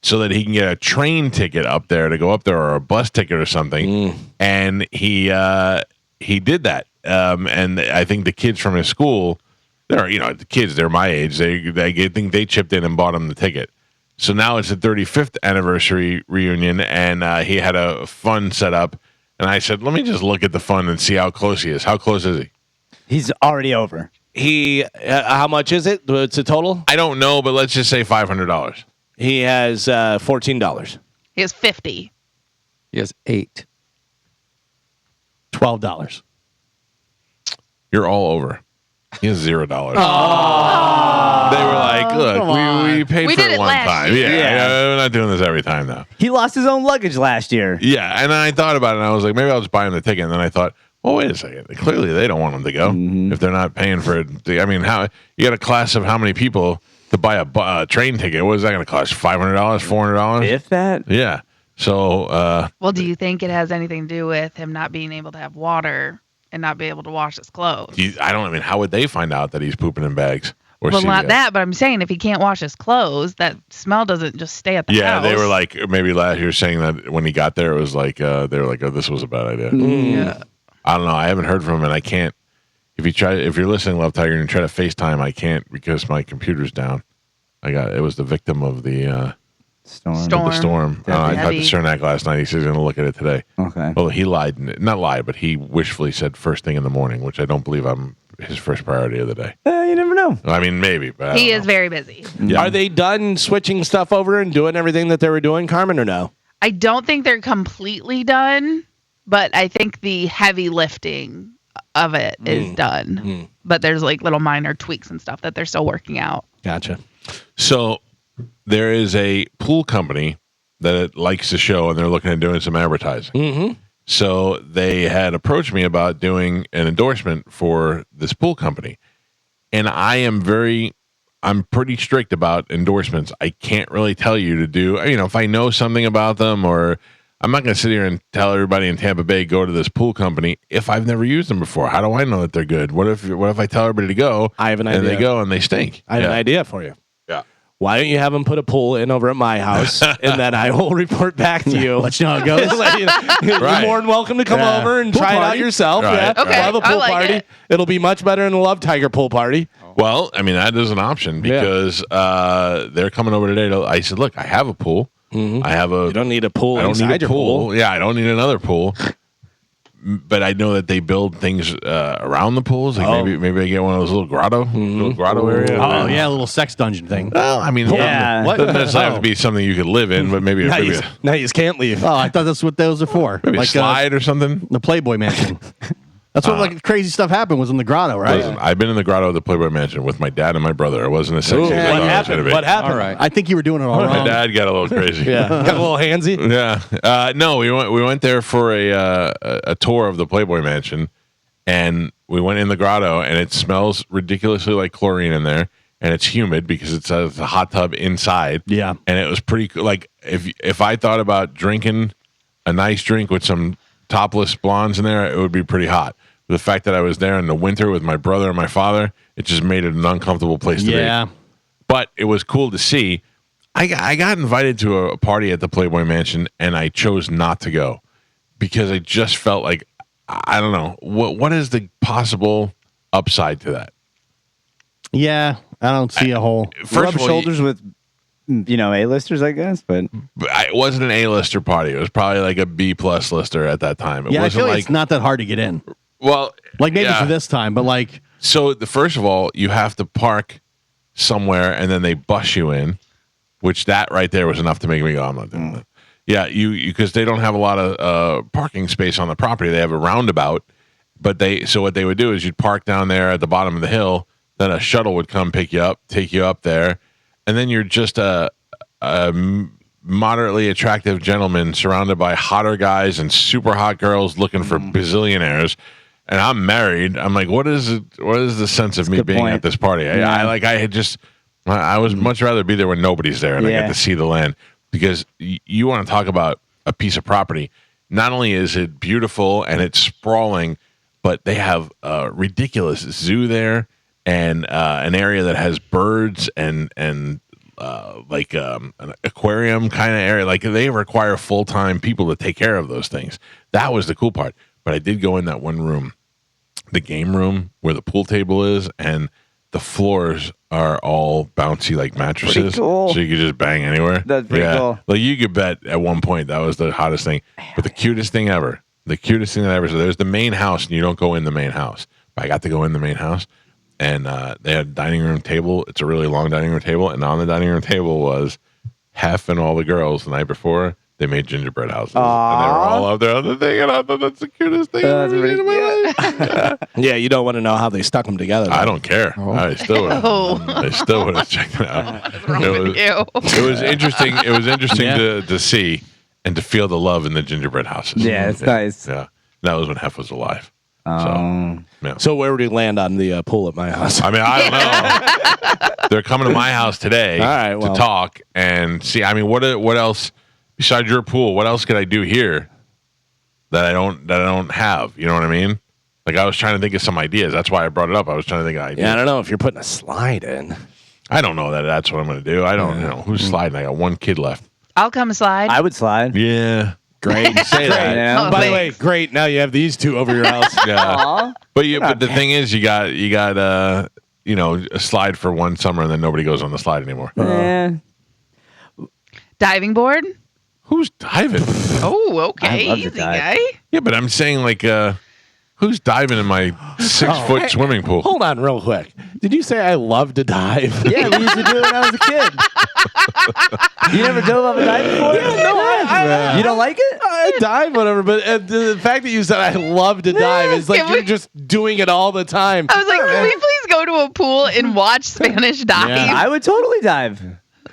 so that he can get a train ticket up there to go up there, or a bus ticket or something. And he did that. And I think the kids from his school, the kids, they're my age. I think they chipped in and bought him the ticket. So now it's the 35th anniversary reunion, and he had a fund set up. And I said, let me just look at the fund and see how close he is. How close is he? He's already over. How much is it? It's a total? I don't know, but let's just say $500. He has $14. He has 50. He has 8. $12. You're all over. He has $0. They were like, look, we paid We for did it it one last time. year. Yeah, we're not doing this every time now. He lost his own luggage last year. Yeah, and then I thought about it, and I was like, maybe I'll just buy him the ticket. And then I thought, well, wait a second. Clearly, they don't want him to go if they're not paying for it. I mean, how you got a class of how many people to buy a train ticket? What is that going to cost? $500, $400? If that. Yeah. So, Well, do you think it has anything to do with him not being able to have water and not be able to wash his clothes? how would they find out that he's pooping in bags? Or Well, see not that, but I'm saying if he can't wash his clothes, that smell doesn't just stay at the house. Yeah, they were like, maybe last year saying that when he got there, it was like, they were like, oh, this was a bad idea. Yeah. I don't know. I haven't heard from him, and I can't. If you're listening, Love Tiger, and you try to FaceTime, I can't because my computer's down. It was the victim of the storm. I talked to Cernak last night. He says he's going to look at it today. Okay. Well, he lied, not lied, but he wishfully said first thing in the morning, which I don't believe I'm his first priority of the day. You never know. I mean, maybe, but I He don't is know. very busy. Yeah. Are they done switching stuff over and doing everything that they were doing, Carmen, or no? I don't think they're completely done, but I think the heavy lifting of it is done. But there's like little minor tweaks and stuff that they're still working out. Gotcha. So there is a pool company that likes the show, and they're looking at doing some advertising. Mm-hmm. So they had approached me about doing an endorsement for this pool company. And I'm pretty strict about endorsements. I can't really tell you to do, if I know something about them, or I'm not going to sit here and tell everybody in Tampa Bay, go to this pool company if I've never used them before. How do I know that they're good? What if I tell everybody to go? I have an and idea. they go and they stink? I have an idea for you. Yeah. why don't you have them put a pool in over at my house, and then I will report back to you. Let you know how it goes. You're Right. more than welcome to come over and Pool try it out party. yourself. Right. Yeah, Okay, we'll have a I pool like party. it. It'll be much better than the Love Tiger pool party. Well, I mean, that is an option because they're coming over today. I said, look, I have a pool. I have a. You don't need a pool I don't inside need a your pool. Yeah, I don't need another pool. But I know that they build things around the pools. Like maybe I get one of those little grotto area. Oh yeah, a little sex dungeon thing. Well, I mean, Yeah. it doesn't necessarily have to be something you could live in, but maybe Now maybe, you can't leave. Oh, I thought that's what those are for. maybe a slide or something. The Playboy Mansion. That's what like crazy stuff happened was in the grotto, right? Listen, I've been in the grotto of the Playboy Mansion with my dad and my brother. It wasn't as sexy as I What thought it was going to happened? be. What happened? All right. I think you were doing it all My wrong. dad got a little crazy. Yeah, got a little handsy. Yeah. No, we went there for a tour of the Playboy Mansion, and we went in the grotto, and it smells ridiculously like chlorine in there, and it's humid because it's a hot tub inside. Yeah. And it was pretty cool. Like if I thought about drinking a nice drink with some topless blondes in there, it would be pretty hot. The fact that I was there in the winter with my brother and my father, it just made it an uncomfortable place to be. But it was cool to see. I got invited to a party at the Playboy Mansion, and I chose not to go because I just felt like, I don't know, what is the possible upside to that? Yeah, I don't see a whole. Rub First of all, shoulders with, A-listers, I guess. But it wasn't an A-lister party. It was probably like a B-plus lister at that time. It Yeah, I wasn't feel like like, it's not that hard to get in. well, Like maybe yeah. for this time, but like So first of all, you have to park somewhere, and then they bus you in, which that right there was enough to make me go, I'm not doing that. Yeah, you because they don't have a lot of parking space on the property. They have a roundabout, but so what they would do is you'd park down there at the bottom of the hill, then a shuttle would come pick you up, take you up there, and then you're just a moderately attractive gentleman surrounded by hotter guys and super hot girls looking for bazillionaires. And I'm married. I'm like, what is the sense of me being point. at this party? I was much rather be there when nobody's there and I get to see the land, because you want to talk about a piece of property. Not only is it beautiful and it's sprawling, but they have a ridiculous zoo there and an area that has birds and like an aquarium kind of area. Like they require full-time people to take care of those things. That was the cool part. But I did go in that one room, the game room where the pool table is, and the floors are all bouncy like mattresses. Pretty cool. So you could just bang anywhere. That's pretty cool. Like you could bet at one point that was the hottest thing. But the cutest thing ever. The cutest thing that ever. So there's the main house, and you don't go in the main house. But I got to go in the main house, and they had a dining room table. It's a really long dining room table, and on the dining room table was Hef and all the girls the night before. They made gingerbread houses, and they were all up there on the thing, and I thought that's the cutest thing I've ever seen in my life. Yeah, you don't want to know how they stuck them together. I don't care. I still would. I still would have checked it out. It was interesting. It was interesting to see and to feel the love in the gingerbread houses. Yeah, it's nice. Yeah, that was when Hef was alive. So where would he land on the pool at my house? I mean, I don't know. They're coming to my house today to talk and see. I mean, what else besides your pool? What else could I do here that I don't have? You know what I mean? Like I was trying to think of some ideas. That's why I brought it up. I was trying to think of ideas. Yeah, I don't know if you're putting a slide in. I don't know that that's what I'm going to do. I don't know who's sliding. I got one kid left. I'll come slide. I would slide. Yeah, great. You say that. Yeah. Oh, By the way, thanks. great. Now you have these two over your house. Yeah. Aw. But the thing is, you got a slide for one summer, and then nobody goes on the slide anymore. Eh. Diving board? Who's diving? Oh, okay. I love to Easy dive. guy. Yeah, but I'm saying like, who's diving in my 6-foot swimming pool? Hold on real quick. Did you say I love to dive? Yeah, we used to do it when I was a kid. You never dove off a dive before? I You don't like it? I dive, whatever, but the fact that you said I love to dive is like Can you're we- just doing it all the time. I was like, can we please go to a pool and watch Spanish dive? I would totally dive.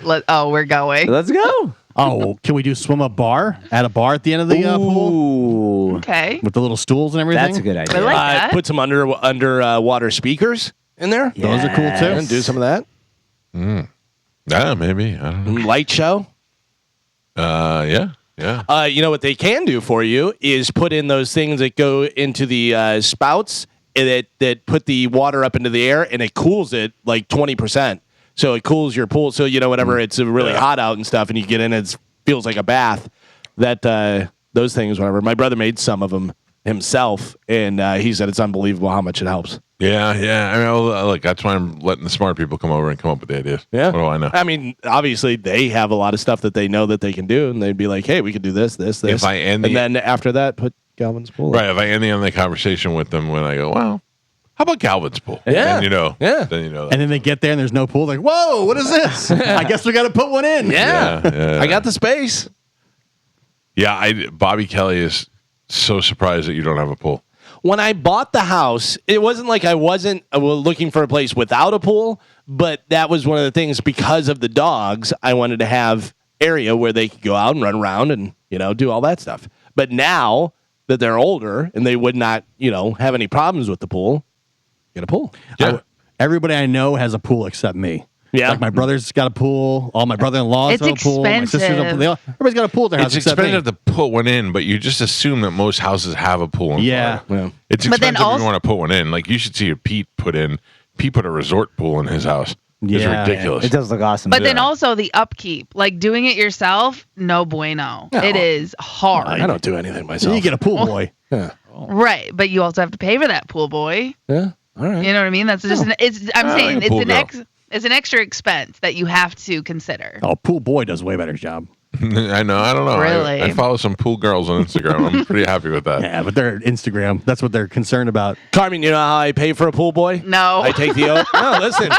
We're going. Let's go. Oh, can we do swim up bar at a bar at the end of the pool Ooh. Okay. with the little stools and everything? That's a good I idea. like that. Put some water speakers in there. Those are cool too. And do some of that. Yeah, maybe. I don't know. Light show. Yeah. You know what they can do for you is put in those things that go into the spouts that put the water up into the air and it cools it like 20%. so it cools your pool. So whenever it's really hot out and stuff, and you get in, it feels like a bath. That those things, whatever. My brother made some of them himself, and he said it's unbelievable how much it helps. Yeah. I mean, look, that's why I'm letting the smart people come over and come up with the ideas. Yeah. What do I know? I mean, obviously they have a lot of stuff that they know that they can do, and they'd be like, "Hey, we could do this." If I end and then after that, put Galvin's pool. Right. If I end the conversation with them when I go, well, how about Galvin's pool? Yeah. And Yeah. Then that. And then they get there and there's no pool. They're like, whoa, what is this? I guess we got to put one in. Yeah. I got the space. Yeah. Bobby Kelly is so surprised that you don't have a pool. When I bought the house, it wasn't like I wasn't looking for a place without a pool, but that was one of the things because of the dogs. I wanted to have area where they could go out and run around and do all that stuff. But now that they're older and they would not have any problems with the pool, get a pool. Yeah. Everybody I know has a pool except me. Yeah. Like my brother's got a pool. All my brother-in-laws have a pool. My sister's got a pool. Everybody's got a pool at their house It's except me. expensive to put one in, but you just assume that most houses have a pool in Yeah. Florida. It's But then expensive if also- you want to put one in. Like you should see a Pete put a resort pool in his house. It's Yeah. ridiculous. It does look awesome. But then also the upkeep, like doing it yourself, no bueno. No. It is hard. I don't do anything So myself. you get a pool boy. Right, but you also have to pay for that pool boy. Yeah. All right. You know what I mean? That's just I'm I saying like a pool girl. it's an extra expense that you have to consider. Oh, pool boy does a way better job. I know. I don't know. Really? I follow some pool girls on Instagram. I'm pretty happy with that. Yeah, but they're Instagram. That's what they're concerned about. Carmen, you know how I pay for a pool boy? No. I take the over. No, listen.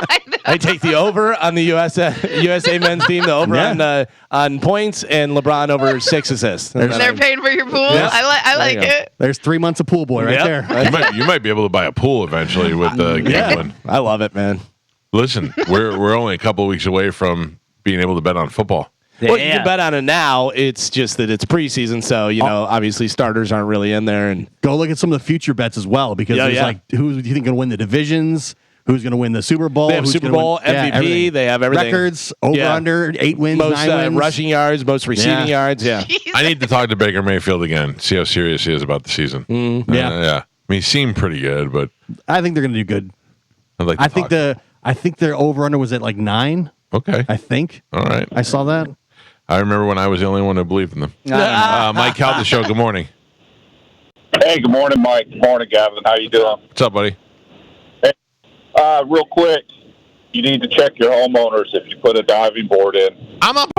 I take the over on the USA men's team, the over on points, and LeBron over 6 assists. They're paying for your pool. Yes. I like you go. it. There's 3 months of pool boy right Yep. there. You might be able to buy a pool eventually with gambling. I love it, man. Listen, we're only a couple of weeks away from being able to bet on football. Well, you can bet on it now. It's just that it's preseason, so obviously starters aren't really in there. And Go look at some of the future bets as well, because there's like who do you think going to win the divisions? Who's going to win the Super Bowl? They have Who's Super gonna Bowl, win, MVP. everything. They have everything. Records, over, under, 8 wins, most 9 wins. rushing yards, most receiving yards. Yeah. I need to talk to Baker Mayfield again, see how serious he is about the season. Yeah. I mean, he seemed pretty good, but I think they're going to do good. I'd like to I think their over under was at like 9. Okay. I think. All right. I saw that. I remember when I was the only one who believed in them. Mike Calta Show, good morning. Hey, good morning, Mike. Good morning, Gavin. How you doing? What's up, buddy? Hey, real quick, you need to check your homeowners if you put a diving board in.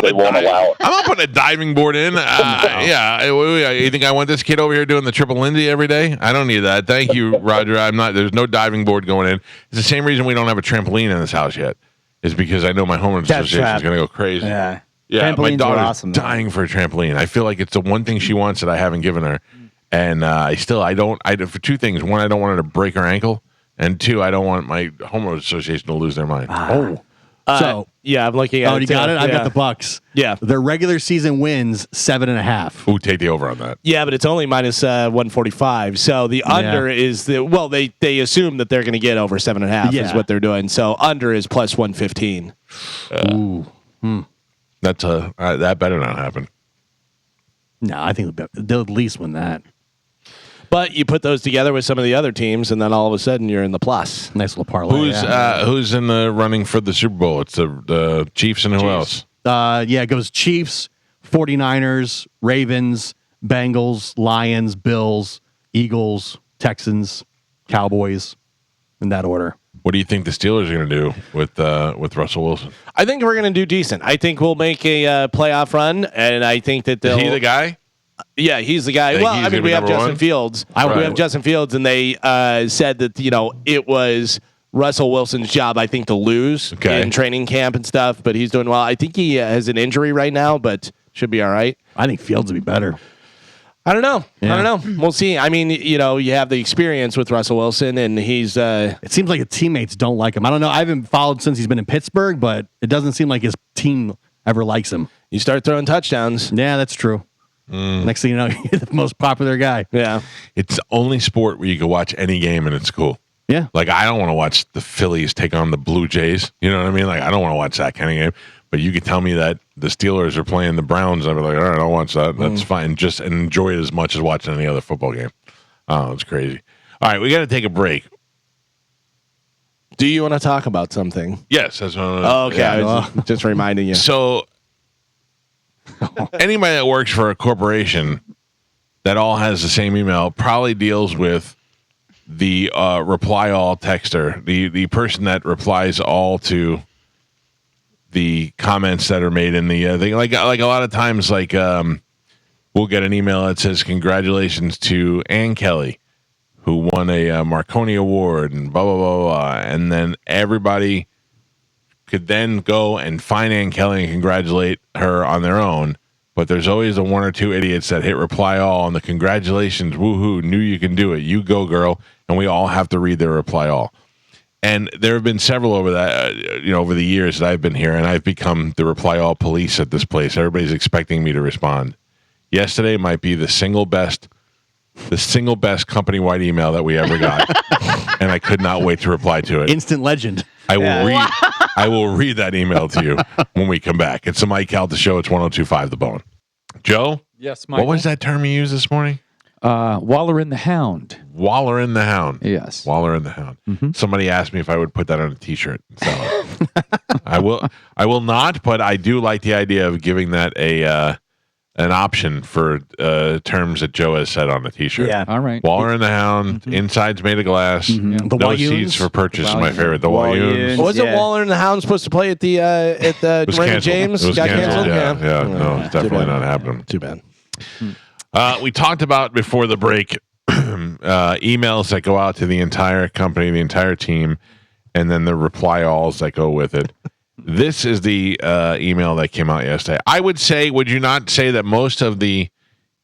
They won't allow it. I'm not putting a diving board in. Yeah. You think I want this kid over here doing the triple Lindy every day? I don't need that. Thank you, Roger. I'm not. There's no diving board going in. It's the same reason we don't have a trampoline in this house yet. Is because I know my homeowners association is going to go crazy. Yeah. Yeah, my Trampolines are daughter's awesome, though. dying for a trampoline. I feel like it's the one thing she wants that I haven't given her, and for 2 things. 1, I don't want her to break her ankle, and 2, I don't want my homeowners association to lose their mind. So, Yeah, I'm looking at it. you got it? I've got the Bucks. Yeah. Their regular season wins 7.5. Ooh, take the over on that. Yeah, but it's only minus 145. So the under is they assume that they're going to get over 7.5 is Yeah. what they're doing. So under is plus 115. That's that better not happen. No, I think they'll at least win that. But you put those together with some of the other teams, and then all of a sudden you're in the plus. Nice little parlay. Who's in the running for the Super Bowl? It's the Chiefs and who else? It goes Chiefs, 49ers, Ravens, Bengals, Lions, Bills, Eagles, Texans, Cowboys, in that order. What do you think the Steelers are going to do with Russell Wilson? I think we're going to do decent. I think we'll make a playoff run, and I think that they'll. Is he the guy? Yeah, he's the guy. Think Well, he's I mean, gonna we be have number Justin one? Fields. We Right. have Justin Fields, and they said that it was Russell Wilson's job, I think, to lose in training camp and stuff. But he's doing well. I think he has an injury right now, but should be all right. I think Fields would be better. I don't know. Yeah. I don't know. We'll see. I mean, you have the experience with Russell Wilson, and he's. It seems like his teammates don't like him. I don't know. I haven't followed since he's been in Pittsburgh, but it doesn't seem like his team ever likes him. You start throwing touchdowns. Yeah, that's true. Next thing you know, you're the most popular guy. Yeah. It's the only sport where you can watch any game and it's cool. Yeah. Like, I don't want to watch the Phillies take on the Blue Jays. You know what I mean? Like, I don't want to watch that kind of game. But you could tell me that the Steelers are playing the Browns. I'd be like, all right, I'll watch that. That's fine. Just enjoy it as much as watching any other football game. Oh, it's crazy. All right, we got to take a break. Do you want to talk about something? Yes, that's what okay, I was just reminding you. So, anybody that works for a corporation that all has the same email probably deals with the reply all texter, the person that replies all to the comments that are made in the thing. Like a lot of times, we'll get an email that says congratulations to Ann Kelly, who won a Marconi Award, and blah blah blah blah, and then everybody could then go and find Ann Kelly and congratulate her on their own. But there's always the one or two idiots that hit reply all on the congratulations, woohoo, knew you can do it, you go girl, and we all have to read their reply all. And there have been several over that, over the years that I've been here, and I've become the reply all police at this place. Everybody's expecting me to respond. Yesterday might be the single best company-wide email that we ever got, and I could not wait to reply to it. Instant legend. I will read that email to you when we come back. It's the Mike Calta Show. It's 102.5 The Bone. Joe? Yes, Mike. What was that term you used this morning? Waller in the Hound. Waller in the Hound. Yes. Waller in the Hound. Mm-hmm. Somebody asked me if I would put that on a T-shirt. So I will not, but I do like the idea of giving that an option for terms that Joe has said on a T-shirt. Yeah. All right. Waller in the Hound. Mm-hmm. Inside's made of glass. Mm-hmm. The no Walloons? seats for purchase is my favorite. The Walloons. Walloons. Wasn't Waller and the Hound supposed to play at the Raymond James? It was Got canceled. canceled? Yeah. No, it's definitely not happening. Too bad. We talked about before the break emails that go out to the entire company, the entire team, and then the reply alls that go with it. This is the email that came out yesterday. I would say, would you not say that most of the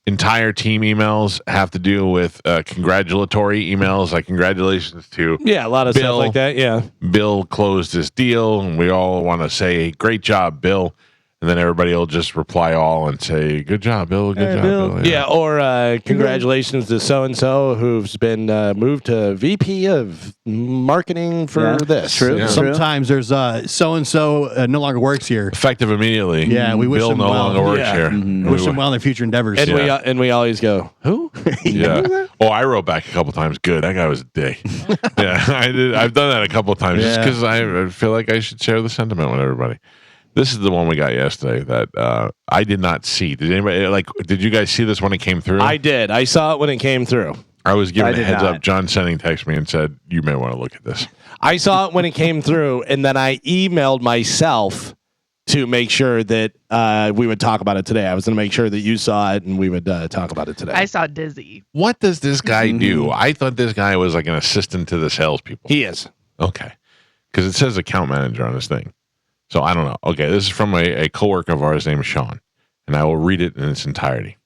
entire team emails have to do with congratulatory emails, like congratulations to a lot of Bill, stuff like that. Yeah, Bill closed this deal, and we all want to say, great job, Bill. And then everybody will just reply all and say, good job, Bill. Good job, Bill. Yeah, or congratulations to so-and-so who's been moved to VP of marketing for this. True. Yeah. Sometimes there's so-and-so no longer works here. Effective immediately. Yeah, we wish Bill him no well. longer works Yeah. here. Mm-hmm. Wish them well in their future endeavors. And we always go, who? Yeah. Oh, I wrote back a couple times. Good. That guy was a dick. Yeah, I did. I've done that a couple of times just because I feel like I should share the sentiment with everybody. This is the one we got yesterday that I did not see. Did anybody did you guys see this when it came through? I did. I saw it when it came through. I was given a heads up. John Senning texted me and said, you may want to look at this. I saw it when it came through, and then I emailed myself to make sure that we would talk about it today. I was going to make sure that you saw it and we would talk about it today. I saw Dizzy. What does this guy do? I thought this guy was like an assistant to the salespeople. He is. Okay. Because it says account manager on this thing. So I don't know. Okay, this is from a coworker of ours named Sean, and I will read it in its entirety.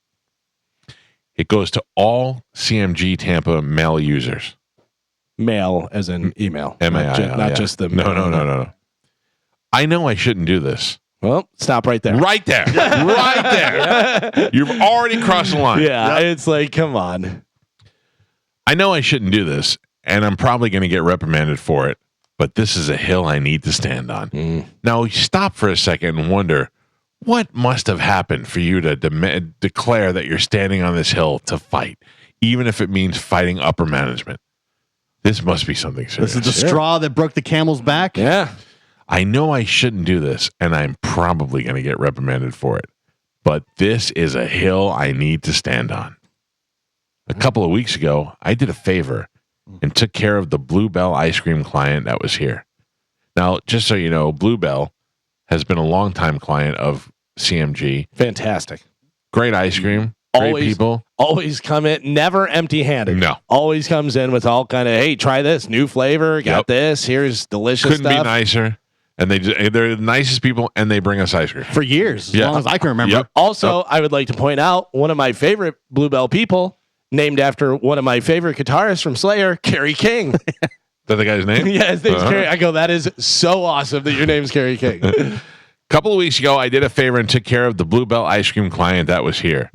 It goes to all CMG Tampa mail users. Mail as in email. M-A-I-L, not just the mail. No. I know I shouldn't do this. Well, stop right there. Right there. Right there. You've already crossed the line. Yeah, it's like, come on. I know I shouldn't do this, and I'm probably going to get reprimanded for it. But this is a hill I need to stand on. Now, stop for a second and wonder, what must have happened for you to declare that you're standing on this hill to fight, even if it means fighting upper management? This must be something serious. This is the straw that broke the camel's back. Yeah. I know I shouldn't do this, and I'm probably going to get reprimanded for it. But this is a hill I need to stand on. A couple of weeks ago, I did a favor and took care of the Bluebell ice cream client that was here. Now, just so you know, Bluebell has been a longtime client of CMG. Fantastic. Great ice cream. Great people. Always come in, never empty-handed. No. Always comes in with all kind of, hey, try this, new flavor, got this, here's delicious Couldn't stuff. be nicer. And they're the nicest people, and they bring us ice cream. For years, as long as I can remember. Yep. Also, I would like to point out, one of my favorite Bluebell people, named after one of my favorite guitarists from Slayer, Kerry King. Is that the guy's name? Yeah, his name's Kerry. I go, that is so awesome that your name's Kerry King. A couple of weeks ago, I did a favor and took care of the Bluebell ice cream client that was here.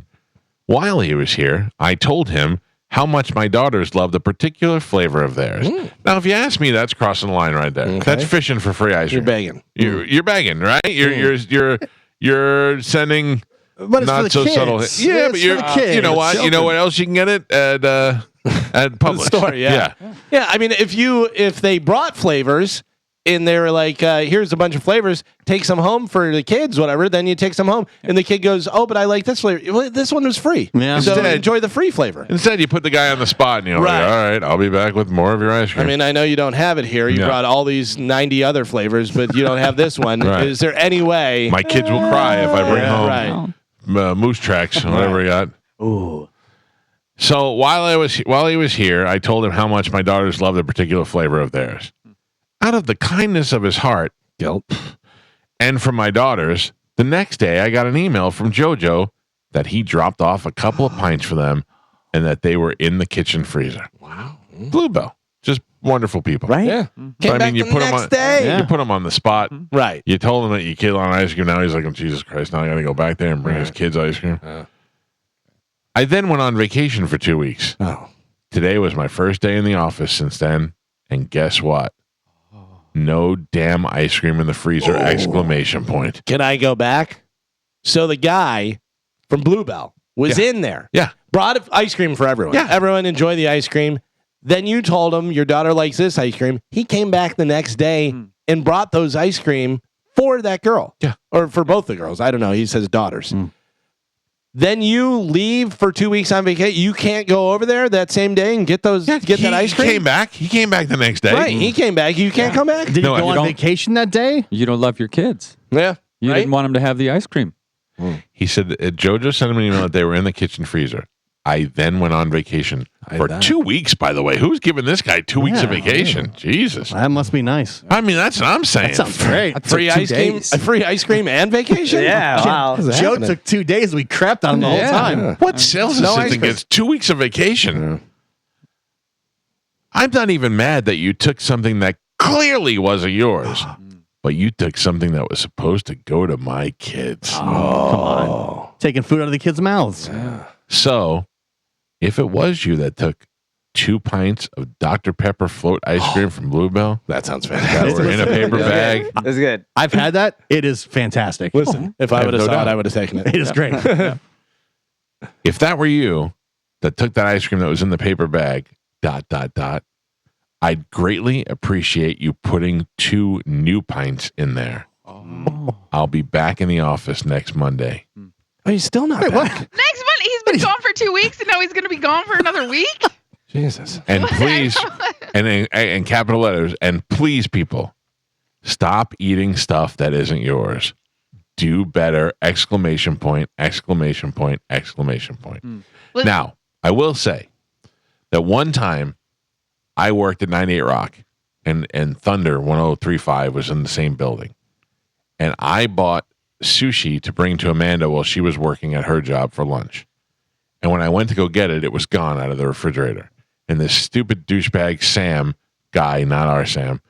While he was here, I told him how much my daughters loved a particular flavor of theirs. Now, if you ask me, that's crossing the line right there. Okay. That's fishing for free ice cream. You're begging. You're begging, right? You're sending But it's for not the so kids. subtle. Yeah, but It's for the kids. you know what? You know what else you can get it at Publix. Store, yeah. I mean, if they brought flavors and they were like, here's a bunch of flavors, take some home for the kids, whatever. Then you take some home, and the kid goes, oh, but I like this flavor. Well, this one was free. Yeah. So Instead- enjoy the free flavor. Instead, you put the guy on the spot, and you're like, Right. all right, I'll be back with more of your ice cream. I mean, I know you don't have it here. You Yeah. brought all these 90 other flavors, but you don't have this one. Right. Is there any way? my kids will cry if I bring home Right. Moose Tracks, whatever he got. Ooh. So while he was here, I told him how much my daughters loved a particular flavor of theirs. Out of the kindness of his heart, and from my daughters, the next day I got an email from JoJo that he dropped off a couple of pints for them, and that they were in the kitchen freezer. Wow, Bluebell, just wonderful people, Right? Yeah. So, Came I back mean, you the put him next on. day. You put him on the spot. Right. You told him that you kid on ice cream. Now he's like, oh, Jesus Christ! Now I got to go back there and bring his kids ice cream. I then went on vacation for 2 weeks. Oh. Today was my first day in the office since then, and guess what? No damn ice cream in the freezer! Exclamation point. Can I go back? So the guy from Bluebell was in there. Yeah. Brought ice cream for everyone. Yeah. Everyone enjoy the ice cream. Then you told him your daughter likes this ice cream. He came back the next day and brought those ice cream for that girl. Yeah. Or for both the girls. I don't know. He says daughters. Then you leave for 2 weeks on vacation. You can't go over there that same day and get that ice cream. He came back. He came back the next day. Right. He came back. You can't come back. Did No, you go you on don't- vacation that day? You don't love your kids. Yeah. You Right? didn't want them to have the ice cream. He said that JoJo sent him an email that they were in the kitchen freezer. I then went on vacation for 2 weeks, by the way. Who's giving this guy 2 weeks of vacation? Jesus. That must be nice. I mean, that's what I'm saying. That sounds great. Free ice cream. Free ice cream and vacation. Yeah, wow. Joe took 2 days. We crapped on him the whole time. What sales No ice assistant cream. gets 2 weeks of vacation? I'm not even mad that you took something that clearly wasn't yours, but you took something that was supposed to go to my kids. Come on. Taking food out of the kids' mouths. So, if it was you that took 2 pints of Dr. Pepper float ice cream from Bluebell That sounds that fantastic. were in a paper bag, That's good. I've had that. It is fantastic. Listen, if I have would have no saw doubt. it, I would have taken it. It is great. if that were you that took that ice cream that was in the paper bag, ... I'd greatly appreciate you putting 2 new pints in there. I'll be back in the office next Monday. Oh, he's still not back. Next month, he's been gone for 2 weeks, and now he's going to be gone for another week. Jesus. And please, and in capital letters, and please, people, stop eating stuff that isn't yours. Do better! Exclamation point! Exclamation point! Exclamation point! Now, I will say that one time I worked at 98 Rock, and Thunder 1035 was in the same building, and I bought sushi to bring to Amanda while she was working at her job for lunch. And when I went to go get it, it was gone out of the refrigerator. And this stupid douchebag Sam guy, not our Sam,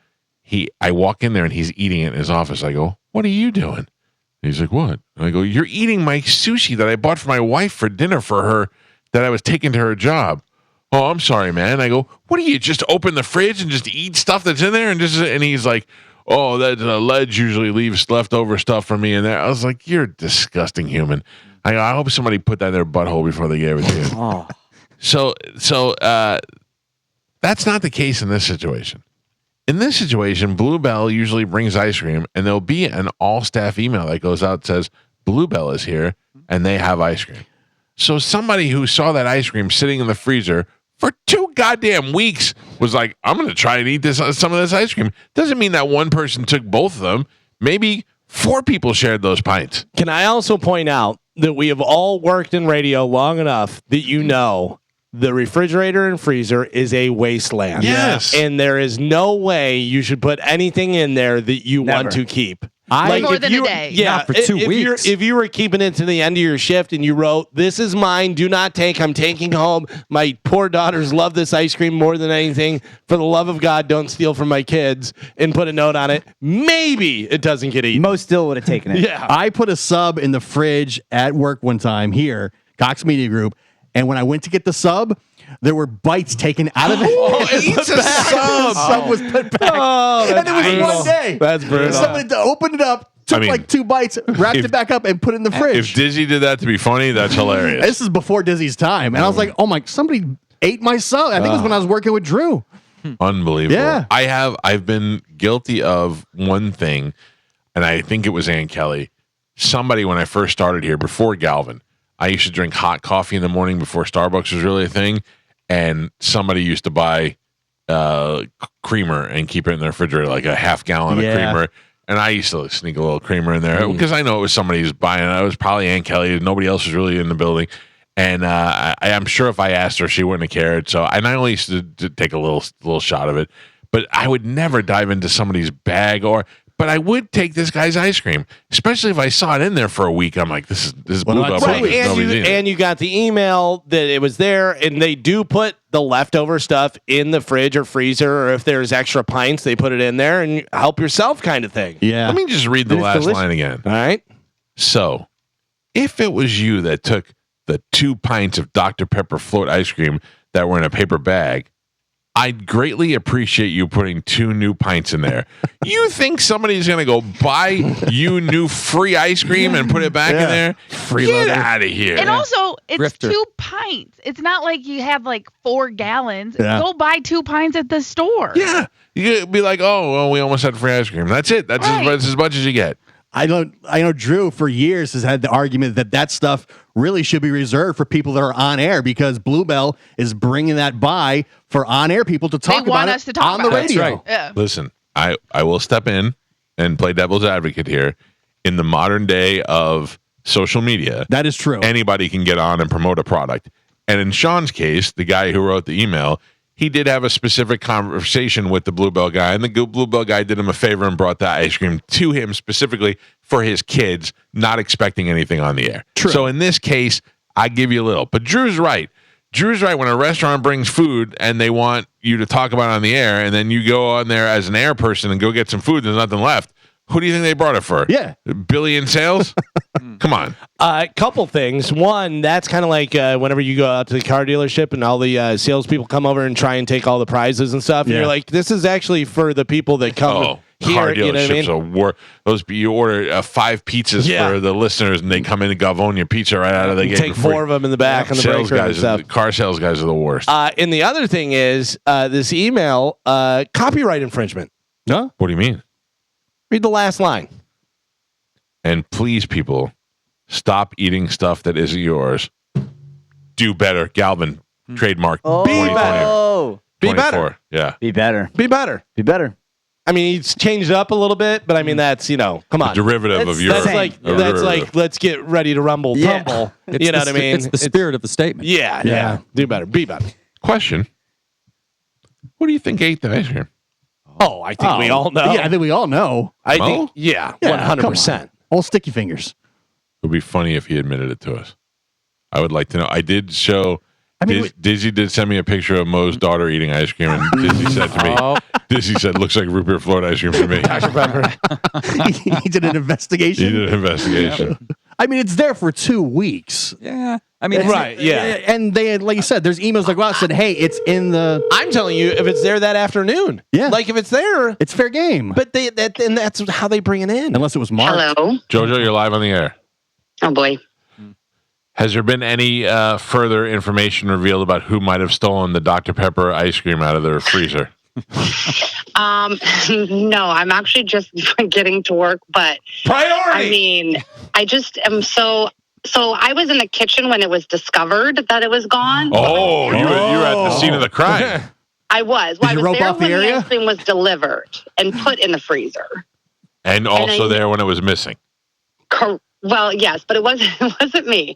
I walk in there and he's eating it in his office. I go, "What are you doing?" And he's like, "What?" And I go, "You're eating my sushi that I bought for my wife for dinner for her that I was taking to her job." "Oh, I'm sorry, man." I go, "What do you just open the fridge and just eat stuff that's in there?" And he's like, "Oh, that Ledge usually leaves leftover stuff for me in there." I was like, "You're a disgusting human." I go, "I hope somebody put that in their butthole before they gave it to you." Oh. So that's not the case in this situation. In this situation, Bluebell usually brings ice cream, and there'll be an all-staff email that goes out that says, "Bluebell is here, and they have ice cream." So somebody who saw that ice cream sitting in the freezer for 2 goddamn weeks was like, "I'm going to try and eat some of this ice cream." Doesn't mean that one person took both of them. Maybe 4 people shared those pints. Can I also point out that we have all worked in radio long enough that you know the refrigerator and freezer is a wasteland. Yes. And there is no way you should put anything in there that you Never. want to keep. More if than you- a day. Yeah, Not for 2 weeks. If you were keeping it to the end of your shift and you wrote, "This is mine, do not take, I'm taking home. My poor daughters love this ice cream more than anything. For the love of God, don't steal from my kids," and put a note on it, maybe it doesn't get eaten. Most still would have taken it. Yeah. I put a sub in the fridge at work one time here, Cox Media Group, and when I went to get the sub, there were bites taken out of it. It's a sub. The sub was put back. Oh, And it was brutal. one day. That's brutal. Somebody opened it up, took like 2 bites, wrapped it back up, and put it in the fridge. If Dizzy did that to be funny, that's hilarious. This is before Dizzy's time, and I was like, "Oh my! Somebody ate my son." I think it was when I was working with Drew. Unbelievable. Yeah. I've been guilty of one thing, and I think it was Ann Kelly. Somebody, when I first started here, before Galvin, I used to drink hot coffee in the morning before Starbucks was really a thing, and somebody used to buy creamer and keep it in the refrigerator, like a half gallon of creamer. And I used to sneak a little creamer in there because I know it was somebody who's buying it. It was probably Ann Kelly. Nobody else was really in the building. And I'm sure if I asked her, she wouldn't have cared. So, and I only used to take a little shot of it, but I would never dive into somebody's bag but I would take this guy's ice cream, especially if I saw it in there for a week. I'm like, this is Bluebell. Right. And you got the email that it was there, and they do put the leftover stuff in the fridge or freezer, or if there's extra pints, they put it in there and help yourself kind of thing. Yeah. Let me just read the last line again. All right. So, if it was you that took the 2 pints of Dr. Pepper float ice cream that were in a paper bag, I'd greatly appreciate you putting 2 new pints in there. You think somebody's going to go buy you new free ice cream and put it back in there? Get out of here. And also, it's Grifter. 2 pints. It's not like you have like 4 gallons. Yeah. Go buy 2 pints at the store. Yeah. You'd be like, oh, well, we almost had free ice cream. That's it. That's as much as you get. I know Drew for years has had the argument that stuff really should be reserved for people that are on air because Bluebell is bringing that by for on air people to talk want about us it to talk on the about it. radio. That's right. Yeah. Listen, I will step in and play devil's advocate here. In the modern day of social media, That is true. anybody can get on and promote a product. And in Sean's case, the guy who wrote the email, he did have a specific conversation with the Bluebell guy, and the Bluebell guy did him a favor and brought that ice cream to him specifically for his kids, not expecting anything on the air. True. So in this case, I give you a little. But Drew's right. Drew's right. When a restaurant brings food and they want you to talk about it on the air, and then you go on there as an air person and go get some food, there's nothing left. Who do you think they brought it for? Yeah. $1 billion sales? Come on. Couple things. One, that's kind of like whenever you go out to the car dealership and all the salespeople come over and try and take all the prizes and stuff. And you're like, this is actually for the people that come here. Car You know what I dealerships mean? those you order 5 pizzas for the listeners, and they come in and Gavonia pizza right out of the gate. Take 4 of them in the back on the Sales break room and guys, stuff. car sales guys are the worst. And the other thing is this email, copyright infringement. Huh? What do you mean? Read the last line. And please, people, stop eating stuff that isn't yours. Do better, Galvin. Trademark. Oh. Be better. Be better. Yeah. Be better. Be better. Be better. I mean, he's changed it up a little bit, but I mean, that's, come on. A derivative of your. That's like, let's get ready to rumble, tumble. You know what I mean? It's the spirit of the statement. Yeah. Do better. Be better. Question. What do you think ate the ice cream? Oh, I think we all know. Yeah, I think we all know. I Mo? think, Yeah, 100%. All sticky fingers. It would be funny if he admitted it to us. I would like to know. I did show. Dizzy did send me a picture of Mo's daughter eating ice cream, and Dizzy said to me, Dizzy said, looks like root beer float ice cream to me. Dr. Pepper. He did an investigation. He did an investigation. I mean, it's there for 2 weeks. Yeah. I mean, Right, yeah. And they, like you said, there's emails like, wow, said, hey, it's in the. I'm telling you, if it's there that afternoon. Yeah. Like if it's there. It's fair game. But and that's how they bring it in. Unless it was marked. Hello. Jojo, you're live on the air. Oh boy. Has there been any further information revealed about who might have stolen the Dr. Pepper ice cream out of their freezer? No, I'm actually just getting to work, but Priority. I mean, I just am so I was in the kitchen when it was discovered that it was gone. Oh, you were at the scene of the crime. I was. Well, Did you I was rope there off the when area? the ice cream was delivered and put in the freezer. And also there when it was missing. Well, yes, but it wasn't me.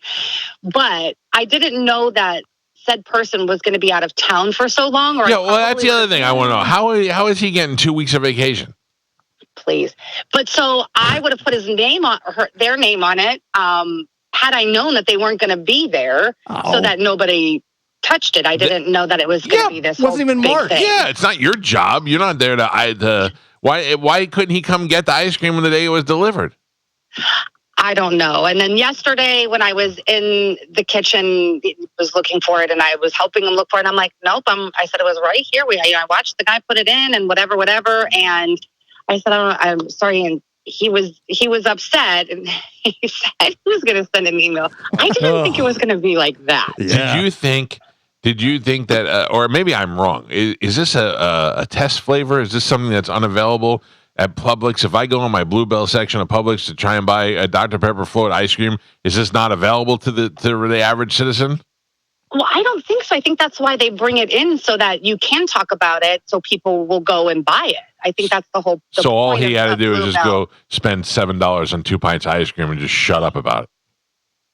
But I didn't know that said person was going to be out of town for so long. Or Yeah, well, that's the other thing I want to know. How is he getting 2 weeks of vacation? Please. But so I would have put his name on their name on it. Had I known that they weren't going to be there, so that nobody touched it. I didn't know that it was going to be this. Wasn't even big marked. thing. Yeah, it's not your job. You're not there to why couldn't he come get the ice cream on the day it was delivered? I don't know. And then yesterday when I was in the kitchen, was looking for it and I was helping him look for it. And I'm like, nope. I said it was right here. I watched the guy put it in and whatever. And I said, I'm sorry. And he was upset, and he said he was going to send an email. I didn't think it was going to be like that. Yeah. Did you think that, or maybe I'm wrong? Is this a test flavor? Is this something that's unavailable at Publix? If I go in my Bluebell section of Publix to try and buy a Dr. Pepper float ice cream, is this not available to the average citizen? Well, I don't think so. I think that's why they bring it in, so that you can talk about it, so people will go and buy it. I think that's the whole. So all he had to do is just go spend $7 on 2 pints of ice cream and just shut up about it.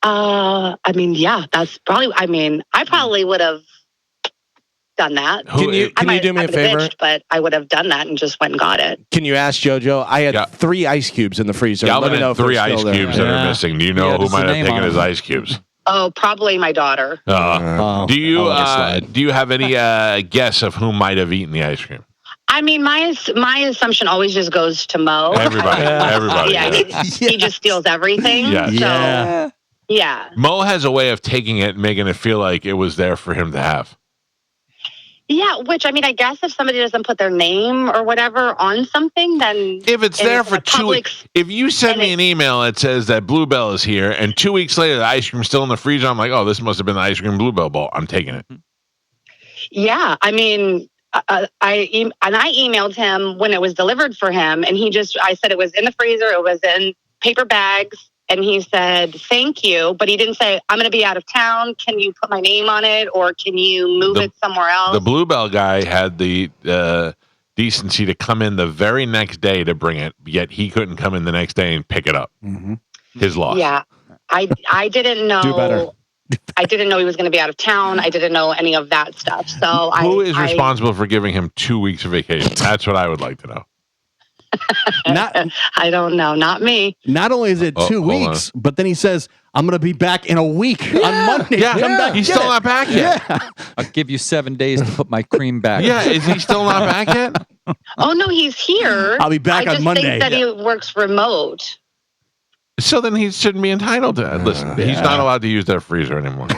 I mean, yeah, that's probably. I mean, I probably would have done that. Can you do me a favor? But I would have done that and just went and got it. Can you ask JoJo? I had 3 ice cubes in the freezer. Galvin had 3 ice cubes that are missing. Do you know who might have taken his ice cubes? Oh, probably my daughter. Do you have any guess of who might have eaten the ice cream? I mean, my assumption always just goes to Mo. Everybody. Yeah, he just steals everything. Yes. So, yeah. Mo has a way of taking it and making it feel like it was there for him to have. Yeah, which, I mean, I guess if somebody doesn't put their name or whatever on something, then... If it's there for 2 weeks... If you send me an email that says that Bluebell is here, and 2 weeks later the ice cream's still in the freezer, I'm like, oh, this must have been the ice cream Bluebell bowl. I'm taking it. Yeah, I mean... I emailed him when it was delivered for him, and I said it was in the freezer, it was in paper bags, and he said, thank you, but he didn't say, I'm going to be out of town, can you put my name on it, or can you move it somewhere else? The Bluebell guy had the decency to come in the very next day to bring it, yet he couldn't come in the next day and pick it up. Mm-hmm. His loss. Yeah, I didn't know. Do better. I didn't know he was going to be out of town. I didn't know any of that stuff. So who is responsible for giving him 2 weeks of vacation? That's what I would like to know. I don't know. Not me. Not only is it 2 weeks, but then he says, I'm going to be back in a week on Monday. Yeah, he's still not back yet. Yeah. I'll give you 7 days to put my cream back. Yeah, is he still not back yet? Oh, no, he's here. I'll be back on Monday. I just think that he works remote. So then he shouldn't be entitled to that. Listen, he's not allowed to use that freezer anymore.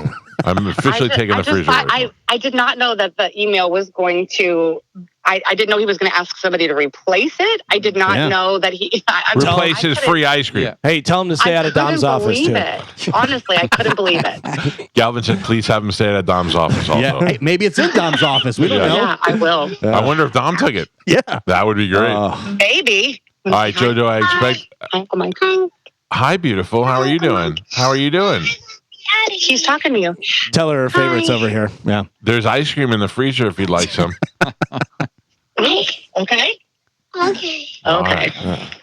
I'm officially taking the freezer away. I did not know that the email was going to... I didn't know he was going to ask somebody to replace it. I did not know that he... Replace his free ice cream. Yeah. Hey, tell him to stay out of Dom's office, too. Honestly, I couldn't believe it. Galvin said, please have him stay at Dom's office also. Yeah. Hey, maybe it's in Dom's office. We don't know. Yeah, I will. I wonder if Dom took it. Yeah. That would be great. Maybe. All right, JoJo, I expect... Uncle Michael. Hi, beautiful. How are you doing? She's talking to you. Tell her favorite's over here. Yeah. There's ice cream in the freezer if you'd like some. Okay. All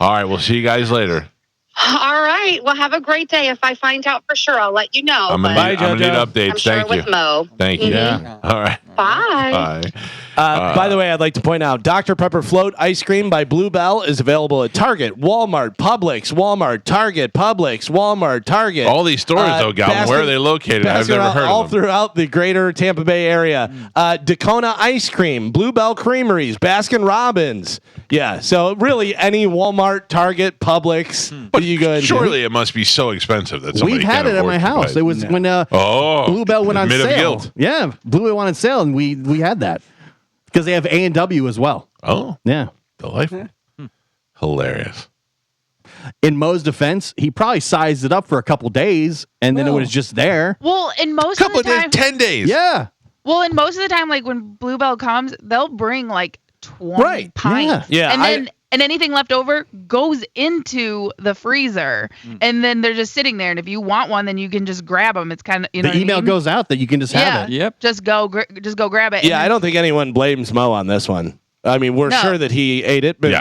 right, we'll see you guys later. All right. Well, have a great day. If I find out for sure, I'll let you know. I'm going to need updates. I'm sure Thank you. with Mo. Thank you. Yeah. All right. Bye. By the way, I'd like to point out Dr. Pepper Float Ice Cream by Bluebell is available at Target, Walmart, Publix, Walmart, Target, Publix, Walmart, Target. All these stores, though, Galvin, where are they located? I've never heard of them. All throughout the greater Tampa Bay area. Dacona Ice Cream, Bluebell Creameries, Baskin Robbins. Yeah, so really any Walmart, Target, Publix, you go ahead and surely it must be so expensive that somebody We've had it at my house. It was when Bluebell went on sale. Yeah, Bluebell went on sale, and we had that. Because they have A&W as well. Oh. Yeah. Delightful. Hilarious. In Mo's defense, he probably sized it up for a couple days, and then it was just there. Well, in most of the time... 10 days. Yeah. Well, in most of the time, like when Bluebell comes, they'll bring like 20 pints. Yeah. And then... And anything left over goes into the freezer, and then they're just sitting there. And if you want one, then you can just grab them. It's kind of the email goes out that you can just have it. Yep. Just go grab it. Yeah, I don't think anyone blames Mo on this one. I mean, we're sure that he ate it, but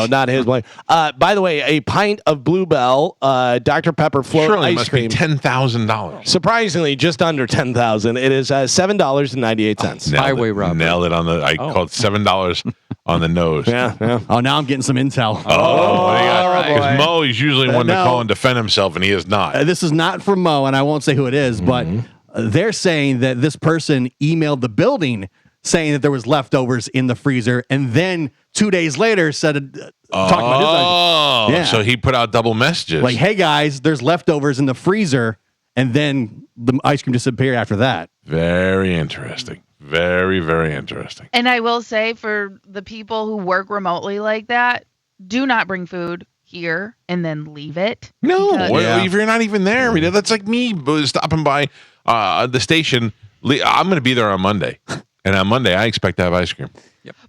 not his blame. By the way, a pint of Bluebell Dr. Pepper float ice cream must be $10,000. Surprisingly, just under $10,000. It is $7.98. Highway robbery. Nailed it on the. I called $7 on the nose. Yeah. Oh, now I'm getting some intel. Because Mo is usually one to call and defend himself, and he is not. This is not from Mo, and I won't say who it is, but they're saying that this person emailed the building saying that there was leftovers in the freezer, and then 2 days later said, talking about his so he put out double messages. like, hey guys, there's leftovers in the freezer, and then the ice cream disappeared after that. Very interesting. Very, very interesting. And I will say, for the people who work remotely like that, do not bring food. here and then leave it. No, Because- if you're not even there, I mean, that's like me stopping by the station. I'm going to be there on Monday, and on Monday I expect to have ice cream.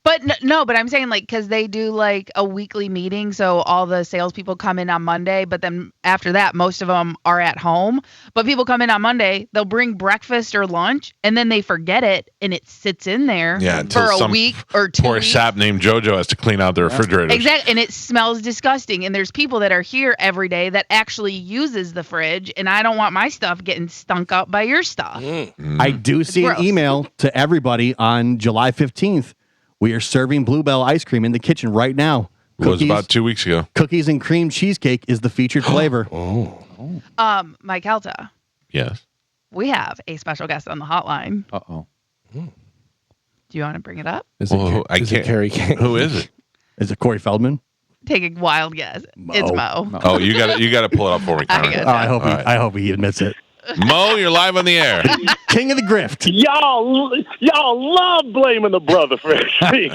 But but I'm saying like because they do like a weekly meeting, so all the salespeople come in on Monday, but then after that, most of them are at home. But people come in on Monday, they'll bring breakfast or lunch, and then they forget it, and it sits in there for a week or 2 Poor weeks. sap named JoJo has to clean out the refrigerators. Exactly, and it smells disgusting. And there's people that are here every day that actually uses the fridge, and I don't want my stuff getting stunk up by your stuff. I do see an email to everybody on July 15th. We are serving Bluebell ice cream in the kitchen right now. It was about 2 weeks ago. Cookies and cream cheesecake is the featured flavor. Mike Calta, Yes. we have a special guest on the hotline. Uh-oh. Do you want to bring it up? I can't. Carrie King? Who is it? Is it Corey Feldman? Take a wild guess. It's Mo. Oh, you got to pull it up for me, Connor. I hope he admits it. Mo, you're live on the air. King of the grift. Y'all love blaming the brother for everything.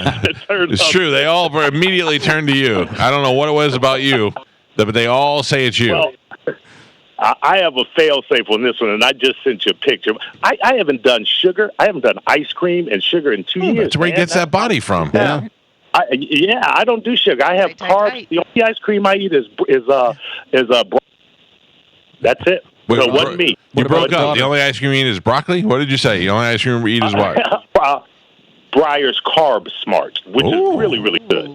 It's true. They all immediately turn to you. I don't know what it was about you, but they all say it's you. Well, I have a fail-safe on this one, and I just sent you a picture. I haven't done sugar. I haven't done ice cream and sugar in 2 years. That's where he gets that body from. Yeah. I don't do sugar. I have carbs. Tight. The only ice cream I eat is that's it. Wait, So it wasn't me. You broke up. The only ice cream you eat is broccoli? What did you say? The only ice cream you eat is what? Breyer's Carb Smart, which is really, really good.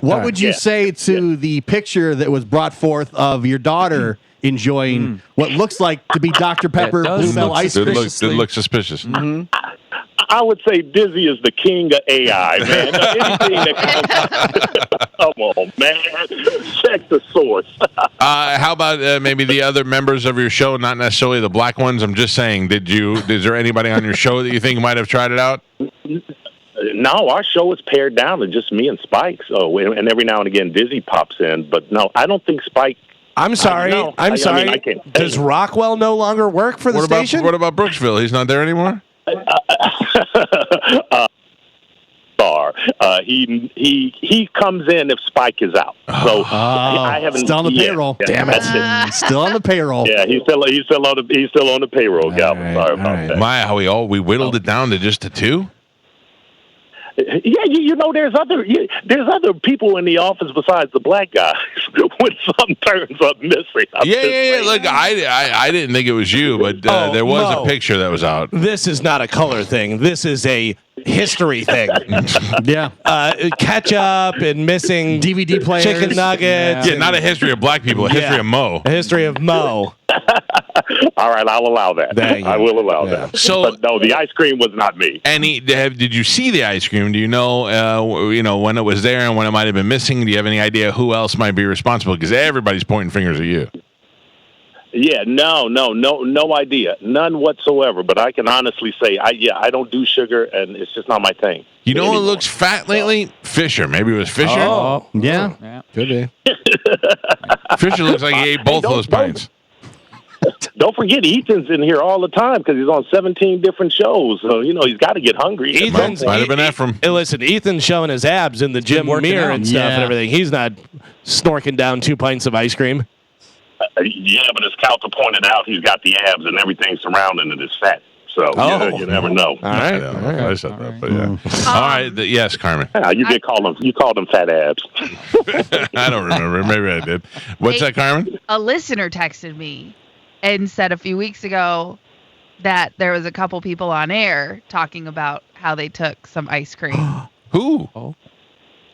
What would you say to the picture that was brought forth of your daughter enjoying what looks like to be Dr. Pepper Bluebell ice cream? It looks suspicious. I would say Dizzy is the king of AI, man. Anything that come on, man. Check the source. How about maybe the other members of your show, not necessarily the black ones? I'm just saying, is there anybody on your show that you think might have tried it out? No, our show is pared down to just me and Spike. So, and every now and again, Dizzy pops in. But no, I don't think Spike. I'm sorry. I sorry. I can't Does Rockwell no longer work for the station? What about Brooksville? He's not there anymore? He comes in if Spike is out. So I haven't still on the payroll. Damn it! Still on the payroll. Yeah, he's still on the payroll, Galvin. Sorry about that. My, how we whittled it down to just a 2? Yeah, you know, there's other people in the office besides the black guys when something turns up missing. Yeah. Look, I didn't think it was you, but there was a picture that was out. This is not a color thing. This is a history thing. Yeah. Ketchup and missing DVD players. chicken nuggets. Yeah, not a history of black people, a history of Mo. A history of Mo. All right, I'll allow that. I will allow that. So, but no, the ice cream was not me. Did you see the ice cream? Do you know, when it was there and when it might have been missing? Do you have any idea who else might be responsible? Because everybody's pointing fingers at you. Yeah, no idea, none whatsoever. But I can honestly say, I don't do sugar, and it's just not my thing. You know who looks fat lately? Fisher. Maybe it was Fisher. Oh, yeah. Could be. Fisher looks like he ate both of those pints. Don't forget, Ethan's in here all the time because he's on 17 different shows. So, he's got to get hungry. Ethan's might have been Ephraim. Hey, listen, Ethan's showing his abs in the gym mirror and stuff and everything. He's not snorking down 2 pints of ice cream. Yeah, but as Calta pointed out, he's got the abs and everything surrounding it is fat. So you never know. All right. I said that, but yeah. All right. Yes, Carmen. Yeah, you called them fat abs. I don't remember. Maybe I did. What's that, Carmen? A listener texted me and said a few weeks ago that there was a couple people on air talking about how they took some ice cream. Who?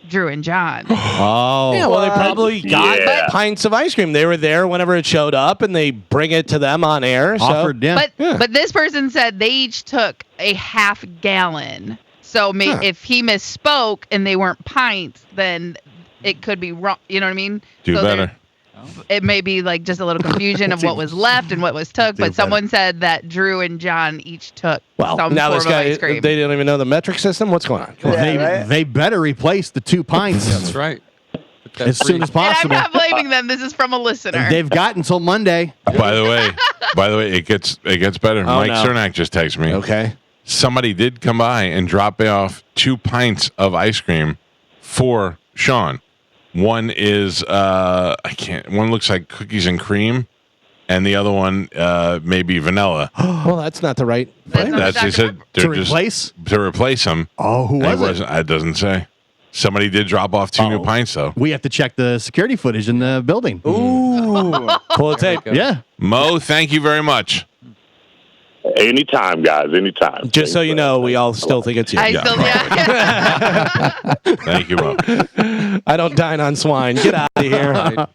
Drew and John. Oh. Yeah, well, they probably got pints of ice cream. They were there whenever it showed up, and they bring it to them on air. Offered, yeah. But this person said they each took a half gallon. So if he misspoke and they weren't pints, then it could be wrong. You know what I mean? Do better. It may be like just a little confusion of what was left and what was took, but someone said that Drew and John each took some now form this guy, of ice cream. they don't even know the metric system. What's going on? They better replace the 2 pints. That's right. As soon as And possible. I'm not blaming them. This is from a listener. They've got until Monday. By the way, it gets better. Mike Cernak just texted me. Okay. Somebody did come by and drop off 2 pints of ice cream for Sean. One is one looks like cookies and cream, and the other one maybe vanilla. Well, that's not the right. That's they said To replace them. Oh, who was it? It doesn't say. Somebody did drop off 2 new pints though. We have to check the security footage in the building. Ooh, pull the tape. Yeah, Mo, thank you very much. Anytime, guys. Anytime. Just so you know, we all still think it's you. Thank you, Mo. I don't dine on swine. Get out of here.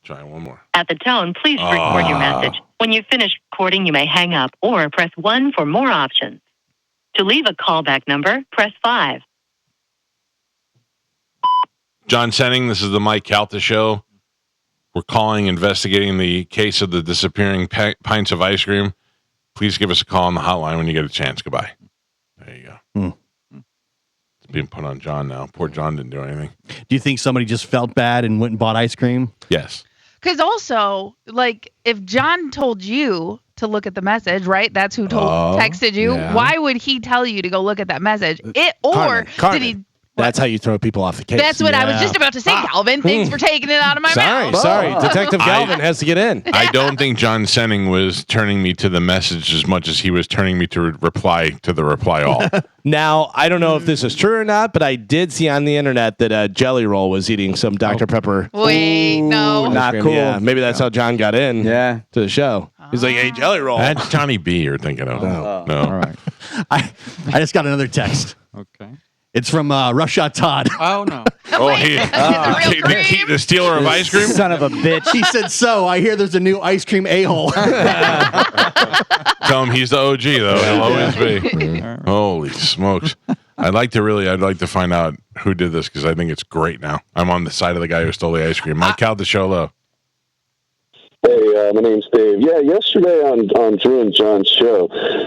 Try one more. At the tone, please record your message. When you've finished recording, you may hang up or press 1 for more options. To leave a callback number, press 5. John Senning, this is the Mike Calta Show. We're calling, investigating the case of the disappearing pints of ice cream. Please give us a call on the hotline when you get a chance. Goodbye. There you go. It's being put on John now. Poor John didn't do anything. Do you think somebody just felt bad and went and bought ice cream? Yes. Because also, like, if John told you to look at the message, right? That's who texted you. Yeah. Why would he tell you to go look at that message? Carmen, Did he? That's how you throw people off the case. That's what I was just about to say, Galvin. Thanks for taking it out of my mouth. Sorry. Detective Galvin has to get in. I don't think John Senning was turning me to the message as much as he was turning me to reply to the reply all. Now, I don't know if this is true or not, but I did see on the internet that Jelly Roll was eating some Dr. Pepper. Wait, no. Not cool. Yeah, maybe that's how John got in to the show. He's like, hey, Jelly Roll. That's Johnny B you're thinking of. No. All right. I just got another text. Okay. It's from Rush Shot Todd. Oh, no. The stealer of ice cream? Son of a bitch. He said, so I hear there's a new ice cream a-hole. Tell him he's the OG, though. He'll always be. Holy smokes. I'd like to find out who did this because I think it's great now. I'm on the side of the guy who stole the ice cream. Mike Calta Show, low. Hey, my name's Dave. Yeah, yesterday on Drew and John's show,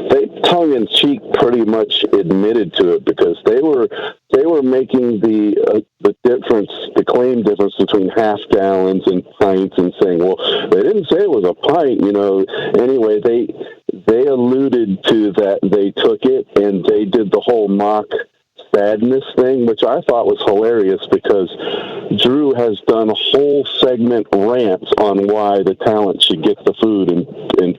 they tongue-in-cheek pretty much admitted to it because they were making the difference, the claim difference between half gallons and pints, and saying, well, they didn't say it was a pint, Anyway, they alluded to that they took it and they did the whole mock sadness thing, which I thought was hilarious because Drew has done a whole segment rants on why the talent should get the food and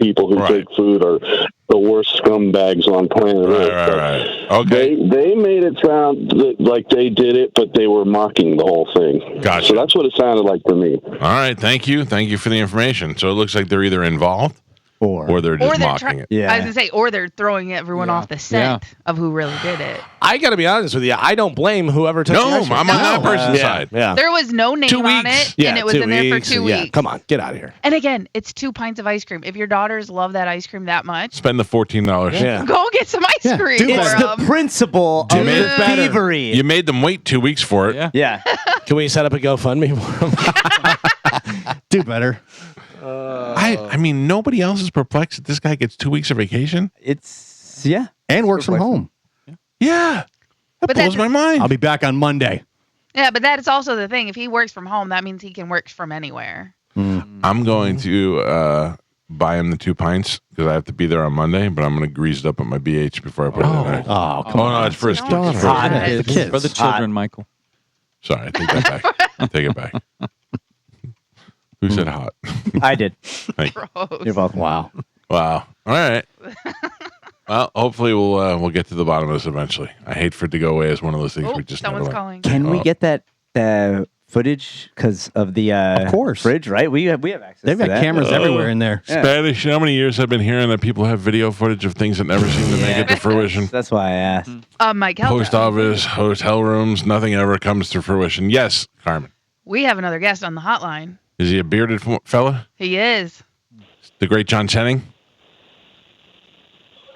people who take food are the worst scumbags on planet Earth. Right. Okay. They made it sound like they did it, but they were mocking the whole thing. Gotcha. So that's what it sounded like to me. All right. Thank you for the information. So it looks like they're either involved or they're just mocking it. Yeah. I was going to say, or they're throwing everyone off the scent of who really did it. I got to be honest with you. I don't blame whoever took the ice cream. I'm on that person's side. Yeah. There was no name on it, and it was in there for 2 weeks. Yeah, come on, get out of here. And again, it's 2 pints of ice cream. If your daughters love that ice cream that much, spend the $14. Yeah. go get some ice cream. It's the principle of the thievery. You made them wait 2 weeks for it. Yeah. Can we set up a GoFundMe for them? Do better. I mean, nobody else is perplexed that this guy gets 2 weeks of vacation. And works from home. Yeah. That blows my mind. I'll be back on Monday. Yeah, but that is also the thing. If he works from home, that means he can work from anywhere. I'm going to buy him the 2 pints because I have to be there on Monday, but I'm going to grease it up at my BH before I put it in there. Oh, come on. No, it's for his kids. The kids. For the children, Michael. Sorry, I take that back. Take it back. Who said hot? I did. Thank you. You're welcome. Wow. Wow. All right. Well, hopefully we'll get to the bottom of this eventually. I hate for it to go away as one of those things we just someone's never calling. Can we get that footage because of the of course. fridge? Right, we have access. They've to got that. cameras everywhere in there. Spanish. How many years I've been hearing that people have video footage of things that never seem to make it to fruition? That's why I asked. Mike Calta. Post office, hotel rooms, nothing ever comes to fruition. Yes, Carmen. We have another guest on the hotline. Is he a bearded fella? He is. The great John Senning?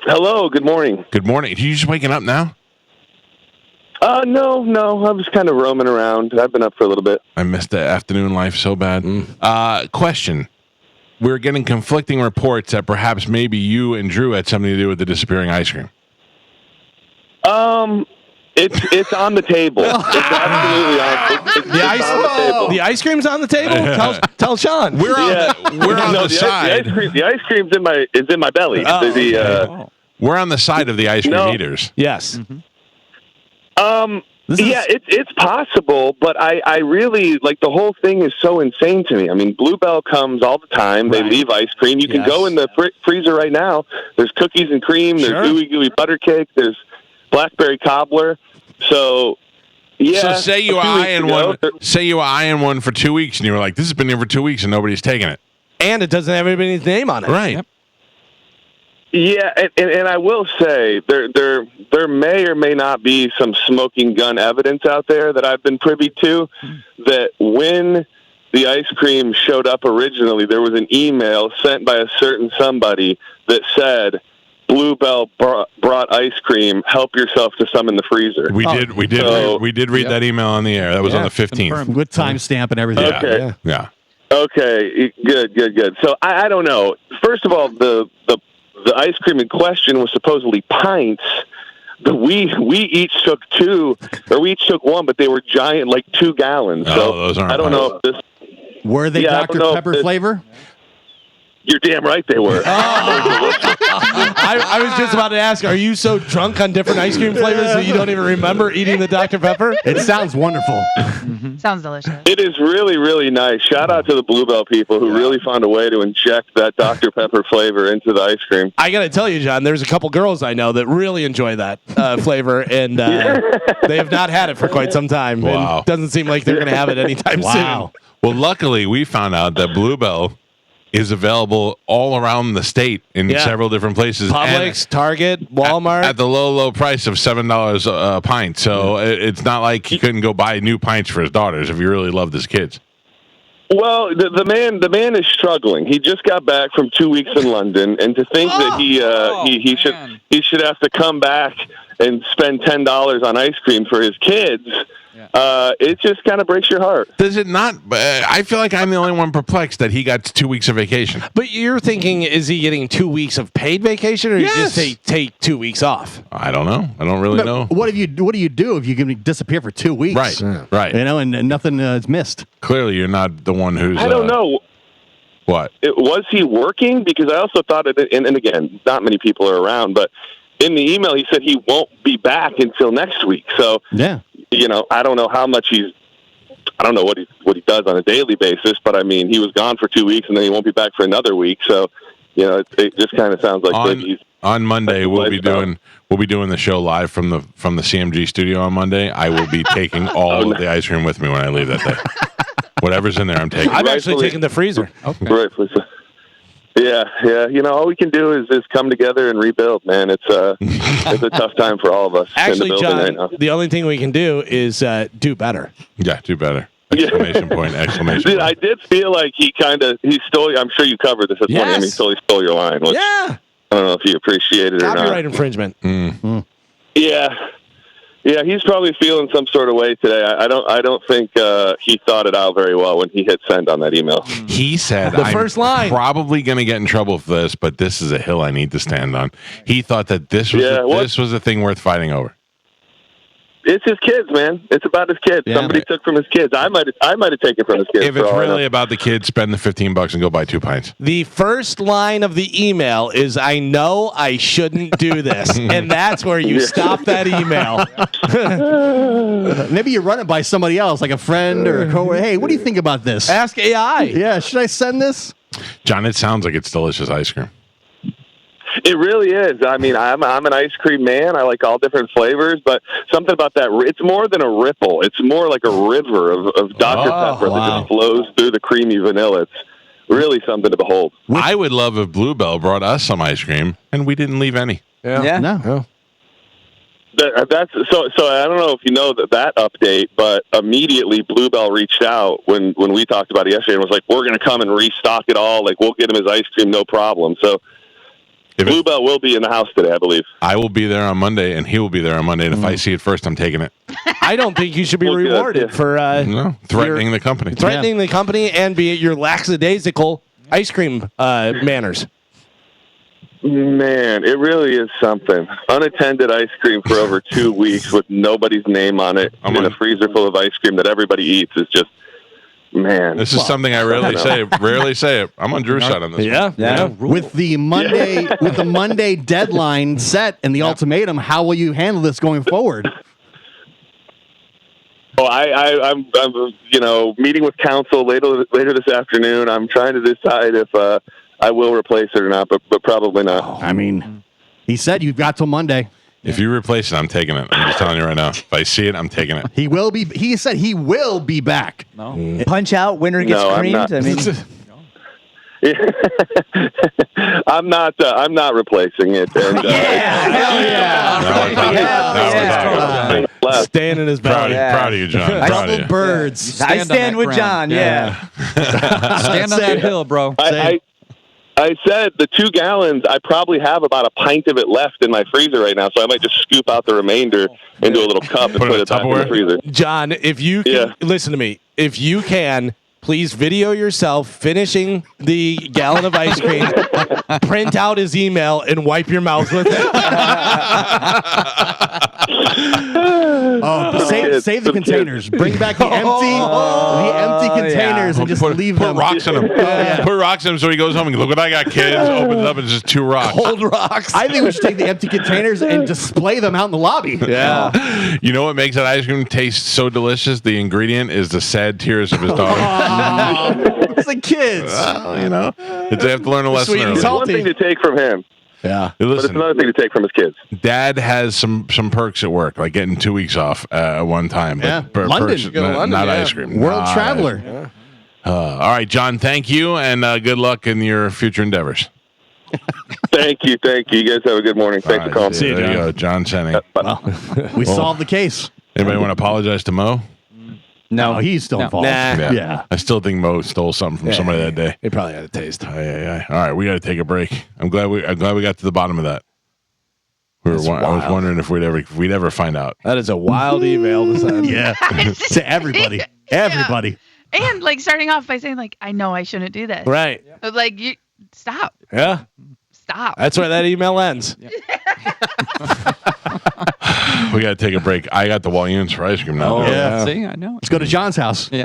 Hello, good morning. Good morning. Are you just waking up now? No, I was kind of roaming around. I've been up for a little bit. I missed the afternoon life so bad. Question. We're getting conflicting reports that perhaps maybe you and Drew had something to do with the disappearing ice cream. It's on the table. It's absolutely on the table. The ice cream's on the table? Tell Sean. We're on the side. The ice cream's in my belly. We're on the side of the ice cream eaters. Yes. It's possible, but I really like the whole thing is so insane to me. I mean, Bluebell comes all the time. They leave ice cream. You can go in the freezer right now. There's cookies and cream. There's ooey gooey butter cake. There's blackberry cobbler. So. Yeah. So say you were eyeing one for 2 weeks, and you were like, "This has been here for 2 weeks, and nobody's taking it." And it doesn't have anybody's name on it. Right. Yep. Yeah, and I will say there may or may not be some smoking gun evidence out there that I've been privy to that when the ice cream showed up originally, there was an email sent by a certain somebody that said, Bluebell brought ice cream. Help yourself to some in the freezer. We did read that email on the air. That was on the 15th with timestamp and everything. Okay. Yeah. Okay. Good. So I don't know. First of all, the ice cream in question was supposedly pints. We each took two, or we each took one, but they were giant, like 2 gallons. So those aren't I don't know if this. Were they Dr. Pepper flavor? You're damn right they were. I was just about to ask, are you so drunk on different ice cream flavors that you don't even remember eating the Dr. Pepper? It sounds wonderful. Sounds delicious. It is really, really nice. Shout out to the Bluebell people who really found a way to inject that Dr. Pepper flavor into the ice cream. I got to tell you, John, there's a couple girls I know that really enjoy that flavor, and they have not had it for quite some time. Wow. And doesn't seem like they're going to have it anytime soon. Well, luckily, we found out that Bluebell is available all around the state in several different places. Publix, Target, Walmart. At the low price of $7 a pint. So it's not like he couldn't go buy new pints for his daughters if he really loved his kids. Well, the man is struggling. He just got back from 2 weeks in London, and to think that he should have to come back and spend $10 on ice cream for his kids. It just kind of breaks your heart. Does it not? I feel like I'm the only one perplexed that he got 2 weeks of vacation. But you're thinking, is he getting 2 weeks of paid vacation, or you just take 2 weeks off? I don't know. I don't really know. What do you do if you can disappear for 2 weeks? Right. You know, and nothing is missed. Clearly, you're not the one who's. I don't know. What? Was he working? Because I also thought, and again, not many people are around, but in the email he said he won't be back until next week. So I don't know how much I don't know what he does on a daily basis, but I mean, he was gone for 2 weeks and then he won't be back for another week. So, it just kind of sounds like on Monday we'll be doing the show live from the CMG studio on Monday. I will be taking all of the ice cream with me when I leave that day. Whatever's in there, I'm taking. I'm actually taking the freezer. Okay. Rightfully so. Yeah. All we can do is come together and rebuild, man. It's a tough time for all of us. Actually, in the John, right now. the only thing we can do is do better. Yeah, do better. Exclamation point! Exclamation Dude, point! I did feel like he stole. I'm sure you covered this. Yes. I mean, he totally stole your line. Which, I don't know if you appreciate it or not. Copyright infringement. Mm-hmm. Yeah, he's probably feeling some sort of way today. I don't think he thought it out very well when he hit send on that email. He said, the first line. Probably going to get in trouble for this, but this is a hill I need to stand on. He thought that this was a thing worth fighting over. It's his kids, man. It's about his kids. Yeah, Somebody took from his kids. I might have taken from his kids. If it's really about the kids, spend the $15 and go buy 2 pints. The first line of the email is, "I know I shouldn't do this," and that's where you stop that email. Maybe you run it by somebody else, like a friend or a coworker. Hey, what do you think about this? Ask AI. Yeah, should I send this? John, it sounds like it's delicious ice cream. It really is. I mean, I'm an ice cream man. I like all different flavors, but something about that, it's more than a ripple. It's more like a river of Dr. Pepper that just flows through the creamy vanilla. It's really something to behold. I would love if Bluebell brought us some ice cream, and we didn't leave any. Yeah. No. That's so. I don't know if you know that update, but immediately Bluebell reached out when we talked about it yesterday and was like, "We're going to come and restock it all. Like, we'll get him his ice cream, no problem." So Bluebell will be in the house today, I believe. I will be there on Monday, and he will be there on Monday. And if I see it first, I'm taking it. I don't think you should be rewarded for threatening the company. Threatening the company and be your lackadaisical ice cream manners. Man, it really is something. Unattended ice cream for over 2 weeks with nobody's name on it in a freezer full of ice cream that everybody eats is just, man. This is something I rarely say it. I'm on Drew's side on this. Yeah. With the Monday deadline set and the ultimatum, how will you handle this going forward? So I'm meeting with counsel later this afternoon. I'm trying to decide if I will replace it or not, but probably not. I mean, he said you've got till Monday. If you replace it, I'm taking it. I'm just telling you right now. If I see it, I'm taking it. He will be. He said he will be back. No. Punch out, winner gets creamed. I mean, I'm not replacing it. And, Staying in his belly. Proud of you, John. Proud of you. Birds. I stand with John. Yeah. Stand on that hill, bro. I said the 2 gallons, I probably have about a pint of it left in my freezer right now, so I might just scoop out the remainder into a little cup and put it back in the freezer. John, if you can, listen to me. If you can, please video yourself finishing the gallon of ice cream, print out his email, and wipe your mouth with it. Save the containers. Bring back the empty containers and just leave them. Put rocks in them. Put rocks in them so he goes home and goes, look what I got, kids. Opens it up and it's just 2 rocks. Cold rocks. I think we should take the empty containers and display them out in the lobby. Yeah. You know what makes that ice cream taste so delicious? The ingredient is the sad tears of his daughter. It's the kids. They have to learn a lesson early. It's one thing to take from him. Yeah. Hey, listen, but it's another thing to take from his kids. Dad has some perks at work, like getting 2 weeks off at one time. But London. perks, not ice cream. World traveler. All right, John, thank you, and good luck in your future endeavors. Thank you. You guys have a good morning. Thanks for calling. See you, there you go, John Senning. We solved the case. Anybody want to apologize to Mo? No, he's still involved. Nah. Yeah. I still think Mo stole something from somebody that day. He probably had a taste. All right, we got to take a break. I'm glad we got to the bottom of that. I was wondering if we'd ever find out. That is a wild email to send. Yeah. To everybody. Everybody. And like starting off by saying like, I know I shouldn't do this. Right. But like you stop. Yeah. Stop. That's where that email ends. We got to take a break. I got the Walloons for ice cream now. Oh, yeah. See, I know. Let's go to John's house. Yeah.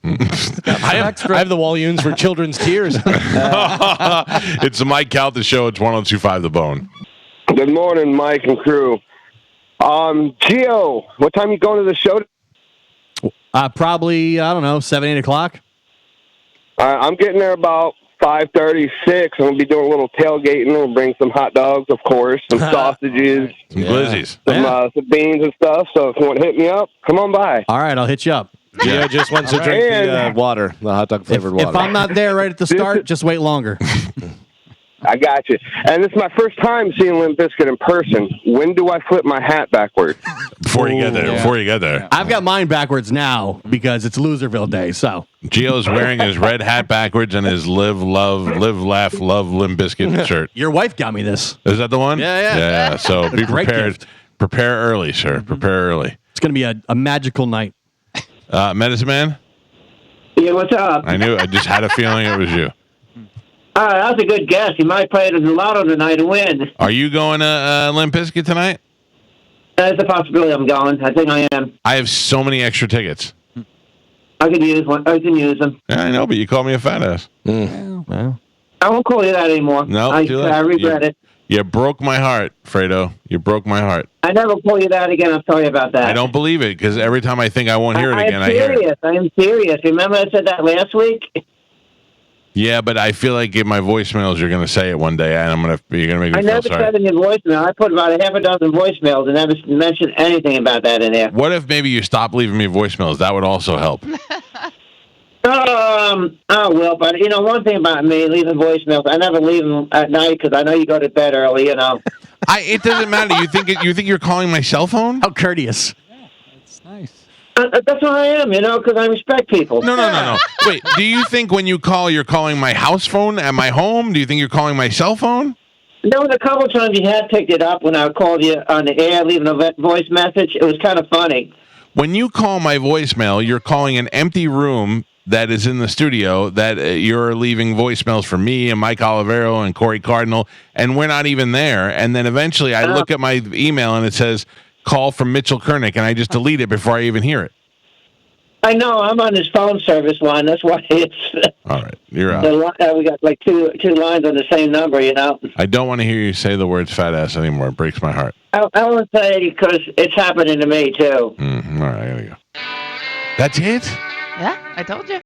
I have the Walloons for children's tears. It's the Mike Calta Show. It's 102.5 The Bone. Good morning, Mike and crew. Gio, what time you going to the show? Probably, I don't know, 7, 8 o'clock. I'm getting there about 5:36. I'm going to be doing a little tailgating. We'll bring some hot dogs, of course, some sausages, some glizzies, some beans and stuff. So if you want to hit me up, come on by. All right, I'll hit you up. Gio just wants to drink the water, the hot dog flavored water. If I'm not there right at the start, just wait longer. I got you. And this is my first time seeing Limp Bizkit in person. When do I flip my hat backward? Before you get there. I've got mine backwards now because it's Loserville Day. So Gio's wearing his red hat backwards and his live, laugh, love Limp Bizkit shirt. Your wife got me this. Is that the one? Yeah. So be Great prepared. gift. Prepare early, sir. Prepare early. It's going to be a magical night. Medicine Man? Yeah, what's up? I just had a feeling it was you. That's a good guess. You might play it in the lotto tonight and win. Are you going to Limp Bizkit tonight? There's a possibility I'm going. I think I am. I have so many extra tickets. I could use one. I can use them. Yeah, I know, but you call me a fat ass. Well. I won't call you that anymore. No, I regret it. You broke my heart, Fredo. You broke my heart. I never call you that again. I'll tell you about that. I don't believe it because every time I think I won't hear it again, I hear it. I am serious. Remember I said that last week? Yeah, but I feel like in my voicemails you're going to say it one day, and you're going to make me I feel never sorry. said in your voicemail. I put about a half a dozen voicemails and never mentioned anything about that in there. What if maybe you stop leaving me voicemails? That would also help. Well, but one thing about me leaving voicemails, I never leave them at night because I know you go to bed early. It doesn't matter. You think you're calling my cell phone? How courteous. Yeah, that's nice. That's what I am, because I respect people. No. Wait, do you think when you call, you're calling my house phone at my home? Do you think you're calling my cell phone? No, a couple of times you had picked it up when I called you on the air, leaving a voice message. It was kind of funny. When you call my voicemail, you're calling an empty room that is in the studio that you're leaving voicemails for me and Mike Olivero and Corey Cardinal, and we're not even there. And then eventually I look at my email and it says, call from Mitchell Kernick, and I just delete it before I even hear it. I know. I'm on his phone service line. That's why it's... All right. You're out. We got like two lines on the same number, I don't want to hear you say the words fat ass anymore. It breaks my heart. I want to say because it's happening to me, too. All right. I got to go. That's it? Yeah, I told you.